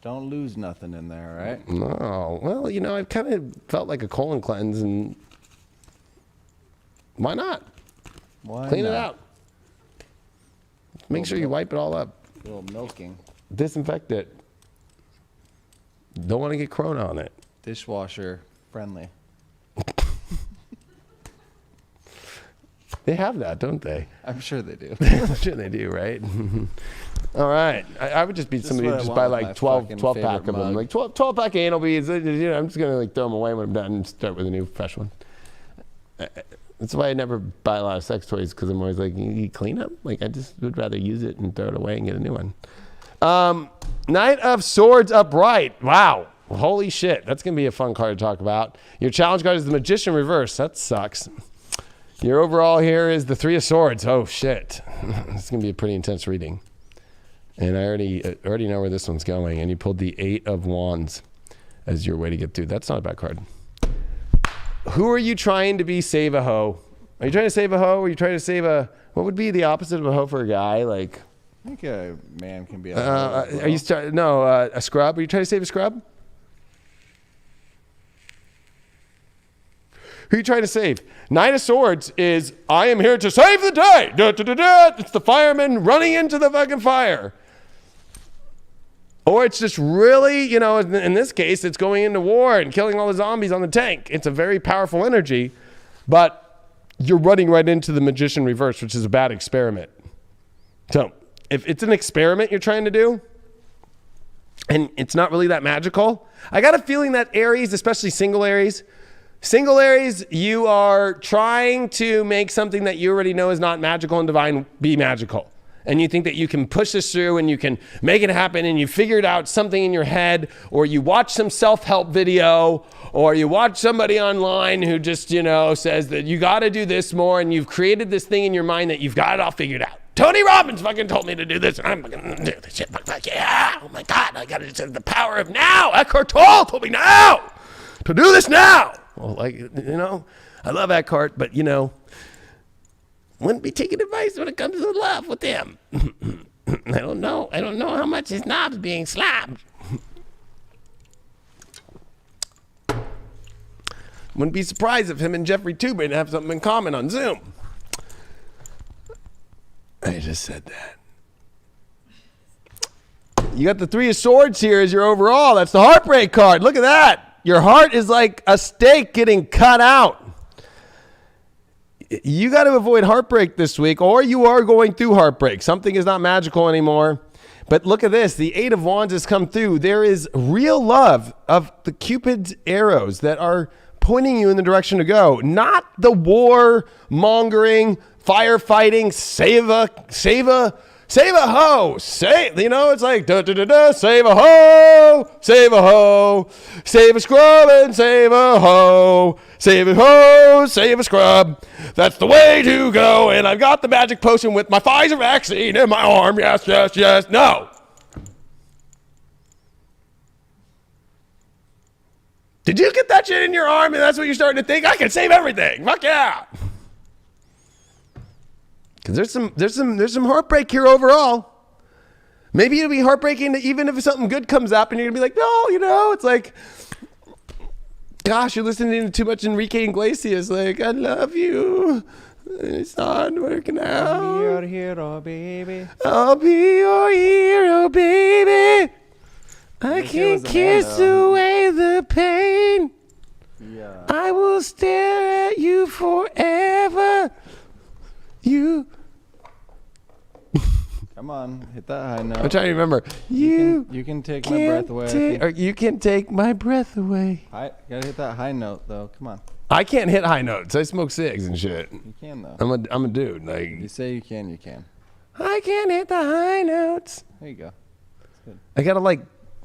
Don't lose nothing in there, right? No. Well, I've kind of felt like a colon cleanse, and why not? Clean it out. Make sure you wipe it all up. A little milking. Disinfect it. Don't want to get corona on it. Dishwasher friendly. They have that, don't they? I'm sure they do. I'm sure they do, right? All right. I would just be somebody who just buy like 12 pack of them. Like 12 pack of anal beads. I'm just going to like throw them away when I'm done and start with a new fresh one. That's why I never buy a lot of sex toys, because I'm always like, you clean up? Like, I just would rather use it and throw it away and get a new one. Knight of Swords upright. Wow. Holy shit. That's going to be a fun card to talk about. Your challenge card is the Magician reverse. That sucks. Your overall here is the Three of Swords. Oh, shit. It's going to be a pretty intense reading. And I already know where this one's going. And you pulled the Eight of Wands as your way to get through. That's not a bad card. Who are you trying to be save a hoe? Are you trying to save a hoe? Or are you trying to save a... What would be the opposite of a hoe for a guy? Like... I think a man can be a hoe. Are you... a scrub? Are you trying to save a scrub? Who are you trying to save? Knight of Swords is, I am here to save the day. Da, da, da, da. It's the fireman running into the fucking fire. Or it's just really, in this case, it's going into war and killing all the zombies on the tank. It's a very powerful energy, but you're running right into the Magician reverse, which is a bad experiment. So if it's an experiment you're trying to do, and it's not really that magical, I got a feeling that Aries, especially single Aries, you are trying to make something that you already know is not magical and divine be magical. And you think that you can push this through and you can make it happen, and you figured out something in your head, or you watch some self-help video, or you watch somebody online who just, says that you got to do this more, and you've created this thing in your mind that you've got it all figured out. Tony Robbins fucking told me to do this, and I'm fucking do this shit. Yeah, oh my God, I got to just the power of now. Eckhart Tolle told me now to do this now. Well, I love Eckhart, but, wouldn't be taking advice when it comes to love with him. I don't know how much his knob's being slapped. Wouldn't be surprised if him and Jeffrey Toobin have something in common on Zoom. I just said that. You got the Three of Swords here as your overall. That's the heartbreak card. Look at that. Your heart is like a steak getting cut out. You got to avoid heartbreak this week, or you are going through heartbreak. Something is not magical anymore. But look at this. The Eight of Wands has come through. There is real love of the Cupid's arrows that are pointing you in the direction to go, not the war mongering, firefighting, save a hoe, it's like da da da da, save a hoe, save a scrub and save a hoe, save a hoe, save a scrub. That's the way to go. And I've got the magic potion with my Pfizer vaccine in my arm. Yes, yes, yes. No. Did you get that shit in your arm and that's what you're starting to think? I can save everything. Fuck yeah. Because there's some heartbreak here overall. Maybe it'll be heartbreaking that even if something good comes up and you're gonna be like, no, it's like, gosh, you're listening to too much Enrique Iglesias. Like, I love you. It's not working out. I'll be your hero, baby. I'll be your hero, baby. I can kiss away the pain. Yeah. I will stare at you forever. You. Come on, hit that high note. I'm trying to remember. You can take my breath away. Or you can take my breath away. Gotta hit that high note though. Come on. I can't hit high notes. I smoke cigs and shit. You can though. I'm a dude. Like, You say you can, you can. I can't hit the high notes. There you go. That's good. I gotta like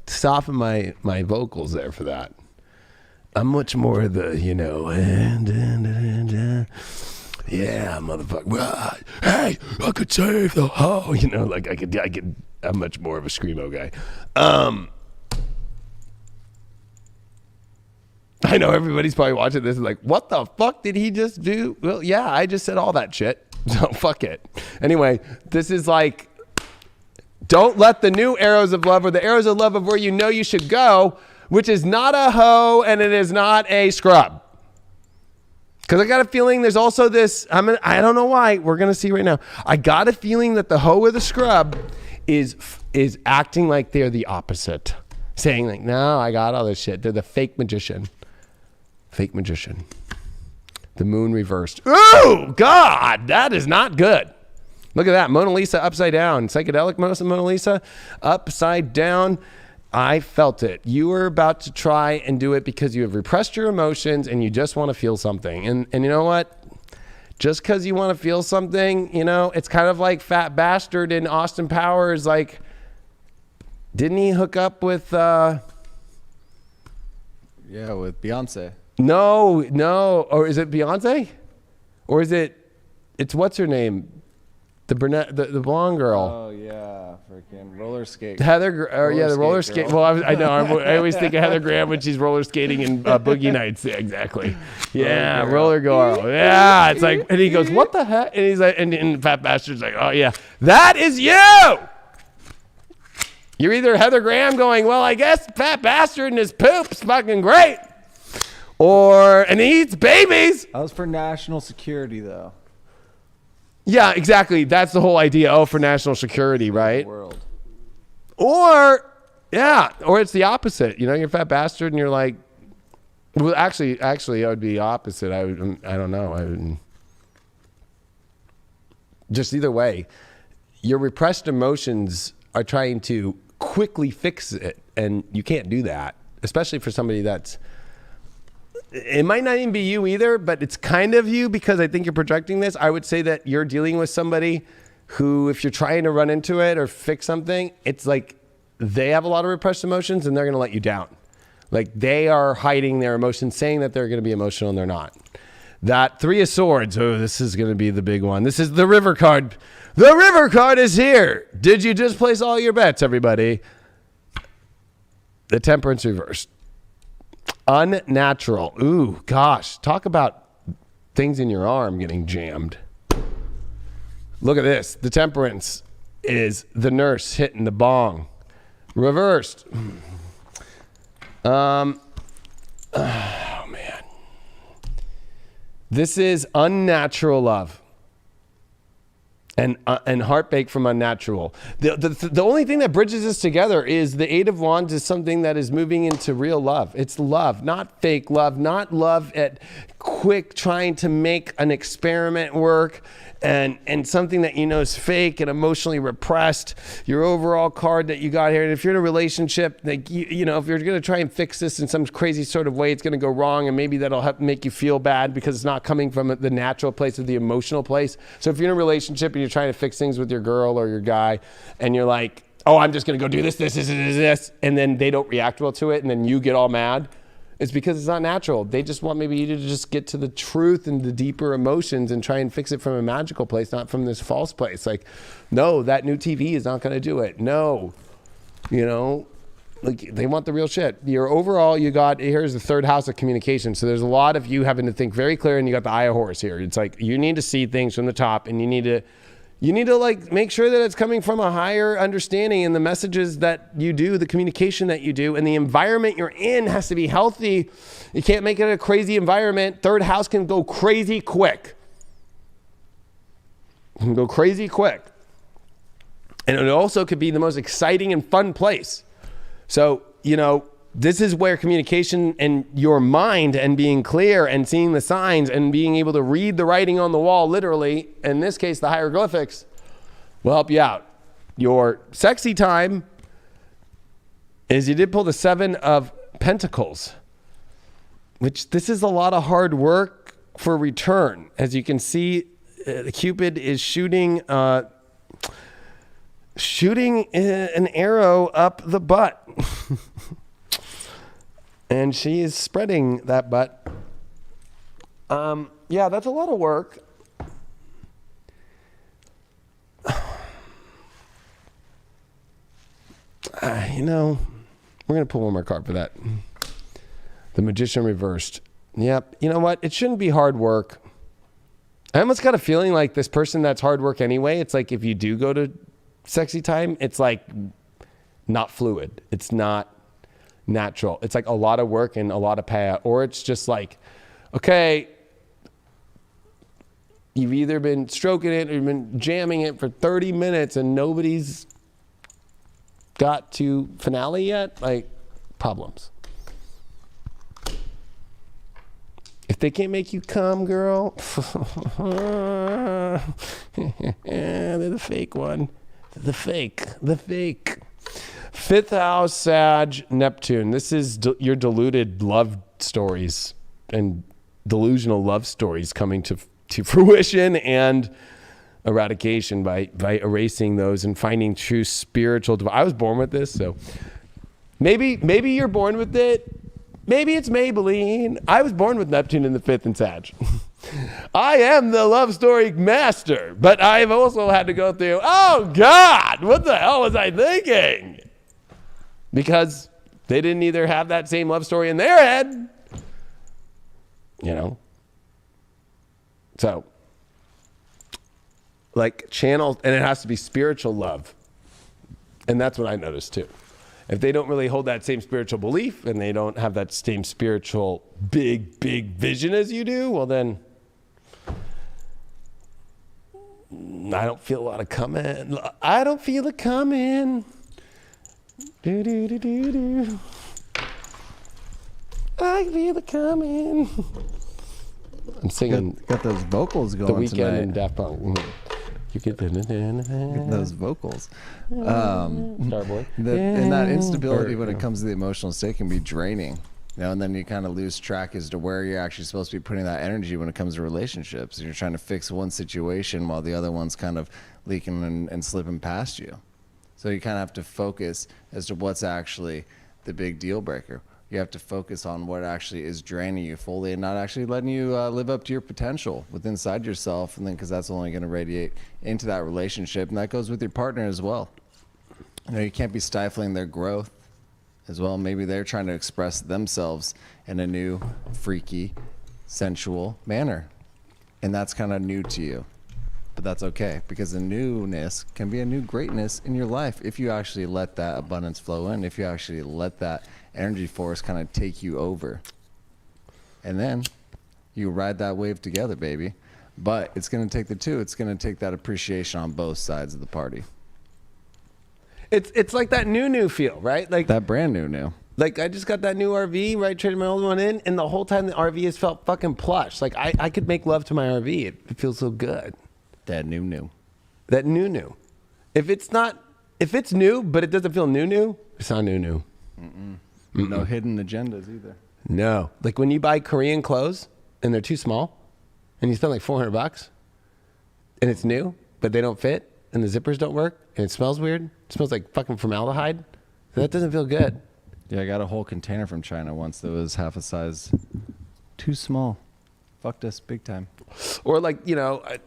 soften my vocals there for that. I'm much more the, yeah, motherfucker. Hey, I could save the hoe. I'm much more of a screamo guy. I know everybody's probably watching this and like, what the fuck did he just do? Well, yeah, I just said all that shit. So fuck it. Anyway, this is like, don't let the new arrows of love or the arrows of love of where you know you should go, which is not a hoe and it is not a scrub. Because I got a feeling there's also this, I don't know why, we're going to see right now. I got a feeling that the hoe or the scrub is acting like they're the opposite. Saying like, no, I got all this shit. They're the fake magician. Fake magician. The moon reversed. Ooh, God, that is not good. Look at that. Mona Lisa upside down. Psychedelic Mona Lisa upside down. I felt it. You were about to try and do it because you have repressed your emotions and you just want to feel something. And you know what? Just because you want to feel something, it's kind of like Fat Bastard in Austin Powers. Like, didn't he hook up with... with Beyonce. No. Or is it Beyonce? Or is it's what's her name? The brunette, the blonde girl. Oh yeah, freaking roller skate. The roller skate. Well, I know. I always think of Heather Graham when she's roller skating in Boogie Nights. Yeah, exactly. Yeah, roller girl. Yeah, it's like, and he goes, "What the heck?" And he's like, and Fat Bastard's like, "Oh yeah, that is you." You're either Heather Graham going, "Well, I guess Fat Bastard and his poop's fucking great," and he eats babies. That was for national security, though. Yeah, exactly. That's the whole idea. Oh, for national security, right? World. Or it's the opposite. You're a Fat Bastard and you're like, well, actually, it would be opposite. I don't know. Just either way, your repressed emotions are trying to quickly fix it. And you can't do that, especially for somebody it might not even be you either, but it's kind of you because I think you're projecting this. I would say that you're dealing with somebody who, if you're trying to run into it or fix something, it's like they have a lot of repressed emotions and they're going to let you down. Like they are hiding their emotions, saying that they're going to be emotional and they're not. That Three of Swords. Oh, this is going to be the big one. This is the River card. The River card is here. Did you just place all your bets, everybody? The Temperance reversed. Unnatural. Ooh, gosh. Talk about things in your arm getting jammed. Look at this. The Temperance is the nurse hitting the bong. Reversed. Oh, man. This is unnatural love. And heartbreak from unnatural. The only thing that bridges this together is the Eight of Wands is something that is moving into real love. It's love, not fake love, not love at quick trying to make an experiment work and something that you know is fake and emotionally repressed. Your overall card that you got here, and if you're in a relationship, like you know, if you're going to try and fix this in some crazy sort of way, it's going to go wrong, and maybe that'll make you feel bad because it's not coming from the natural place or the emotional place. So if you're in a relationship and you're trying to fix things with your girl or your guy, and you're like, oh, I'm just going to go do this, and then they don't react well to it, and then you get all mad, it's because it's not natural. They just want maybe you to just get to the truth and the deeper emotions and try and fix it from a magical place, not from this false place. Like, no, that new TV is not going to do it. No, you know, like they want the real shit. Your overall, you got, here's the third house of communication. So there's a lot of you having to think very clear, and you got the Eye of Horus here. It's like you need to see things from the top, and you need to like make sure that it's coming from a higher understanding, and the messages that you do, the communication that you do, and the environment you're in has to be healthy. You can't make it a crazy environment. Third house can go crazy quick. It can go crazy quick. And it also could be the most exciting and fun place. So, you know, this is where communication and your mind and being clear and seeing the signs and being able to read the writing on the wall, literally, in this case, the hieroglyphics, will help you out. Your sexy time is you did pull the 7 of Pentacles, which this is a lot of hard work for return. As you can see, Cupid is shooting an arrow up the butt. And she is spreading that butt. Yeah, that's a lot of work. You know, we're going to pull one more card for that. The Magician reversed. Yep. You know what? It shouldn't be hard work. I almost got a feeling like this person that's hard work anyway, it's like if you do go to sexy time, it's like not fluid. It's not natural. It's like a lot of work and a lot of payout. Or it's just like, okay, you've either been stroking it or you've been jamming it for 30 minutes and nobody's got to finale yet. Like, problems. If they can't make you come, girl, they're the fake one. The fake. Fifth house, Sag, Neptune. This is your deluded love stories and delusional love stories coming to fruition and eradication by erasing those and finding true spiritual. I was born with this, so maybe you're born with it. Maybe it's Maybelline. I was born with Neptune in the 5th and Sag. I am the love story master, but I've also had to go through, oh God, what the hell was I thinking? Because they didn't either have that same love story in their head, you know? So, like channel, and it has to be spiritual love. And that's what I noticed too. If they don't really hold that same spiritual belief and they don't have that same spiritual big vision as you do, well then, I don't feel a lot of coming. I don't feel it coming. Do. I feel it coming. I'm singing. Got those vocals going. The Weeknd tonight. and Daft Punk. You get those vocals. Starboy. And that instability when it comes to the emotional state can be draining. You know, and then you kind of lose track as to where you're actually supposed to be putting that energy when it comes to relationships. You're trying to fix one situation while the other one's kind of leaking and slipping past you. So you kind of have to focus as to what's actually the big deal breaker. You have to focus on what actually is draining you fully and not actually letting you live up to your potential within inside yourself. And then, because that's only going to radiate into that relationship. And that goes with your partner as well. You know, you can't be stifling their growth as well. Maybe they're trying to express themselves in a new, freaky, sensual manner. And that's kind of new to you. But that's okay, because the newness can be a new greatness in your life if you actually let that abundance flow in, if you actually let that energy force kind of take you over. And then you ride that wave together, baby. But it's going to take the two. It's going to take that appreciation on both sides of the party. It's like that new feel, right? Like that brand new. Like, I just got that new RV, right? Traded my old one in, and the whole time the RV has felt fucking plush. Like, I could make love to my RV. It feels so good. That new. That new. If it's new, but it doesn't feel new, it's not new. No hidden agendas either. No. Like, when you buy Korean clothes, and they're too small, and you spend like $400, and it's new, but they don't fit, and the zippers don't work, and it smells weird. It smells like fucking formaldehyde. That doesn't feel good. Yeah, I got a whole container from China once that was half a size too small. Fucked us big time. Or like, you know, I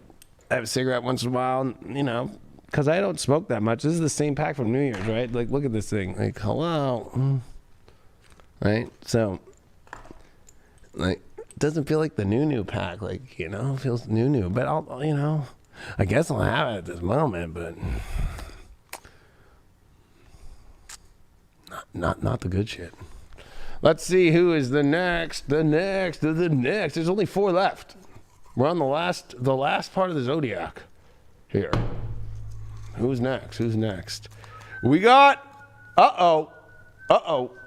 have a cigarette once in a while, you know, because I don't smoke that much. This is the same pack from New Year's, right? Like, look at this thing. Like, hello. Right? So, like, it doesn't feel like the new pack. Like, you know, it feels new. But I'll, you know, I guess I'll have it at this moment, but not the good shit. Let's see who is the next. There's only 4 left. We're on the last part of the zodiac here. Who's next? We got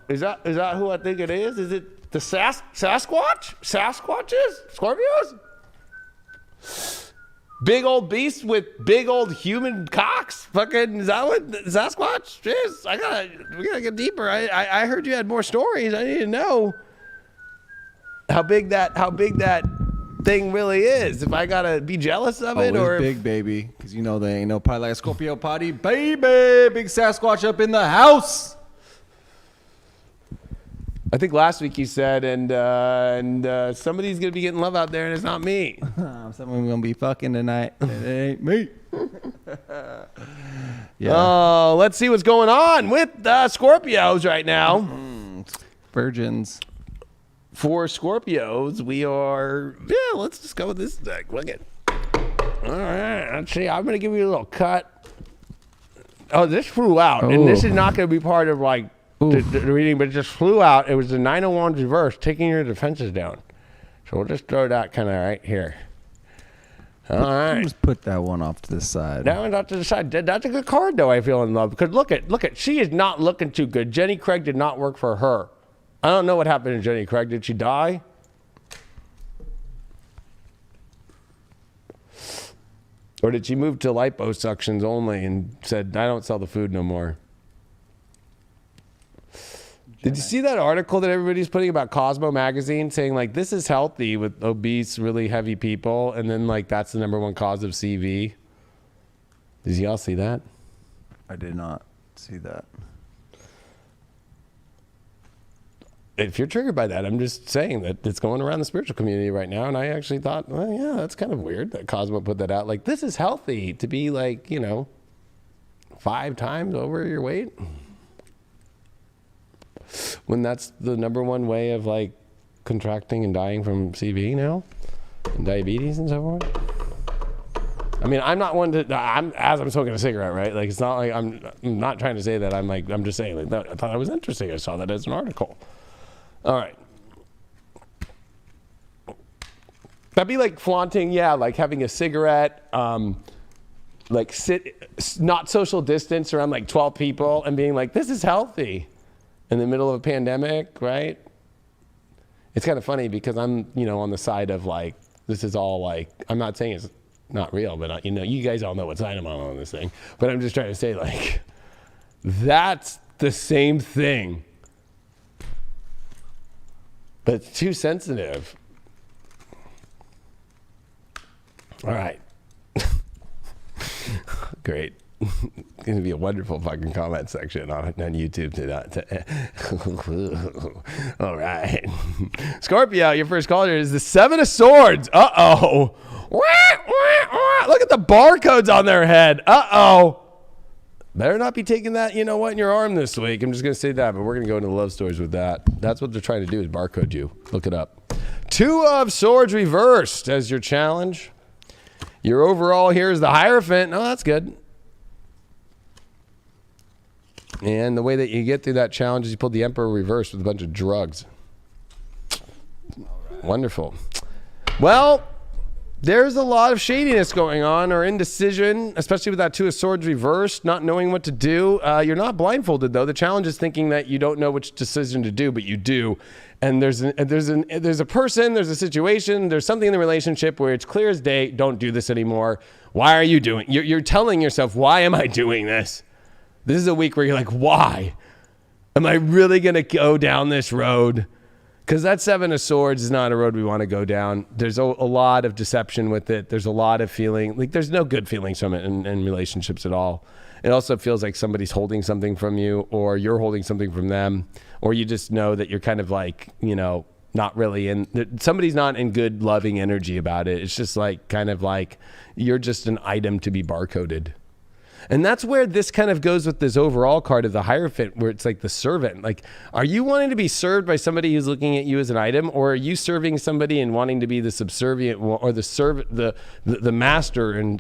Is that who I think it is? Is it the Sasquatch? Sasquatches? Scorpios? Big old beast with big old human cocks? Fucking, is that what Sasquatch is? We gotta get deeper. I heard you had more stories. I need to know how big that thing really is. If I gotta be jealous of it, or big, baby, because you know they ain't no pie like a Scorpio party, baby. Big Sasquatch up in the house. I think last week you said, and somebody's gonna be getting love out there, and it's not me. Someone's gonna be fucking tonight. It ain't me. Yeah. Oh, let's see what's going on with Scorpios right now. Virgins. For Scorpios, we are. Yeah, let's just go with this deck. Look it. All right. Let's see. I'm gonna give you a little cut. Oh, this flew out, and this is not gonna be part of like. The reading, but it just flew out. It was the 9 of Wands reverse, taking your defenses down. So we'll just throw that kind of right here. All right. Just put that one off to the side. That one's off to the side. That's a good card, though, I feel in love. Because look at, she is not looking too good. Jenny Craig did not work for her. I don't know what happened to Jenny Craig. Did she die? Or did she move to liposuctions only and said, I don't sell the food no more? Did you see that article that everybody's putting about Cosmo magazine saying like this is healthy with obese, really heavy people, and then like that's the #1 cause of CV? Did y'all see that? I did not see that. If you're triggered by that, I'm just saying that it's going around the spiritual community right now, and I actually thought, well, yeah, that's kind of weird that Cosmo put that out. Like this is healthy to be like, you know, 5 times over your weight. When that's the #1 way of like contracting and dying from CV now, and diabetes and so forth. I mean, I'm not one to. I'm smoking a cigarette, right? Like it's not like I'm not trying to say that. I'm just saying like that. I thought it was interesting. I saw that as an article. All right. That'd be like flaunting, yeah, like having a cigarette, like not social distance around like 12 people and being like, this is healthy. In the middle of a pandemic, right? It's kind of funny because I'm, you know, on the side of like, this is all like, I'm not saying it's not real, but you know, you guys all know what side I'm on this thing. But I'm just trying to say like, that's the same thing. But it's too sensitive. All right. Great. It's going to be a wonderful fucking comment section on YouTube to all right. Scorpio, your first caller is the 7 of Swords. Uh-oh. Look at the barcodes on their head. Uh-oh. Better not be taking that, you know what, in your arm this week. I'm just going to say that, but we're going to go into love stories with that. That's what they're trying to do is barcode you. Look it up. 2 of Swords reversed as your challenge. Your overall here is the Hierophant. Oh, that's good. And the way that you get through that challenge is you pull the Emperor reverse with a bunch of drugs. Right. Wonderful. Well, there's a lot of shadiness going on or indecision, especially with that Two of Swords reversed, not knowing what to do. You're not blindfolded, though. The challenge is thinking that you don't know which decision to do, but you do. And there's a person, there's a situation, there's something in the relationship where it's clear as day, don't do this anymore. Why are you doing? You're telling yourself, why am I doing this? This is a week where you're like, why? Am I really going to go down this road? Because that Seven of Swords is not a road we want to go down. There's a lot of deception with it. There's a lot of feeling. Like, there's no good feelings from it in relationships at all. It also feels like somebody's holding something from you, or you're holding something from them, or you just know that you're kind of like, not really in, somebody's not in good loving energy about it. It's just like, kind of like you're just an item to be barcoded. And that's where this kind of goes with this overall card of the Hierophant, where it's like the servant. Like, are you wanting to be served by somebody who's looking at you as an item, or are you serving somebody and wanting to be the subservient or the master and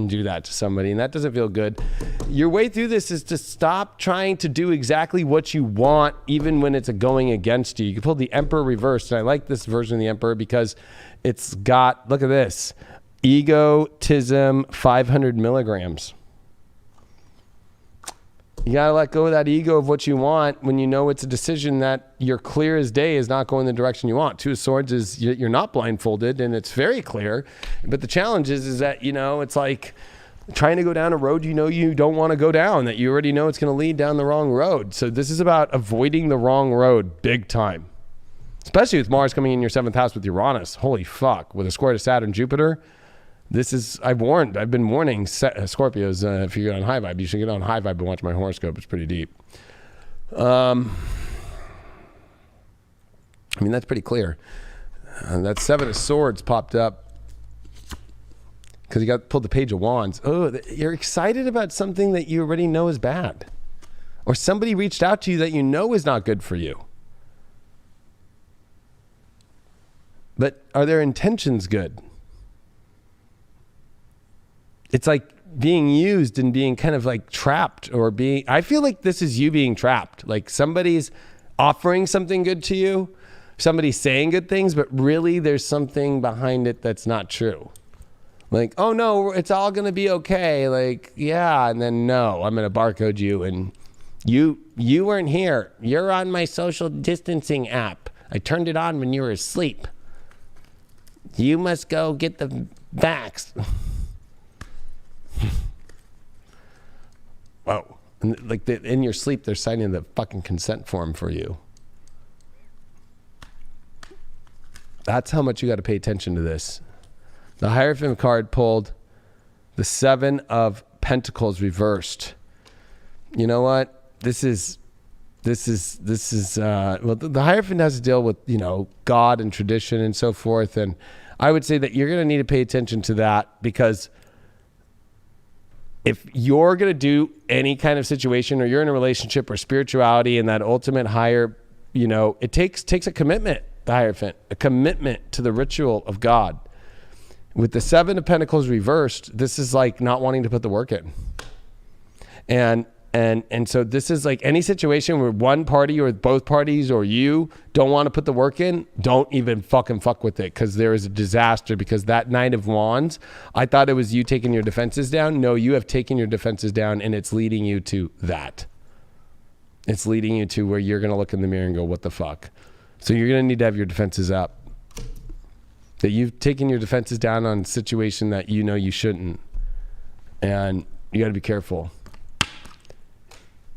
do that to somebody? And that doesn't feel good. Your way through this is to stop trying to do exactly what you want, even when it's going against you. You can pull the Emperor reversed, and I like this version of the Emperor because it's got, look at this, egotism 500 milligrams. You got to let go of that ego of what you want when you know it's a decision that you're clear as day is not going the direction you want. Two of Swords is you're not blindfolded and it's very clear. But the challenge is that, it's like trying to go down a road you don't want to go down, that you already know it's going to lead down the wrong road. So this is about avoiding the wrong road big time, especially with Mars coming in your 7th house with Uranus. Holy fuck, with a square to Saturn, Jupiter. I've been warning Scorpios, if you get on high vibe, you should get on high vibe and watch my horoscope. It's pretty deep. That's pretty clear. That Seven of Swords popped up because you pulled the Page of Wands. Oh, you're excited about something that you already know is bad. Or somebody reached out to you that you know is not good for you. But are their intentions good? It's like being used and being kind of like trapped I feel like this is you being trapped. Like somebody's offering something good to you, somebody's saying good things, but really there's something behind it that's not true. Like, oh no, it's all going to be okay. Like, yeah. And then no, I'm going to barcode you and you weren't here. You're on my social distancing app. I turned it on when you were asleep. You must go get the vax. Whoa. And like in your sleep, they're signing the fucking consent form for you. That's how much you got to pay attention to this. The Hierophant card pulled the Seven of Pentacles reversed. You know what? This is the Hierophant has to deal with, God and tradition and so forth. And I would say that you're going to need to pay attention to that, because if you're going to do any kind of situation, or you're in a relationship or spirituality and that ultimate higher, it takes a commitment, the Hierophant, a commitment to the ritual of God. With the Seven of Pentacles reversed, this is like not wanting to put the work in. And so this is like any situation where one party or both parties or you don't want to put the work in, don't even fuck with it, because there is a disaster. Because that Knight of Wands, I thought it was you taking your defenses down. No, you have taken your defenses down, and it's leading you to that. It's leading you to where you're going to look in the mirror and go, what the fuck? So you're going to need to have your defenses up. That you've taken your defenses down on a situation that you shouldn't. And you got to be careful.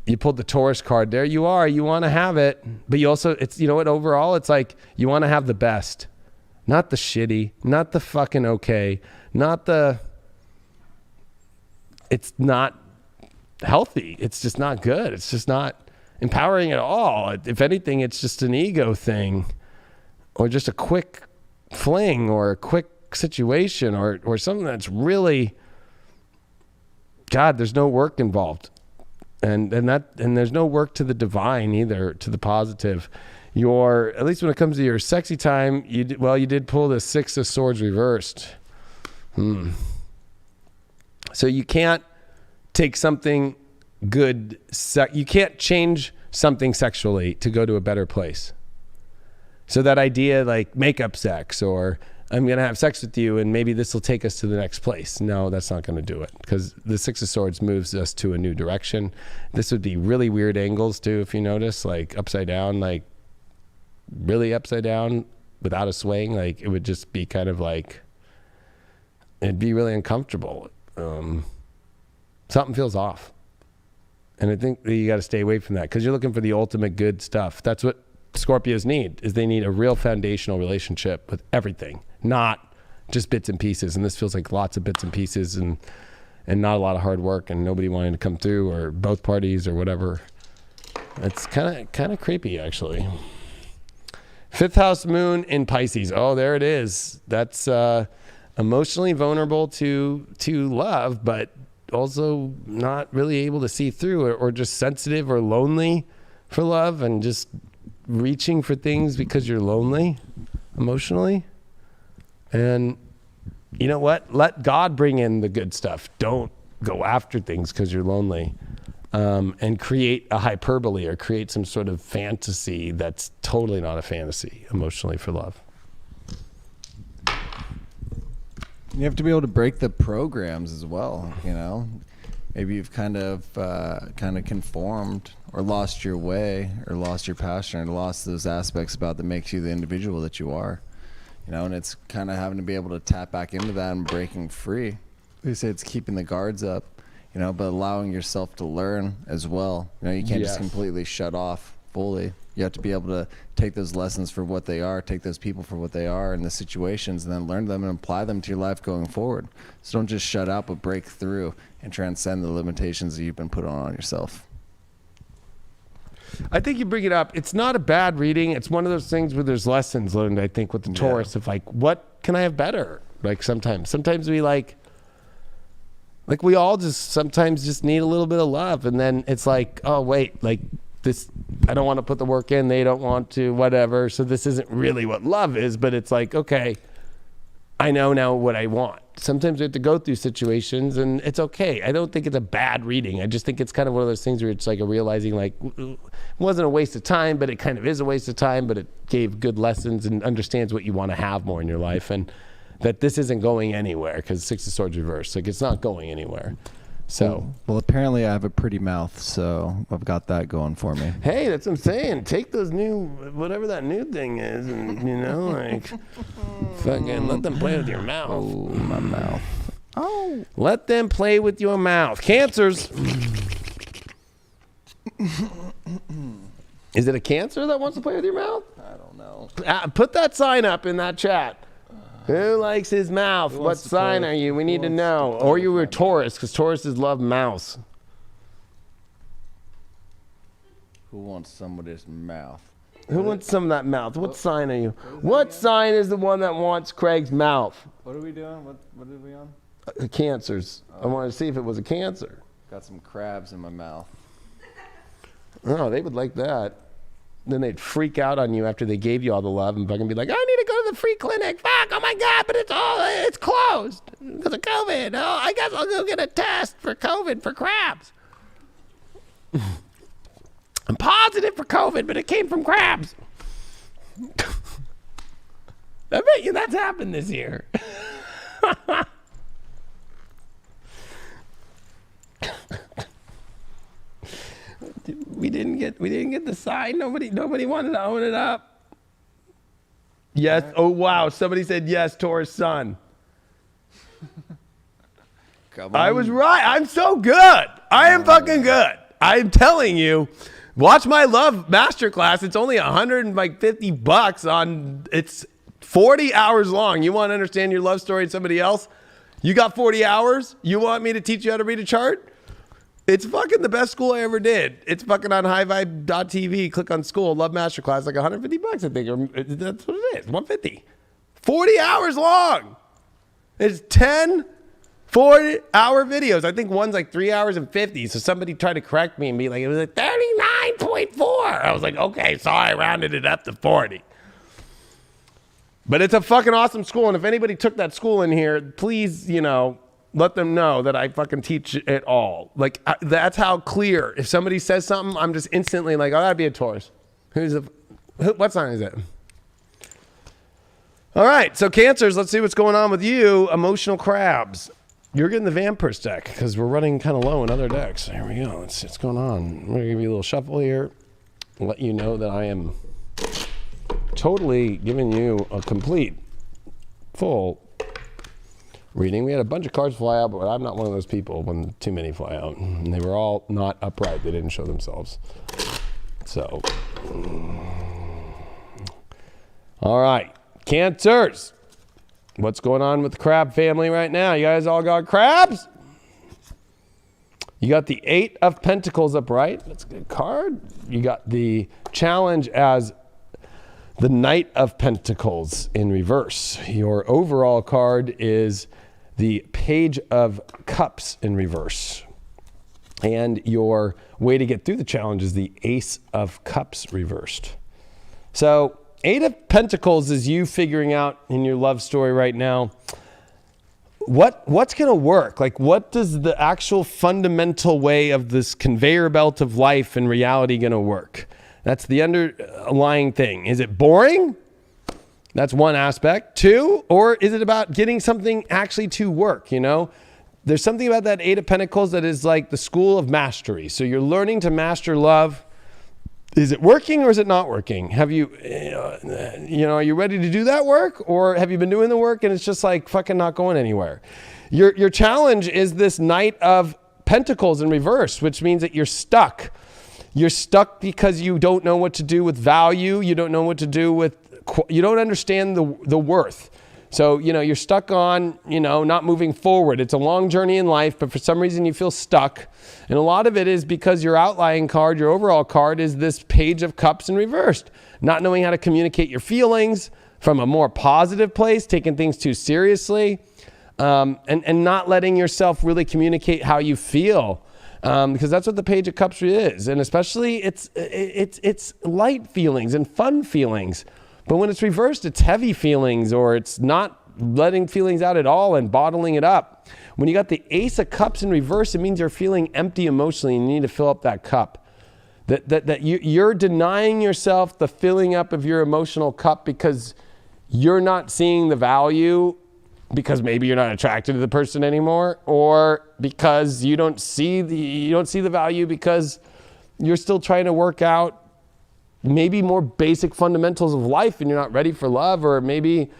You pulled the Taurus card. There you are. You want to have it. But you also, overall, it's like you want to have the best. Not the shitty. Not the fucking okay. It's not healthy. It's just not good. It's just not empowering at all. If anything, it's just an ego thing. Or just a quick fling or a quick situation or something that's really, God, there's no work involved. And there's no work to the divine either, to the positive. At least when it comes to your sexy time, you did pull the Six of Swords reversed. So you can't take something good, you can't change something sexually to go to a better place. So that idea like makeup sex or I'm going to have sex with you and maybe this will take us to the next place. No, that's not going to do it, because the Six of Swords moves us to a new direction. This would be really weird angles too, if you notice, like upside down, like really upside down without a swing. Like it would just be kind of like, it'd be really uncomfortable. Something feels off. And I think that you got to stay away from that, because you're looking for the ultimate good stuff. That's what Scorpios need, is they need a real foundational relationship with everything, not just bits and pieces. And this feels like lots of bits and pieces and not a lot of hard work and nobody wanting to come through, or both parties or whatever. It's kind of creepy, actually. 5th house moon in Pisces. Oh, there it is. That's emotionally vulnerable to love, but also not really able to see through, or just sensitive or lonely for love, and just reaching for things because you're lonely emotionally. And you know what? Let God bring in the good stuff. Don't go after things because you're lonely. And create a hyperbole or create some sort of fantasy that's totally not a fantasy emotionally for love. You have to be able to break the programs as well, you know. Maybe you've kind of conformed or lost your way or lost your passion or lost those aspects about that makes you the individual that you are, you know. And it's kind of having to be able to tap back into that and breaking free. They say it's keeping the guards up, you know, but allowing yourself to learn as well. You know, you can't just completely shut off fully. You have to be able to take those lessons for what they are, take those people for what they are in the situations, and then learn them and apply them to your life going forward. So don't just shut out, but break through and transcend the limitations that you've been put on yourself. I think you bring it up. It's not a bad reading. It's one of those things where there's lessons learned, I think, with the Taurus of like, what can I have better? Like sometimes we like we all just sometimes just need a little bit of love. And then it's like, oh, wait, like, this, I don't want to put the work in, they don't want to, whatever. So this isn't really what love is, but it's like, okay, I know now what I want. Sometimes we have to go through situations and it's okay. I don't think it's a bad reading. I just think it's kind of one of those things where it's like a realizing like, it wasn't a waste of time, but it kind of is a waste of time, but it gave good lessons and understands what you want to have more in your life. And that this isn't going anywhere, because Six of Swords reversed. Like, it's not going anywhere. So, well, apparently I have a pretty mouth, so I've got that going for me. Hey, that's what I'm saying. Take those new, whatever that new thing is, and, you know, like, fucking let them play with your mouth. Oh, my mouth. Oh. Let them play with your mouth. Cancers. Is it a Cancer that wants to play with your mouth? I don't know. Put that sign up in that chat. Who likes his mouth? What sign are you? We need to know. Or you were Taurus, because Tauruses love mouse. Who wants somebody's mouth? Who wants some of that mouth? What sign are you? What sign is the one that wants Craig's mouth? What are we doing? What are we on? Cancers. I wanted to see if it was a Cancer. Got some crabs in my mouth. Oh, they would like that. Then they'd freak out on you after they gave you all the love and fucking be like, I need to go to the free clinic. Fuck, oh my God, but it's closed because of COVID. Oh, I guess I'll go get a test for COVID for crabs. I'm positive for COVID, but it came from crabs. I bet you that's happened this year. We didn't get the sign. Nobody wanted to own it up. Yes. Oh wow. Somebody said yes, Taurus sun. Come on. I was right. I'm so good. I am fucking good. I'm telling you. Watch my love masterclass. It's only $150 on. It's 40 hours long. You want to understand your love story to somebody else? You got 40 hours? You want me to teach you how to read a chart? It's fucking the best school I ever did. It's fucking on highvibe.tv. Click on school, love masterclass, like $150, I think. Or that's what it is, $150. 40 hours long. It's 10 40-hour videos. I think one's like 3 hours and 50. So somebody tried to correct me and be like, it was like 39.4. I was like, okay, sorry, I rounded it up to 40. But it's a fucking awesome school. And if anybody took that school in here, please, you know, let them know that I fucking teach it all. Like, that's how clear. If somebody says something, I'm just instantly like, oh, that'd be a Taurus. What sign is it? All right, so Cancers, let's see what's going on with you, emotional crabs. You're getting the Vampires deck because we're running kind of low in other decks. Here we go. Let's see what's going on. I'm going to give you a little shuffle here. Let you know that I am totally giving you a complete, full reading. We had a bunch of cards fly out, but I'm not one of those people when too many fly out. And they were all not upright. They didn't show themselves. So, all right. Cancers. What's going on with the crab family right now? You guys all got crabs? You got the 8 of Pentacles upright. That's a good card. You got the challenge as the Knight of Pentacles in reverse. Your overall card is the Page of Cups in reverse. And your way to get through the challenge is the Ace of Cups reversed. So 8 of Pentacles is you figuring out in your love story right now, what's going to work? Like, what does the actual fundamental way of this conveyor belt of life and reality going to work? That's the underlying thing. Is it boring? That's one aspect. 2, or is it about getting something actually to work, you know? There's something about that 8 of Pentacles that is like the school of mastery. So you're learning to master love. Is it working or is it not working? Have you, are you ready to do that work? Or have you been doing the work and it's just like fucking not going anywhere? Your challenge is this Knight of Pentacles in reverse, which means that you're stuck. You're stuck because you don't know what to do with value. You don't know what to do with, you don't understand the worth. So, you're stuck on, not moving forward. It's a long journey in life, but for some reason you feel stuck. And a lot of it is because your outlying card, your overall card, is this Page of Cups in reversed. Not knowing how to communicate your feelings from a more positive place, taking things too seriously, and not letting yourself really communicate how you feel. Because that's what the Page of Cups is. And especially it's light feelings and fun feelings. But when it's reversed, it's heavy feelings, or it's not letting feelings out at all and bottling it up. When you got the Ace of Cups in reverse, it means you're feeling empty emotionally and you need to fill up that cup. That you're denying yourself the filling up of your emotional cup because you're not seeing the value, because maybe you're not attracted to the person anymore, or because you don't see the value because you're still trying to work out maybe more basic fundamentals of life and you're not ready for love, or maybe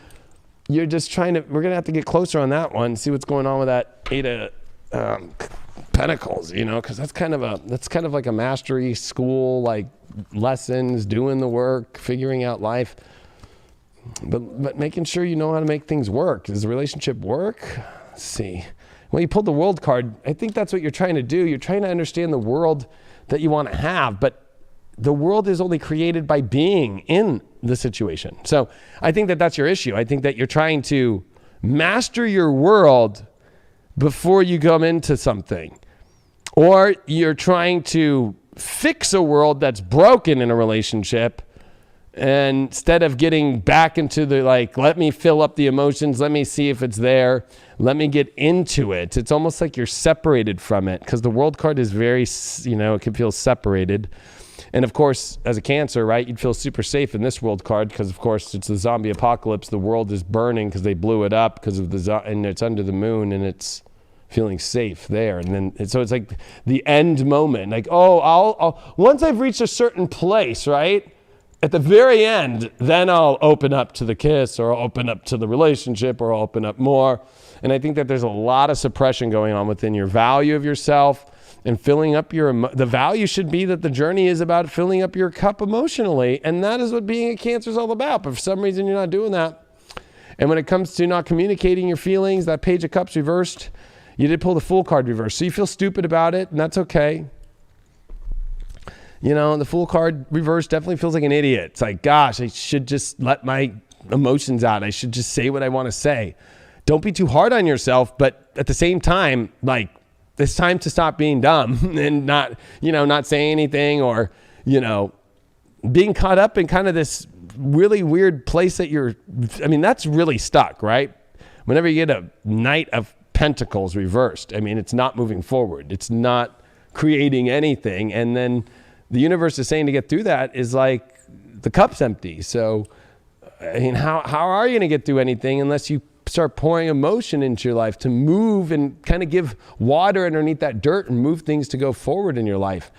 you're just we're going to have to get closer on that one, see what's going on with that 8 of Pentacles, because that's kind of like a mastery school, like lessons, doing the work, figuring out life, but making sure you know how to make things work. Does the relationship work? Let's see. Well, you pulled the World card. I think that's what you're trying to do. You're trying to understand the world that you want to have, but the world is only created by being in the situation. So I think that's your issue. I think that you're trying to master your world before you come into something. Or you're trying to fix a world that's broken in a relationship, and instead of getting back into the, let me fill up the emotions, let me see if it's there, let me get into it. It's almost like you're separated from it, because the World card is very, it can feel separated. And of course, as a Cancer, right, you'd feel super safe in this World card because, of course, it's the zombie apocalypse. The world is burning because they blew it up because of and it's under the moon, and it's feeling safe there. And then, so it's like the end moment. Like, I'll once I've reached a certain place, right, at the very end, then I'll open up to the kiss, or I'll open up to the relationship, or I'll open up more. And I think that there's a lot of suppression going on within your value of yourself. And filling up the value should be that the journey is about filling up your cup emotionally. And that is what being a Cancer is all about. But for some reason, you're not doing that. And when it comes to not communicating your feelings, that Page of Cups reversed, you did pull the Fool card reversed. So you feel stupid about it, and that's okay. The Fool card reversed definitely feels like an idiot. It's like, gosh, I should just let my emotions out. I should just say what I want to say. Don't be too hard on yourself. But at the same time, it's time to stop being dumb and not saying anything, or, being caught up in kind of this really weird place that that's really stuck, right? Whenever you get a Knight of Pentacles reversed, it's not moving forward. It's not creating anything. And then the universe is saying to get through that is like the cup's empty. So I mean, how are you going to get through anything unless you start pouring emotion into your life to move and kind of give water underneath that dirt and move things to go forward in your life?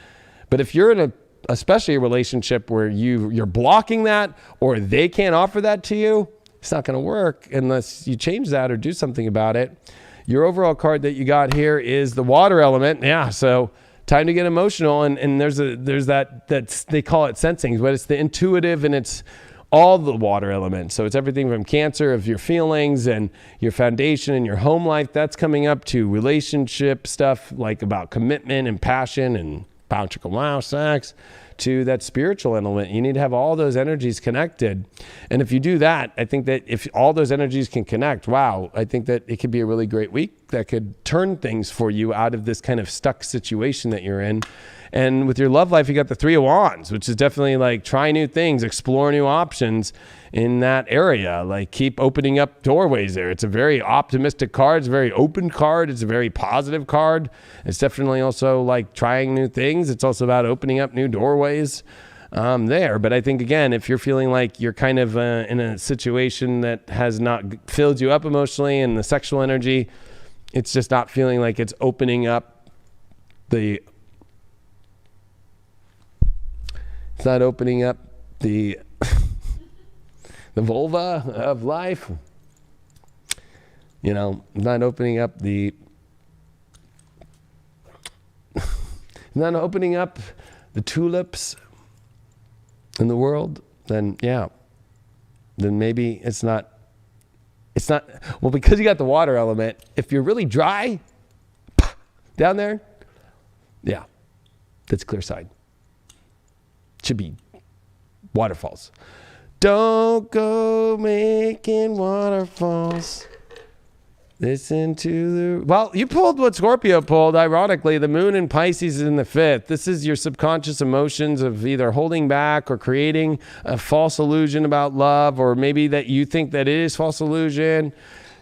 But if you're in especially a relationship where you're blocking that, or they can't offer that to you, it's not going to work unless you change that or do something about it. Your overall card that you got here is the water element. Yeah, so time to get emotional. And there's that they call it sensing, but it's the intuitive, and it's all the water elements. So it's everything from Cancer of your feelings and your foundation and your home life. That's coming up to relationship stuff, like about commitment and passion and wow sex, to that spiritual element. You need to have all those energies connected. And if you do that, I think that if all those energies can connect, wow, I think that it could be a really great week that could turn things for you out of this kind of stuck situation that you're in. And with your love life, you got the Three of Wands, which is definitely like try new things, explore new options in that area. Like keep opening up doorways there. It's a very optimistic card. It's a very open card. It's a very positive card. It's definitely also like trying new things. It's also about opening up new doorways there. But I think, again, if you're feeling like you're kind of in a situation that has not filled you up emotionally, and the sexual energy, it's just not feeling like it's opening up the... It's not opening up the vulva of life. You know, not opening up the tulips in the world, then maybe it's not, well, because you got the water element, if you're really dry down there, yeah, that's clear side. Should be waterfalls. Don't go making waterfalls. Listen to the... Well, you pulled what Scorpio pulled. Ironically, the moon in Pisces is in the 5th. This is your subconscious emotions of either holding back or creating a false illusion about love, or maybe that you think that it is false illusion,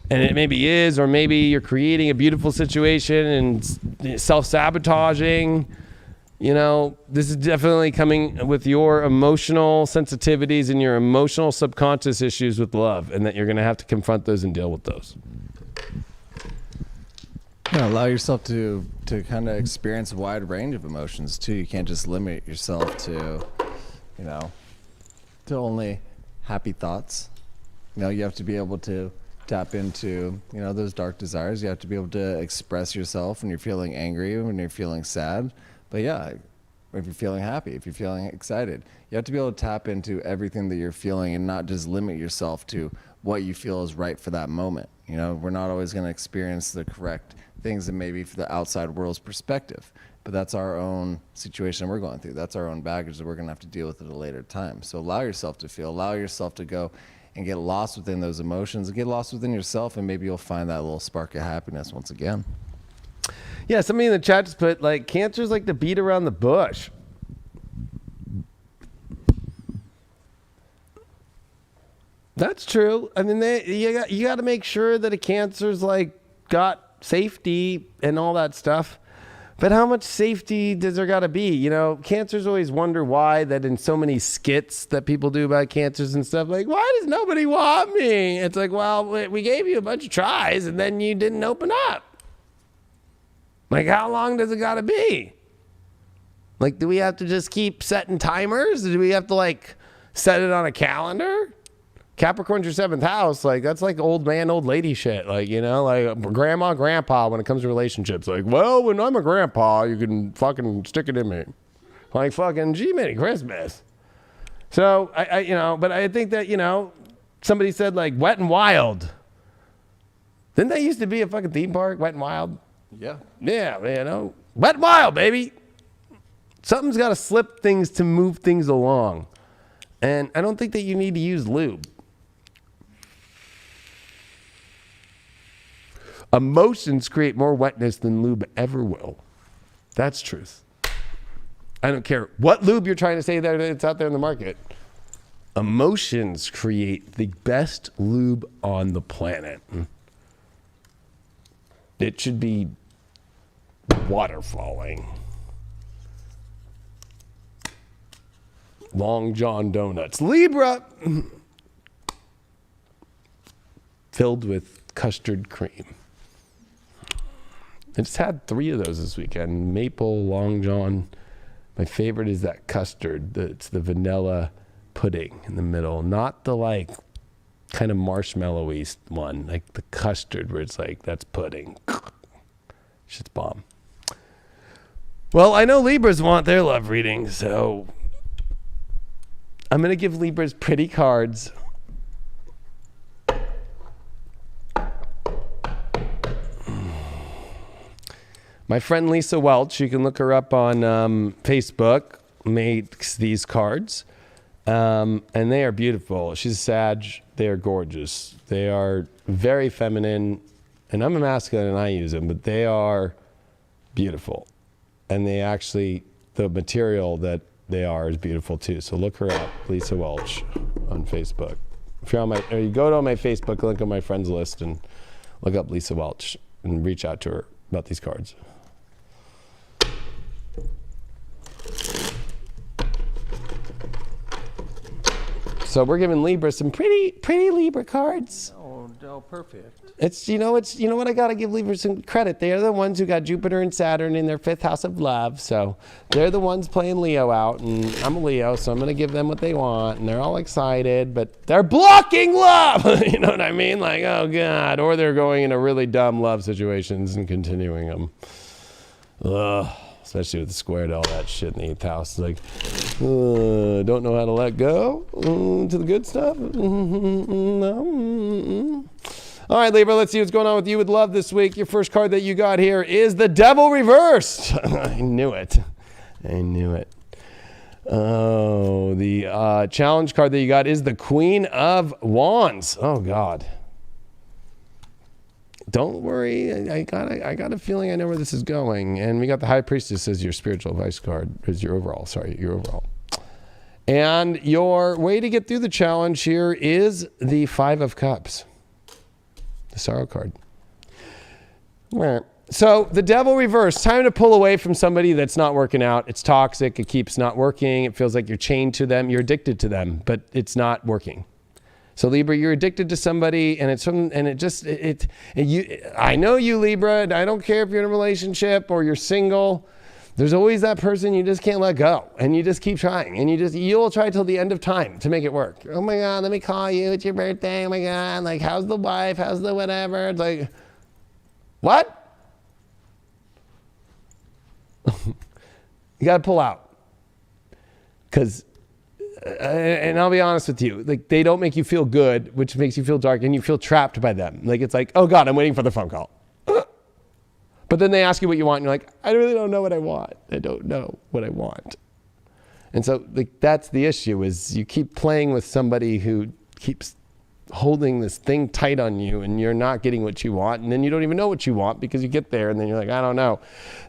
and it maybe is, or maybe you're creating a beautiful situation and self-sabotaging. You know, this is definitely coming with your emotional sensitivities and your emotional subconscious issues with love, and that you're going to have to confront those and deal with those. Yeah, allow yourself to kind of experience a wide range of emotions too. You can't just limit yourself to, to only happy thoughts. You have to be able to tap into, those dark desires. You have to be able to express yourself when you're feeling angry, when you're feeling sad. But yeah, if you're feeling happy, if you're feeling excited, you have to be able to tap into everything that you're feeling and not just limit yourself to what you feel is right for that moment. We're not always going to experience the correct things that maybe for the outside world's perspective, but that's our own situation we're going through. That's our own baggage that we're going to have to deal with at a later time. So allow yourself to feel, allow yourself to go and get lost within those emotions, and get lost within yourself, and maybe you'll find that little spark of happiness once again. Yeah, somebody in the chat just put, like, Cancer's like the beat around the bush. That's true. I mean, you got to make sure that a Cancer's, like, got safety and all that stuff. But how much safety does there got to be? Cancers always wonder why that in so many skits that people do about cancers and stuff, like, why does nobody want me? It's like, well, we gave you a bunch of tries and then you didn't open up. Like, how long does it got to be? Like, do we have to just keep setting timers? Do we have to, like, set it on a calendar? Capricorn's your 7th house. Like, that's like old man, old lady shit. Like, like grandma, grandpa when it comes to relationships. Like, well, when I'm a grandpa, you can fucking stick it in me. Like, fucking, gee, Merry Christmas. So, but I think that, somebody said, like, Wet and Wild. Didn't that used to be a fucking theme park, Wet and Wild? Yeah. Yeah, Wet and Wild, baby. Something's got to slip things to move things along. And I don't think that you need to use lube. Emotions create more wetness than lube ever will. That's truth. I don't care what lube you're trying to say there that's out there in the market. Emotions create the best lube on the planet. It should be water falling. Long John Donuts. Libra. filled with custard cream. I just had 3 of those this weekend. Maple, Long John. My favorite is that custard. It's the vanilla pudding in the middle. Not the like kind of marshmallowy one. Like the custard where it's like, that's pudding. Shit's bomb. Well, I know Libras want their love reading, so I'm going to give Libras pretty cards. My friend Lisa Welch, you can look her up on Facebook, makes these cards. And they are beautiful. She's a Sag. They are gorgeous. They are very feminine. And I'm a masculine and I use them, but they are beautiful. And they actually, the material that they are is beautiful too. So look her up, Lisa Welch, on Facebook. If you're on my, or you go to my Facebook, link on my friends list and look up Lisa Welch and reach out to her about these cards. So we're giving Libra some pretty Libra cards. Oh, perfect. It's you know what, I gotta give Libra some credit. They are the ones who got Jupiter and Saturn in their 5th house of love. So they're the ones playing Leo out, and I'm a Leo, so I'm gonna give them what they want, and they're all excited, but they're blocking love. You know what I mean? Like, oh God, or they're going into really dumb love situations and continuing them. Ugh. Especially with the square to all that shit in the 8th house. Like, don't know how to let go to the good stuff. No. All right, Libra, let's see what's going on with you with love this week. Your first card that you got here is the Devil reversed. I knew it. Oh, the challenge card that you got is the Queen of Wands. Oh, God. Don't worry, I got a feeling I know where this is going. And we got the High Priestess as your spiritual advice card, as your overall. And your way to get through the challenge here is the 5 of Cups, the Sorrow card. So the Devil reversed. Time to pull away from somebody that's not working out. It's toxic. It keeps not working. It feels like you're chained to them. You're addicted to them, but it's not working. So Libra, you're addicted to somebody, and I know you, Libra, and I don't care if you're in a relationship or you're single. There's always that person you just can't let go, and you just keep trying, and you'll try till the end of time to make it work. Oh my God, let me call you. It's your birthday. Oh my God, like how's the wife? How's the whatever? It's like, what? You got to pull out, because. And I'll be honest with you, like they don't make you feel good, which makes you feel dark, and you feel trapped by them. Like it's like, oh God, I'm waiting for the phone call. But then they ask you what you want, and you're like, I really don't know what I want. I don't know what I want. And so like that's the issue, is you keep playing with somebody who keeps holding this thing tight on you, and you're not getting what you want, and then you don't even know what you want because you get there and then you're like, I don't know.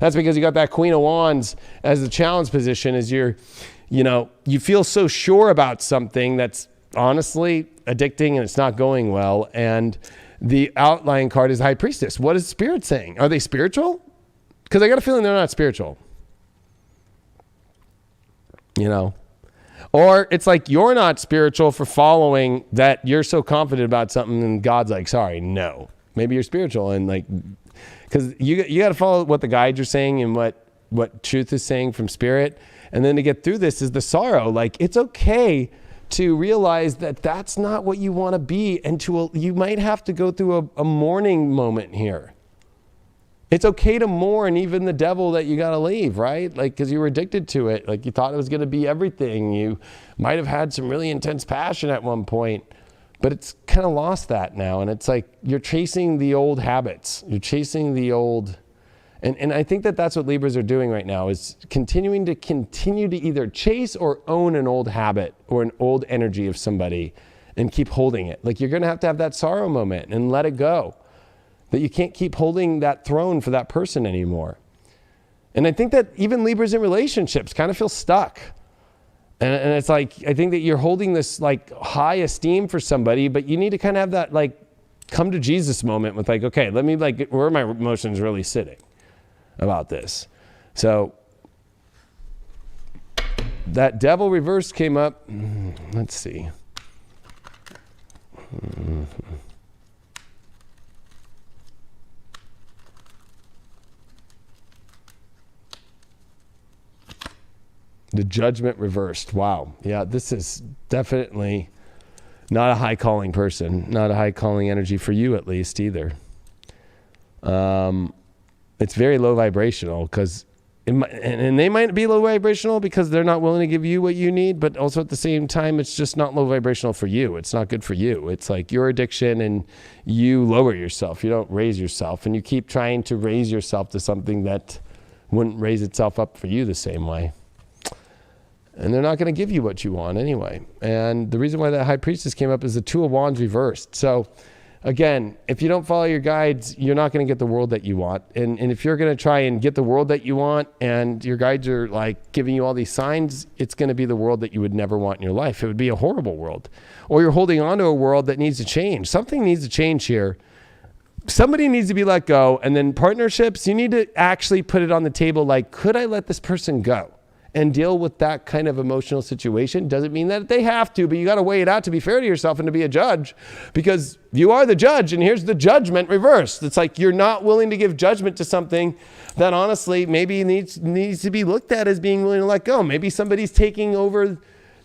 That's because you got that Queen of Wands as the challenge position, as you feel so sure about something that's honestly addicting and it's not going well. And the outlying card is High Priestess. What is Spirit saying? Are they spiritual? Because I got a feeling they're not spiritual. Or it's like you're not spiritual for following that. You're so confident about something and God's like, sorry, no. Maybe you're spiritual, and like, because you got to follow what the guides are saying and what truth is saying from Spirit. And then to get through this is the sorrow. Like, it's okay to realize that that's not what you want to be. And you might have to go through a mourning moment here. It's okay to mourn even the devil that you got to leave, right? Like, because you were addicted to it. Like, you thought it was going to be everything. You might have had some really intense passion at one point, but it's kind of lost that now. And it's like you're chasing the old habits. You're chasing the old... And I think that's what Libras are doing right now, is continue to either chase or own an old habit or an old energy of somebody and keep holding it. Like, you're going to have that sorrow moment and let it go. That you can't keep holding that throne for that person anymore. And I think that even Libras in relationships kind of feel stuck. And it's like, I think that you're holding this like high esteem for somebody, but you need to kind of have that like come to Jesus moment with like, okay, let me like, where are my emotions really sitting about this? So that Devil reverse came up. Let's see. The Judgment reversed. Wow. Yeah, this is definitely not a high calling person, not a high calling energy for you at least either. It's very low vibrational because, and they might be low vibrational because they're not willing to give you what you need, but also at the same time, it's just not low vibrational for you. It's not good for you. It's like your addiction and you lower yourself. You don't raise yourself, and you keep trying to raise yourself to something that wouldn't raise itself up for you the same way. And they're not going to give you what you want anyway. And the reason why that High Priestess came up is the Two of Wands reversed. So again, if you don't follow your guides, you're not going to get the world that you want. And if you're going to try and get the world that you want and your guides are like giving you all these signs, it's going to be the world that you would never want in your life. It would be a horrible world. Or you're holding on to a world that needs to change. Something needs to change here. Somebody needs to be let go. And then partnerships, you need to actually put it on the table like, could I let this person go? And deal with that kind of emotional situation. Doesn't mean that they have to, but you got to weigh it out to be fair to yourself and to be a judge, because you are the judge, and here's the judgment reversed. It's like you're not willing to give judgment to something that honestly maybe needs to be looked at as being willing to let go. Maybe somebody's taking over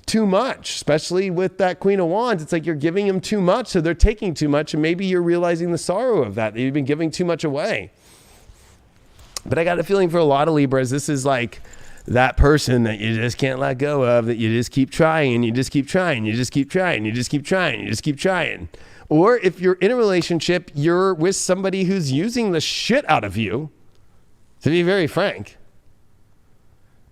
too much, especially with that Queen of Wands. It's like you're giving them too much, so they're taking too much, and maybe you're realizing the sorrow of that you've been giving too much away. But I got a feeling for a lot of Libras, this is like that person that you just can't let go of, that you just keep trying and you just keep trying, you just keep trying, you just keep trying, you just keep trying. Or if you're in a relationship, you're with somebody who's using the shit out of you, to be very frank.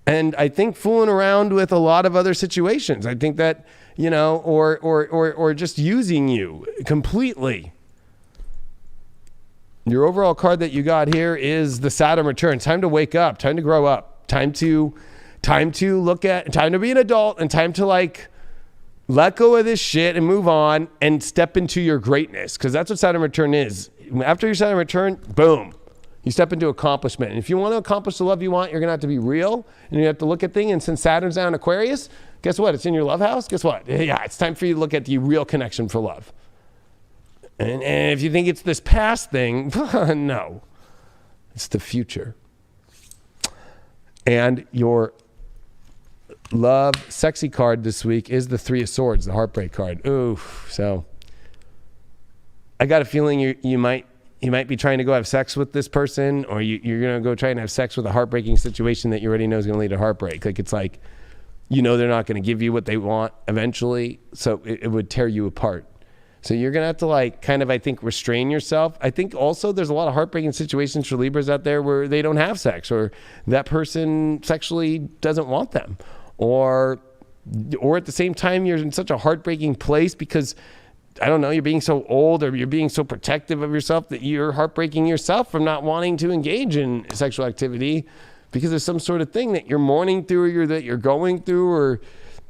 And I think fooling around with a lot of other situations. I think that, you know, or just using you completely. Your overall card that you got here is the Saturn return. Time to wake up, time to grow up. Time to be an adult, and time to like let go of this shit and move on and step into your greatness. Because that's what Saturn return is. After your Saturn return, boom, you step into accomplishment. And if you want to accomplish the love you want, you're going to have to be real, and you have to look at things. And since Saturn's now in Aquarius, guess what? It's in your love house. Guess what? Yeah, it's time for you to look at the real connection for love. And if you think it's this past thing, no, it's the future. And your love sexy card this week is the Three of Swords, the heartbreak card. Ooh, so I got a feeling you might be trying to go have sex with this person, or you're going to go try and have sex with a heartbreaking situation that you already know is going to lead to heartbreak. Like, it's like, you know, they're not going to give you what they want eventually, so it would tear you apart. So you're going to have to like kind of, I think, restrain yourself. I think also there's a lot of heartbreaking situations for Libras out there where they don't have sex, or that person sexually doesn't want them, or at the same time you're in such a heartbreaking place because, I don't know, you're being so old or you're being so protective of yourself that you're heartbreaking yourself from not wanting to engage in sexual activity because there's some sort of thing that you're mourning through, or that you're going through, or,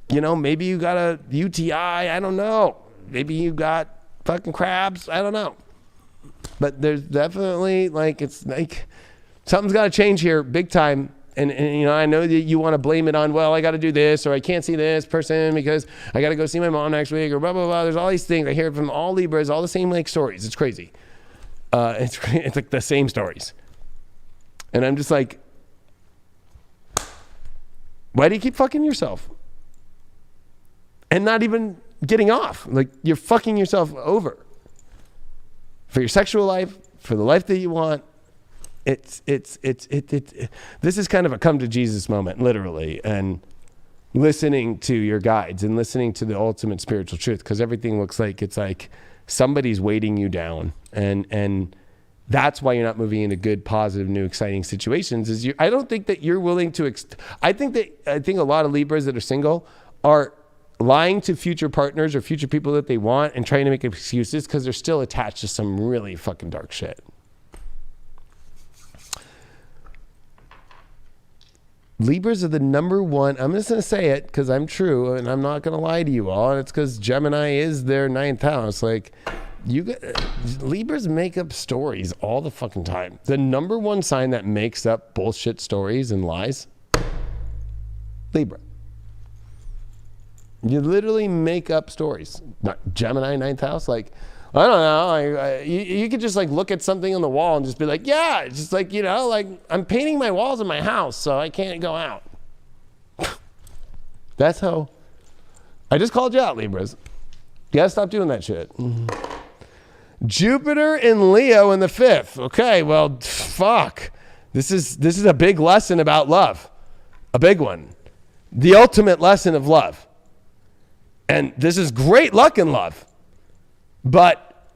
you know, maybe you got a UTI, I don't know. Maybe you got fucking crabs. I don't know. But there's definitely like, it's like something's got to change here big time. And, you know, I know that you want to blame it on, well, I got to do this, or I can't see this person because I got to go see my mom next week, or blah, blah, blah. There's all these things. I hear from all Libras, all the same like stories. It's crazy. It's like the same stories. And I'm just like, why do you keep fucking yourself? And not even getting off. Like, you're fucking yourself over for your sexual life, for the life that you want. This is kind of a come to Jesus moment, literally, and listening to your guides and listening to the ultimate spiritual truth, because everything looks like it's like somebody's weighting you down, and that's why you're not moving into good, positive, new, exciting situations. I don't think that you're willing to. I think a lot of Libras that are single are lying to future partners or future people that they want and trying to make excuses because they're still attached to some really fucking dark shit. Libras are the number one. I'm just going to say it because I'm true, and I'm not going to lie to you all. And it's because Gemini is their 9th house. Like, Libras make up stories all the fucking time. The number one sign that makes up bullshit stories and lies, Libra. You literally make up stories. Gemini 9th house, like, I don't know. You could just like look at something on the wall and just be like, yeah, it's just like, you know, like I'm painting my walls in my house, so I can't go out. That's how. I just called you out, Libras. You gotta stop doing that shit. Jupiter in Leo in the 5th. Okay, well, fuck. This is a big lesson about love. A big one. The ultimate lesson of love. And this is great luck in love. But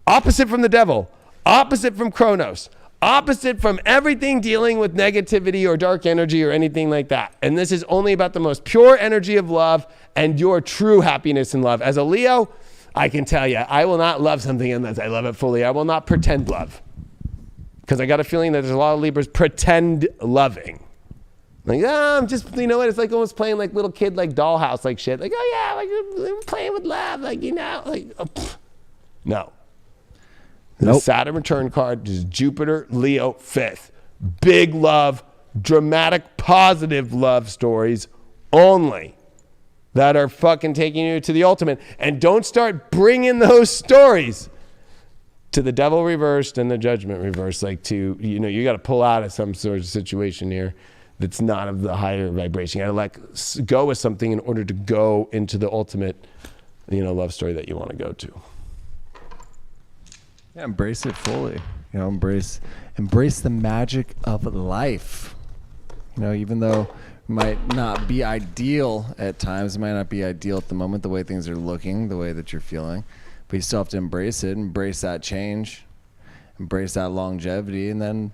opposite from the devil, opposite from Kronos, opposite from everything dealing with negativity or dark energy or anything like that. And this is only about the most pure energy of love and your true happiness in love. As a Leo, I can tell you, I will not love something unless I love it fully. I will not pretend love. Because I got a feeling that there's a lot of Libras pretend loving. Like, I'm just, you know what? It's like almost playing like little kid, like dollhouse, like shit. Like, oh yeah, like I'm playing with love, like, you know, like, no. The Saturn return card is Jupiter, Leo, 5th. Big love, dramatic, positive love stories only that are fucking taking you to the ultimate. And don't start bringing those stories to the devil reversed and the judgment reversed. Like to, you know, you got to pull out of some sort of situation here that's not of the higher vibration. You got to let go with something in order to go into the ultimate, you know, love story that you want to go to. Yeah, embrace it fully. You know, embrace the magic of life. You know, even though it might not be ideal at times, it might not be ideal at the moment, the way things are looking, the way that you're feeling, but you still have to embrace it, embrace that change, embrace that longevity, and then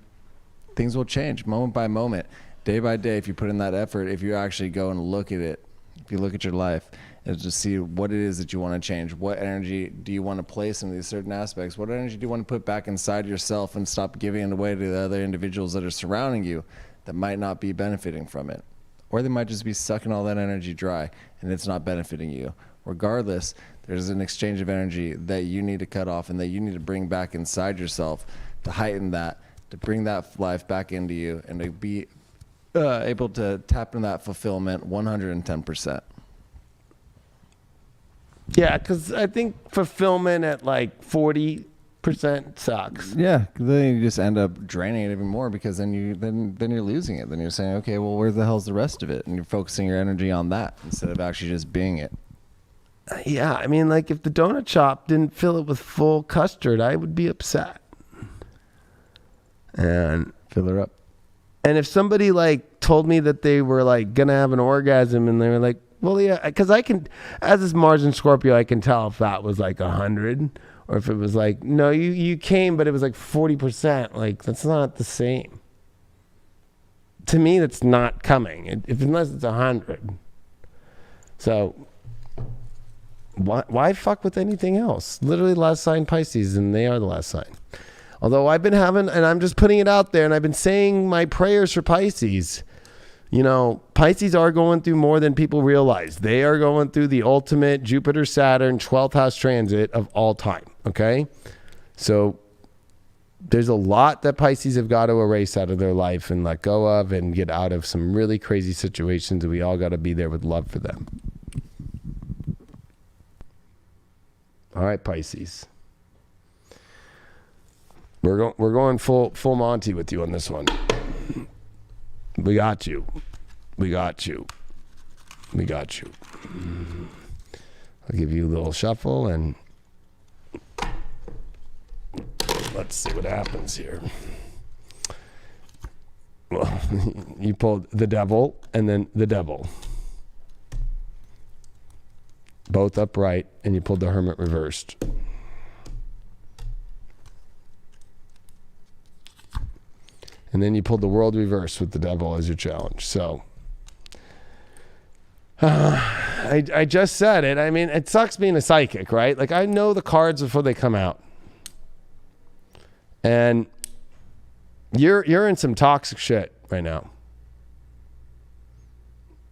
things will change moment by moment, day by day. If you put in that effort, if you actually go and look at it, if you look at your life and just see what it is that you want to change, what energy do you want to place into these certain aspects, what energy do you want to put back inside yourself and stop giving it away to the other individuals that are surrounding you that might not be benefiting from it, or they might just be sucking all that energy dry and it's not benefiting you. Regardless, there's an exchange of energy that you need to cut off and that you need to bring back inside yourself to heighten that, to bring that life back into you and to be able to tap into that fulfillment 110%. Yeah, because I think fulfillment at like 40% sucks. Yeah, then you just end up draining it even more because then you're losing it. Then you're saying, okay, well, where the hell's the rest of it? And you're focusing your energy on that instead of actually just being it. Yeah, I mean, like if the donut shop didn't fill it with full custard, I would be upset. And Fill her up. And if somebody like told me that they were like gonna have an orgasm and they were like, well, yeah, because I can, as this Mars and Scorpio, I can tell if that was like 100 or if it was like, no, you came, but it was like 40%. Like that's not the same. To me, that's not coming. Unless it's 100. So why fuck with anything else? Literally, last sign Pisces, and they are the last sign. Although I've been having, and I'm just putting it out there, and I've been saying my prayers for Pisces. You know, Pisces are going through more than people realize. They are going through the ultimate Jupiter-Saturn 12th house transit of all time, okay? So there's a lot that Pisces have got to erase out of their life and let go of and get out of some really crazy situations, and we all got to be there with love for them. All right, Pisces. We're going full Monty with you on this one. We got you. We got you. We got you. I'll give you a little shuffle and let's see what happens here. Well, you pulled the devil and then the devil. Both upright, and you pulled the hermit reversed. And then you pulled the world reverse with the devil as your challenge. So I just said it. I mean, it sucks being a psychic, right? Like I know the cards before they come out. And you're in some toxic shit right now.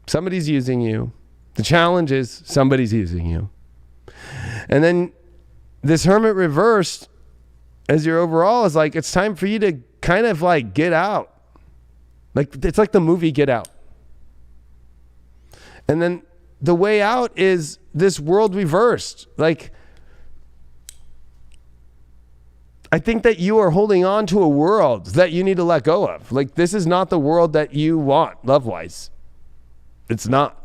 Somebody's using you. The challenge is somebody's using you. And then this hermit reversed as your overall is like, it's time for you to kind of like get out. Like it's like the movie Get Out. And then the way out is this world reversed. Like I think that you are holding on to a world that you need to let go of. Like this is not the world that you want love-wise. It's not.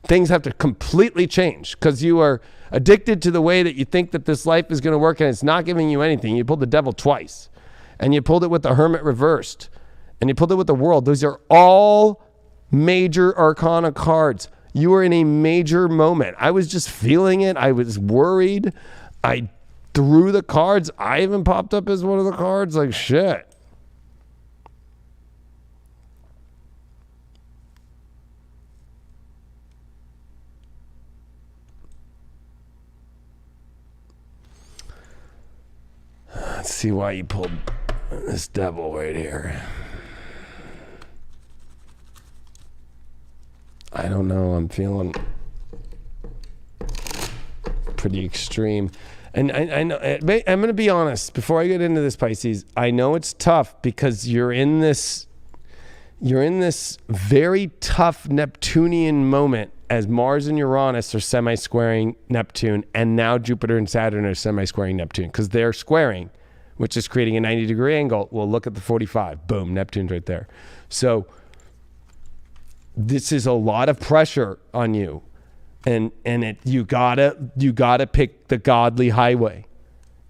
things have to completely change because you are addicted to the way that you think that this life is going to work, and it's not giving you anything. You pulled the devil twice, and you pulled it with the hermit reversed, and you pulled it with the world. Those are all major arcana cards. You were in a major moment. I was just feeling it. I was worried. I threw the cards. I even popped up as one of the cards. Like, shit. Let's see why you pulled this devil right here. I don't know. I'm feeling pretty extreme. And I know, I'm going to be honest, before I get into this, Pisces, I know it's tough because you're in this very tough Neptunian moment as Mars and Uranus are semi-squaring Neptune, and now Jupiter and Saturn are semi-squaring Neptune because they're squaring, which is creating a 90-degree angle. Well, look at the 45. Boom, Neptune's right there. So this is a lot of pressure on you, and you gotta pick the godly highway.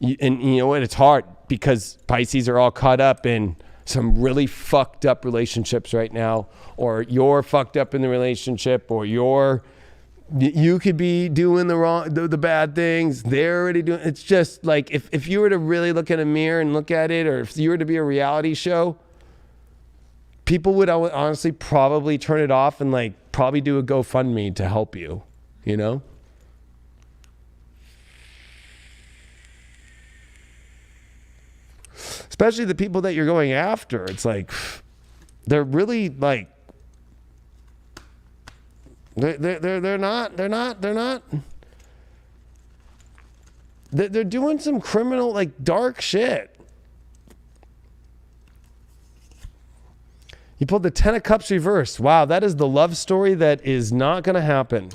And you know what? It's hard because Pisces are all caught up in some really fucked up relationships right now, or you're fucked up in the relationship, or you could be doing the bad things. They're already doing. It's just like if you were to really look in a mirror and look at it, or if you were to be a reality show, people would honestly probably turn it off and like probably do a GoFundMe to help you, you know? Especially the people that you're going after. It's like, they're really like, they're doing some criminal, like dark shit. You pulled the 10 of Cups reversed. Wow, that is the love story that is not going to happen.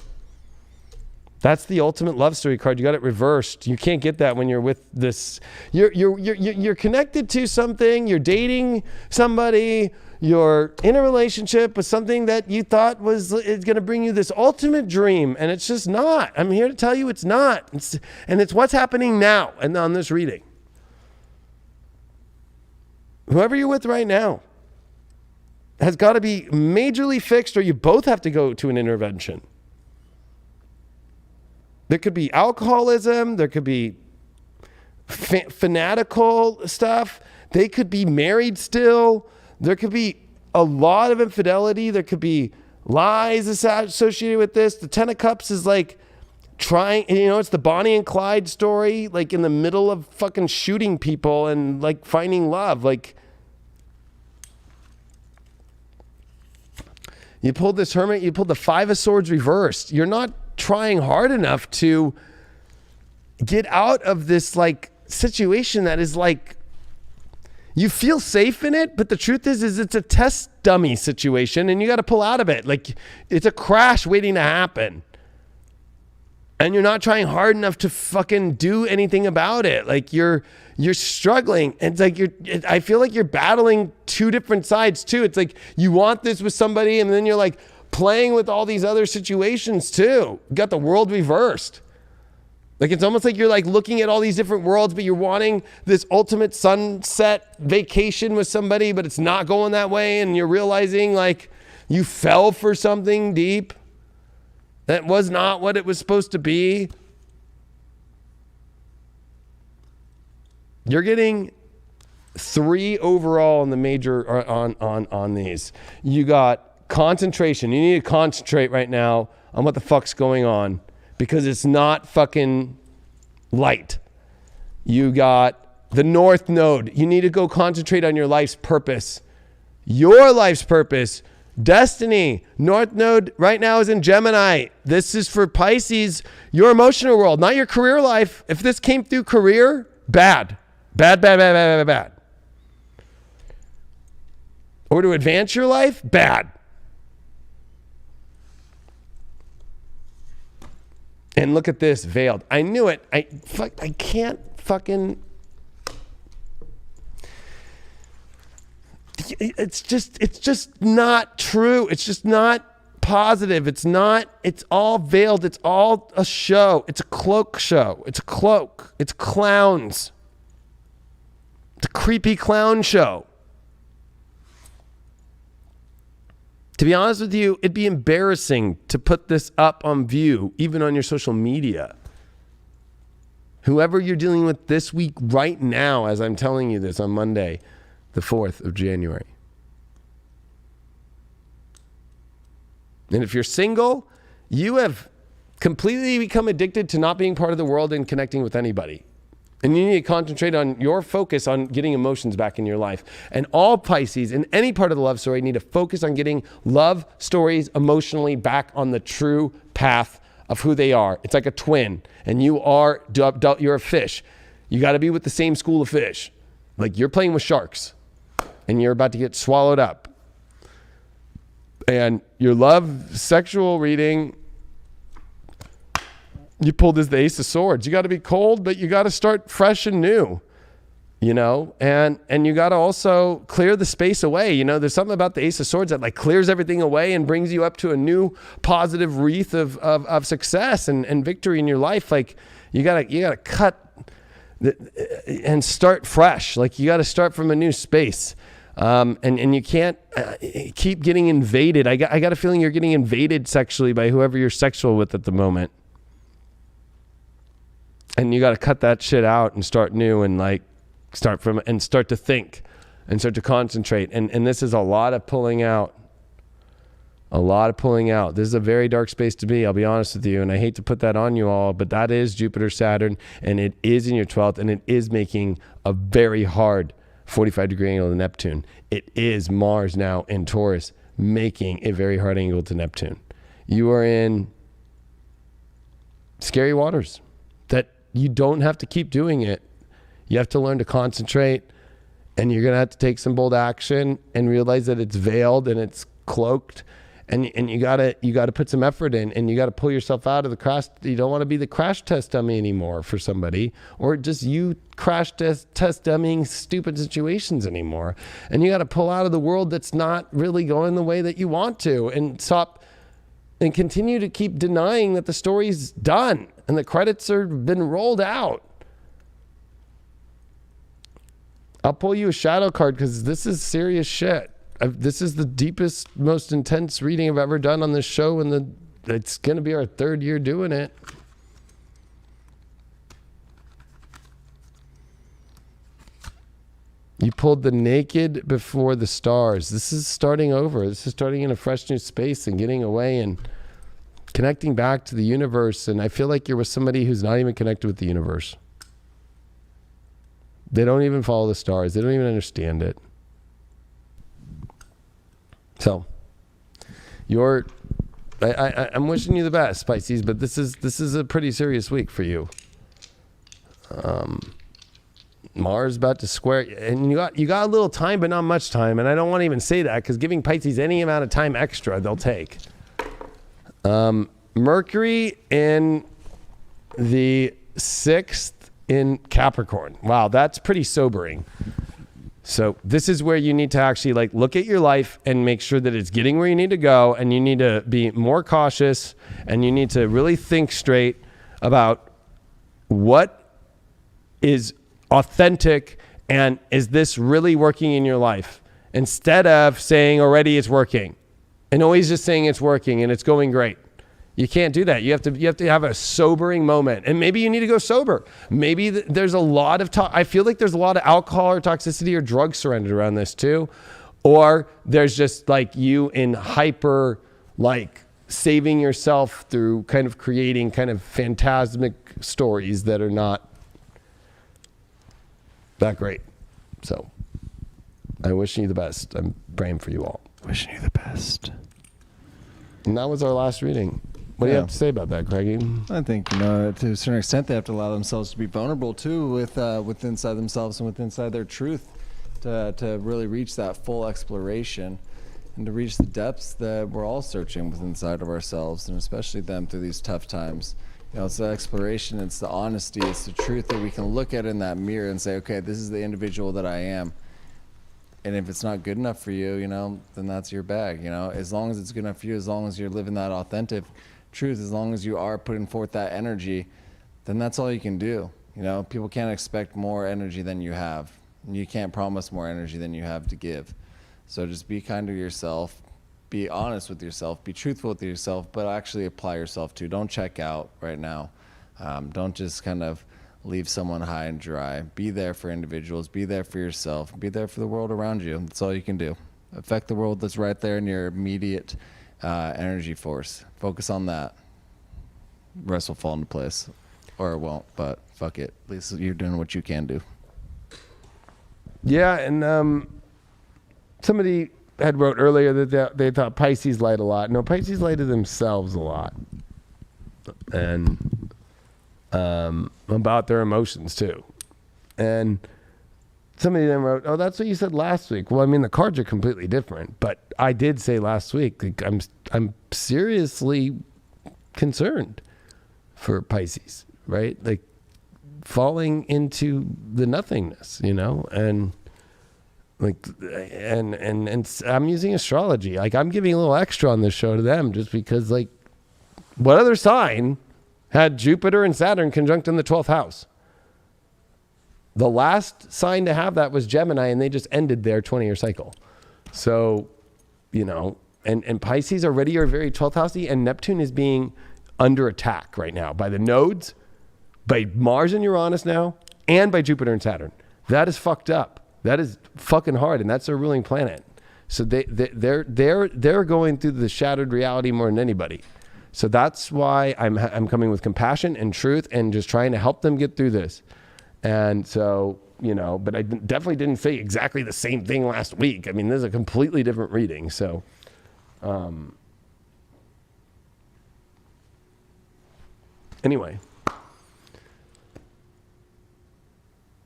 That's the ultimate love story card. You got it reversed. You can't get that when you're with this. You're connected to something. You're dating somebody. You're in a relationship with something that you thought is going to bring you this ultimate dream, and it's just not. I'm here to tell you it's not. It's what's happening now and on this reading. Whoever you're with right now has got to be majorly fixed, or you both have to go to an intervention. There could be alcoholism. There could be fanatical stuff. They could be married still. There could be a lot of infidelity. There could be lies associated with this. The 10 of Cups is like trying, it's the Bonnie and Clyde story, like in the middle of fucking shooting people and like finding love. Like, you pulled this Hermit, you pulled the 5 of Swords reversed. You're not trying hard enough to get out of this like situation that is like, you feel safe in it, but the truth is it's a test dummy situation and you got to pull out of it. Like, it's a crash waiting to happen. And you're not trying hard enough to fucking do anything about it. Like, you're struggling. It's like I feel like you're battling two different sides too. It's like you want this with somebody and then you're like playing with all these other situations too. You got the world reversed. Like, it's almost like you're like looking at all these different worlds, but you're wanting this ultimate sunset vacation with somebody, but it's not going that way. And you're realizing like you fell for something deep that was not what it was supposed to be. You're getting 3 overall in the major on these. You got concentration. You need to concentrate right now on what the fuck's going on, because it's not fucking light. You got the North Node. You need to go concentrate on your life's purpose. Your life's purpose. Destiny. North Node right now is in Gemini. This is for Pisces, your emotional world, not your career life. If this came through career, bad. Bad, bad, bad, bad, bad, bad. Or to advance your life, bad. And look at this, veiled. I knew it. I can't fucking... It's just not true. It's just not positive. It's not, it's all veiled. It's all a show. It's a cloak show. It's a cloak. It's clowns. It's a creepy clown show. To be honest with you, it'd be embarrassing to put this up on view, even on your social media. Whoever you're dealing with this week right now, as I'm telling you this on Monday, the 4th of January. And if you're single, you have completely become addicted to not being part of the world and connecting with anybody. And you need to concentrate on your focus on getting emotions back in your life. And all Pisces in any part of the love story need to focus on getting love stories emotionally back on the true path of who they are. It's like a twin, and you're a fish. You got to be with the same school of fish. Like you're playing with sharks, and you're about to get swallowed up. And your love sexual reading, you pulled as the Ace of Swords. You got to be cold, but you got to start fresh and new, you know, and you got to also clear the space away. You know, there's something about the Ace of Swords that like clears everything away and brings you up to a new positive wreath of success and victory in your life. Like you gotta cut and start fresh. Like you got to start from a new space. And you can't keep getting invaded. I got a feeling you're getting invaded sexually by whoever you're sexual with at the moment. And you got to cut that shit out and start new and like start to think and start to concentrate. And this is a lot of pulling out. A lot of pulling out. This is a very dark space to be, I'll be honest with you. And I hate to put that on you all, but that is Jupiter, Saturn, and it is in your 12th, and it is making a very hard 45-degree angle to Neptune. It is Mars now in Taurus making a very hard angle to Neptune. You are in scary waters that you don't have to keep doing it. You have to learn to concentrate, and you're going to have to take some bold action and realize that it's veiled and it's cloaked, and you got to put some effort in, and you got to pull yourself out of the crash. You don't want to be the crash test dummy anymore for somebody, or just you crash test dummying stupid situations anymore. And you got to pull out of the world that's not really going the way that you want to, and stop and continue to keep denying that the story's done and the credits are been rolled out. I'll pull you a shadow card because this is serious shit. This is the deepest, most intense reading I've ever done on this show, and it's going to be our 3rd year doing it. You pulled the naked before the stars. This is starting over. This is starting in a fresh new space and getting away and connecting back to the universe. And I feel like you're with somebody who's not even connected with the universe. They don't even follow the stars. They don't even understand it. So, I'm wishing you the best, Pisces, but this is a pretty serious week for you. Mars about to square, and you got a little time, but not much time. And I don't want to even say that because giving Pisces any amount of time extra, they'll take. Mercury in the 6th in Capricorn. Wow, that's pretty sobering. So this is where you need to actually like look at your life and make sure that it's getting where you need to go, and you need to be more cautious, and you need to really think straight about what is authentic and is this really working in your life, instead of saying already it's working and always just saying it's working and it's going great. You can't do that. You have to have a sobering moment, and maybe you need to go sober. Maybe there's a lot of I feel like there's a lot of alcohol or toxicity or drug surrendered around this too, or there's just like you in hyper like saving yourself through kind of creating kind of phantasmic stories that are not that great. So I'm wishing you the best. I'm praying for you all. Wishing you the best. And that was our last reading. What do you have to say about that, Craigie? I think, to a certain extent, they have to allow themselves to be vulnerable too with inside themselves and with inside their truth to really reach that full exploration and to reach the depths that we're all searching with inside of ourselves, and especially them through these tough times. It's the exploration, it's the honesty, it's the truth that we can look at in that mirror and say, okay, this is the individual that I am. And if it's not good enough for you, then that's your bag, as long as it's good enough for you, as long as you're living that authentic truth, as long as you are putting forth that energy, then that's all you can do. People can't expect more energy than you have. You can't promise more energy than you have to give. So just be kind to yourself, be honest with yourself, be truthful with yourself, but actually apply yourself too. Don't check out right now. Don't just kind of leave someone high and dry. Be there for individuals, be there for yourself, be there for the world around you. That's all you can do. Affect the world that's right there in your immediate energy force. Focus on that. The rest will fall into place. Or it won't, but fuck it. At least you're doing what you can do. Yeah, and somebody had wrote earlier that they thought Pisces light a lot. No, Pisces light to themselves a lot. And about their emotions too. And somebody then wrote, oh, that's what you said last week. Well, I mean, the cards are completely different, but I did say last week, like, I'm seriously concerned for Pisces, right? Like falling into the nothingness, and like, and I'm using astrology. Like, I'm giving a little extra on this show to them just because, like, what other sign had Jupiter and Saturn conjunct in the 12th house? The last sign to have that was Gemini, and they just ended their 20-year cycle. So, and Pisces already are very 12th housey, and Neptune is being under attack right now by the nodes, by Mars and Uranus now, and by Jupiter and Saturn. That is fucked up. That is fucking hard, and that's their ruling planet. So they're going through the shattered reality more than anybody. So that's why I'm coming with compassion and truth and just trying to help them get through this. And so, but I definitely didn't say exactly the same thing last week. I mean, this is a completely different reading. So, anyway,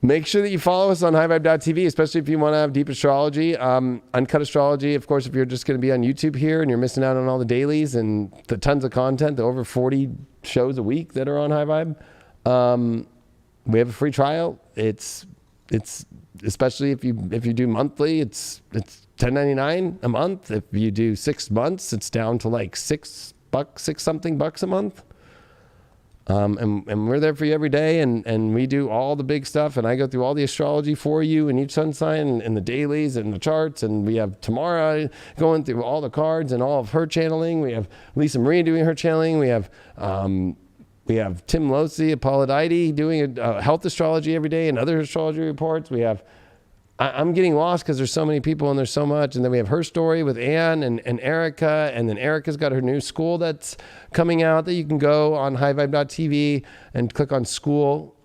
make sure that you follow us on highvibe.tv, especially if you want to have deep astrology, uncut astrology. Of course, if you're just going to be on YouTube here and you're missing out on all the dailies and the tons of content, the over 40 shows a week that are on High Vibe. We have a free trial. It's especially if you do monthly, it's $10.99 a month. If you do 6 months, it's down to like $6 something bucks a month. And we're there for you every day, and we do all the big stuff, and I go through all the astrology for you and each sun sign and the dailies and the charts, and we have Tamara going through all the cards and all of her channeling. We have Lisa Marie doing her channeling. We have Tim Losey, Apollodite doing health astrology every day and other astrology reports. We have I'm getting lost because there's so many people and there's so much. And then we have her story with Anne and Erica. And then Erica's got her new school that's coming out that you can go on highvibe.tv and click on school.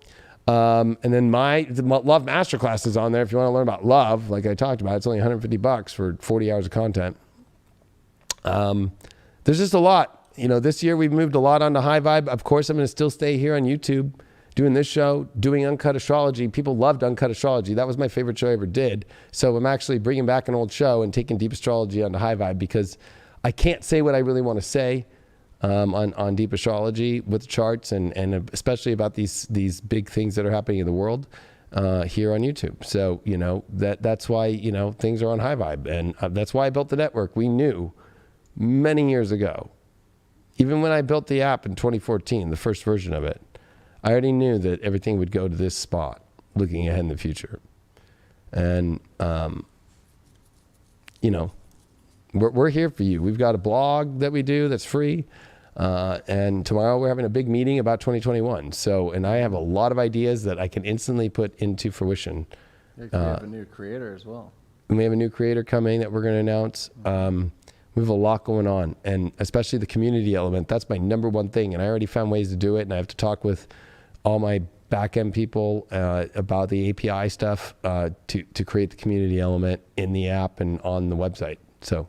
And then the Love Masterclass is on there. If you want to learn about love, like I talked about, it's only $150 for 40 hours of content. There's just a lot. This year we've moved a lot onto High Vibe. Of course, I'm going to still stay here on YouTube doing this show, doing Uncut Astrology. People loved Uncut Astrology. That was my favorite show I ever did. So I'm actually bringing back an old show and taking Deep Astrology onto High Vibe because I can't say what I really want to say on Deep Astrology with the charts and especially about these big things that are happening in the world here on YouTube. So, that's why, things are on High Vibe. And that's why I built the network. We knew many years ago, even when I built the app in 2014, the first version of it, I already knew that everything would go to this spot, looking ahead in the future. And, we're here for you. We've got a blog that we do that's free. And tomorrow we're having a big meeting about 2021. And I have a lot of ideas that I can instantly put into fruition. We have a new creator as well. And we have a new creator coming that we're going to announce. We have a lot going on, and especially the community element. That's my number one thing. And I already found ways to do it. And I have to talk with all my back-end people about the API stuff to create the community element in the app and on the website. So,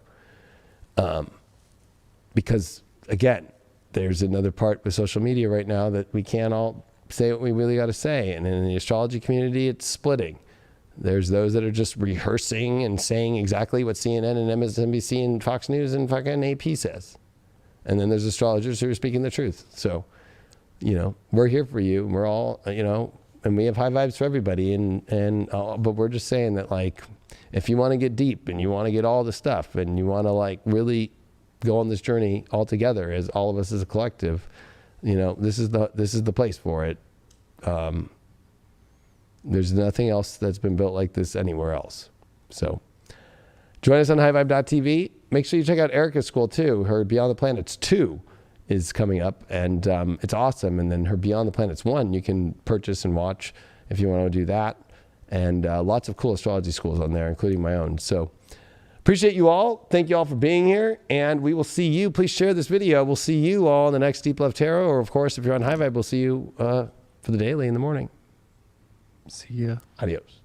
because again, there's another part with social media right now that we can't all say what we really got to say. And in the astrology community, it's splitting. There's those that are just rehearsing and saying exactly what CNN and MSNBC and Fox News and fucking AP says. And then there's astrologers who are speaking the truth. So, we're here for you. We're all, and we have high vibes for everybody. But we're just saying that, like, if you want to get deep and you want to get all the stuff and you want to like really go on this journey all together as all of us as a collective, you know, this is the place for it. There's nothing else that's been built like this anywhere else. So join us on highvibe.tv. Make sure you check out Erica's school too. Her Beyond the Planets 2 is coming up, and it's awesome. And then her Beyond the Planets 1 you can purchase and watch if you want to do that. And lots of cool astrology schools on there, including my own. So appreciate you all. Thank you all for being here. And we will see you. Please share this video. We'll see you all in the next Deep Love Tarot. Or, of course, if you're on High Vibe, we'll see you for the daily in the morning. See ya. Adios.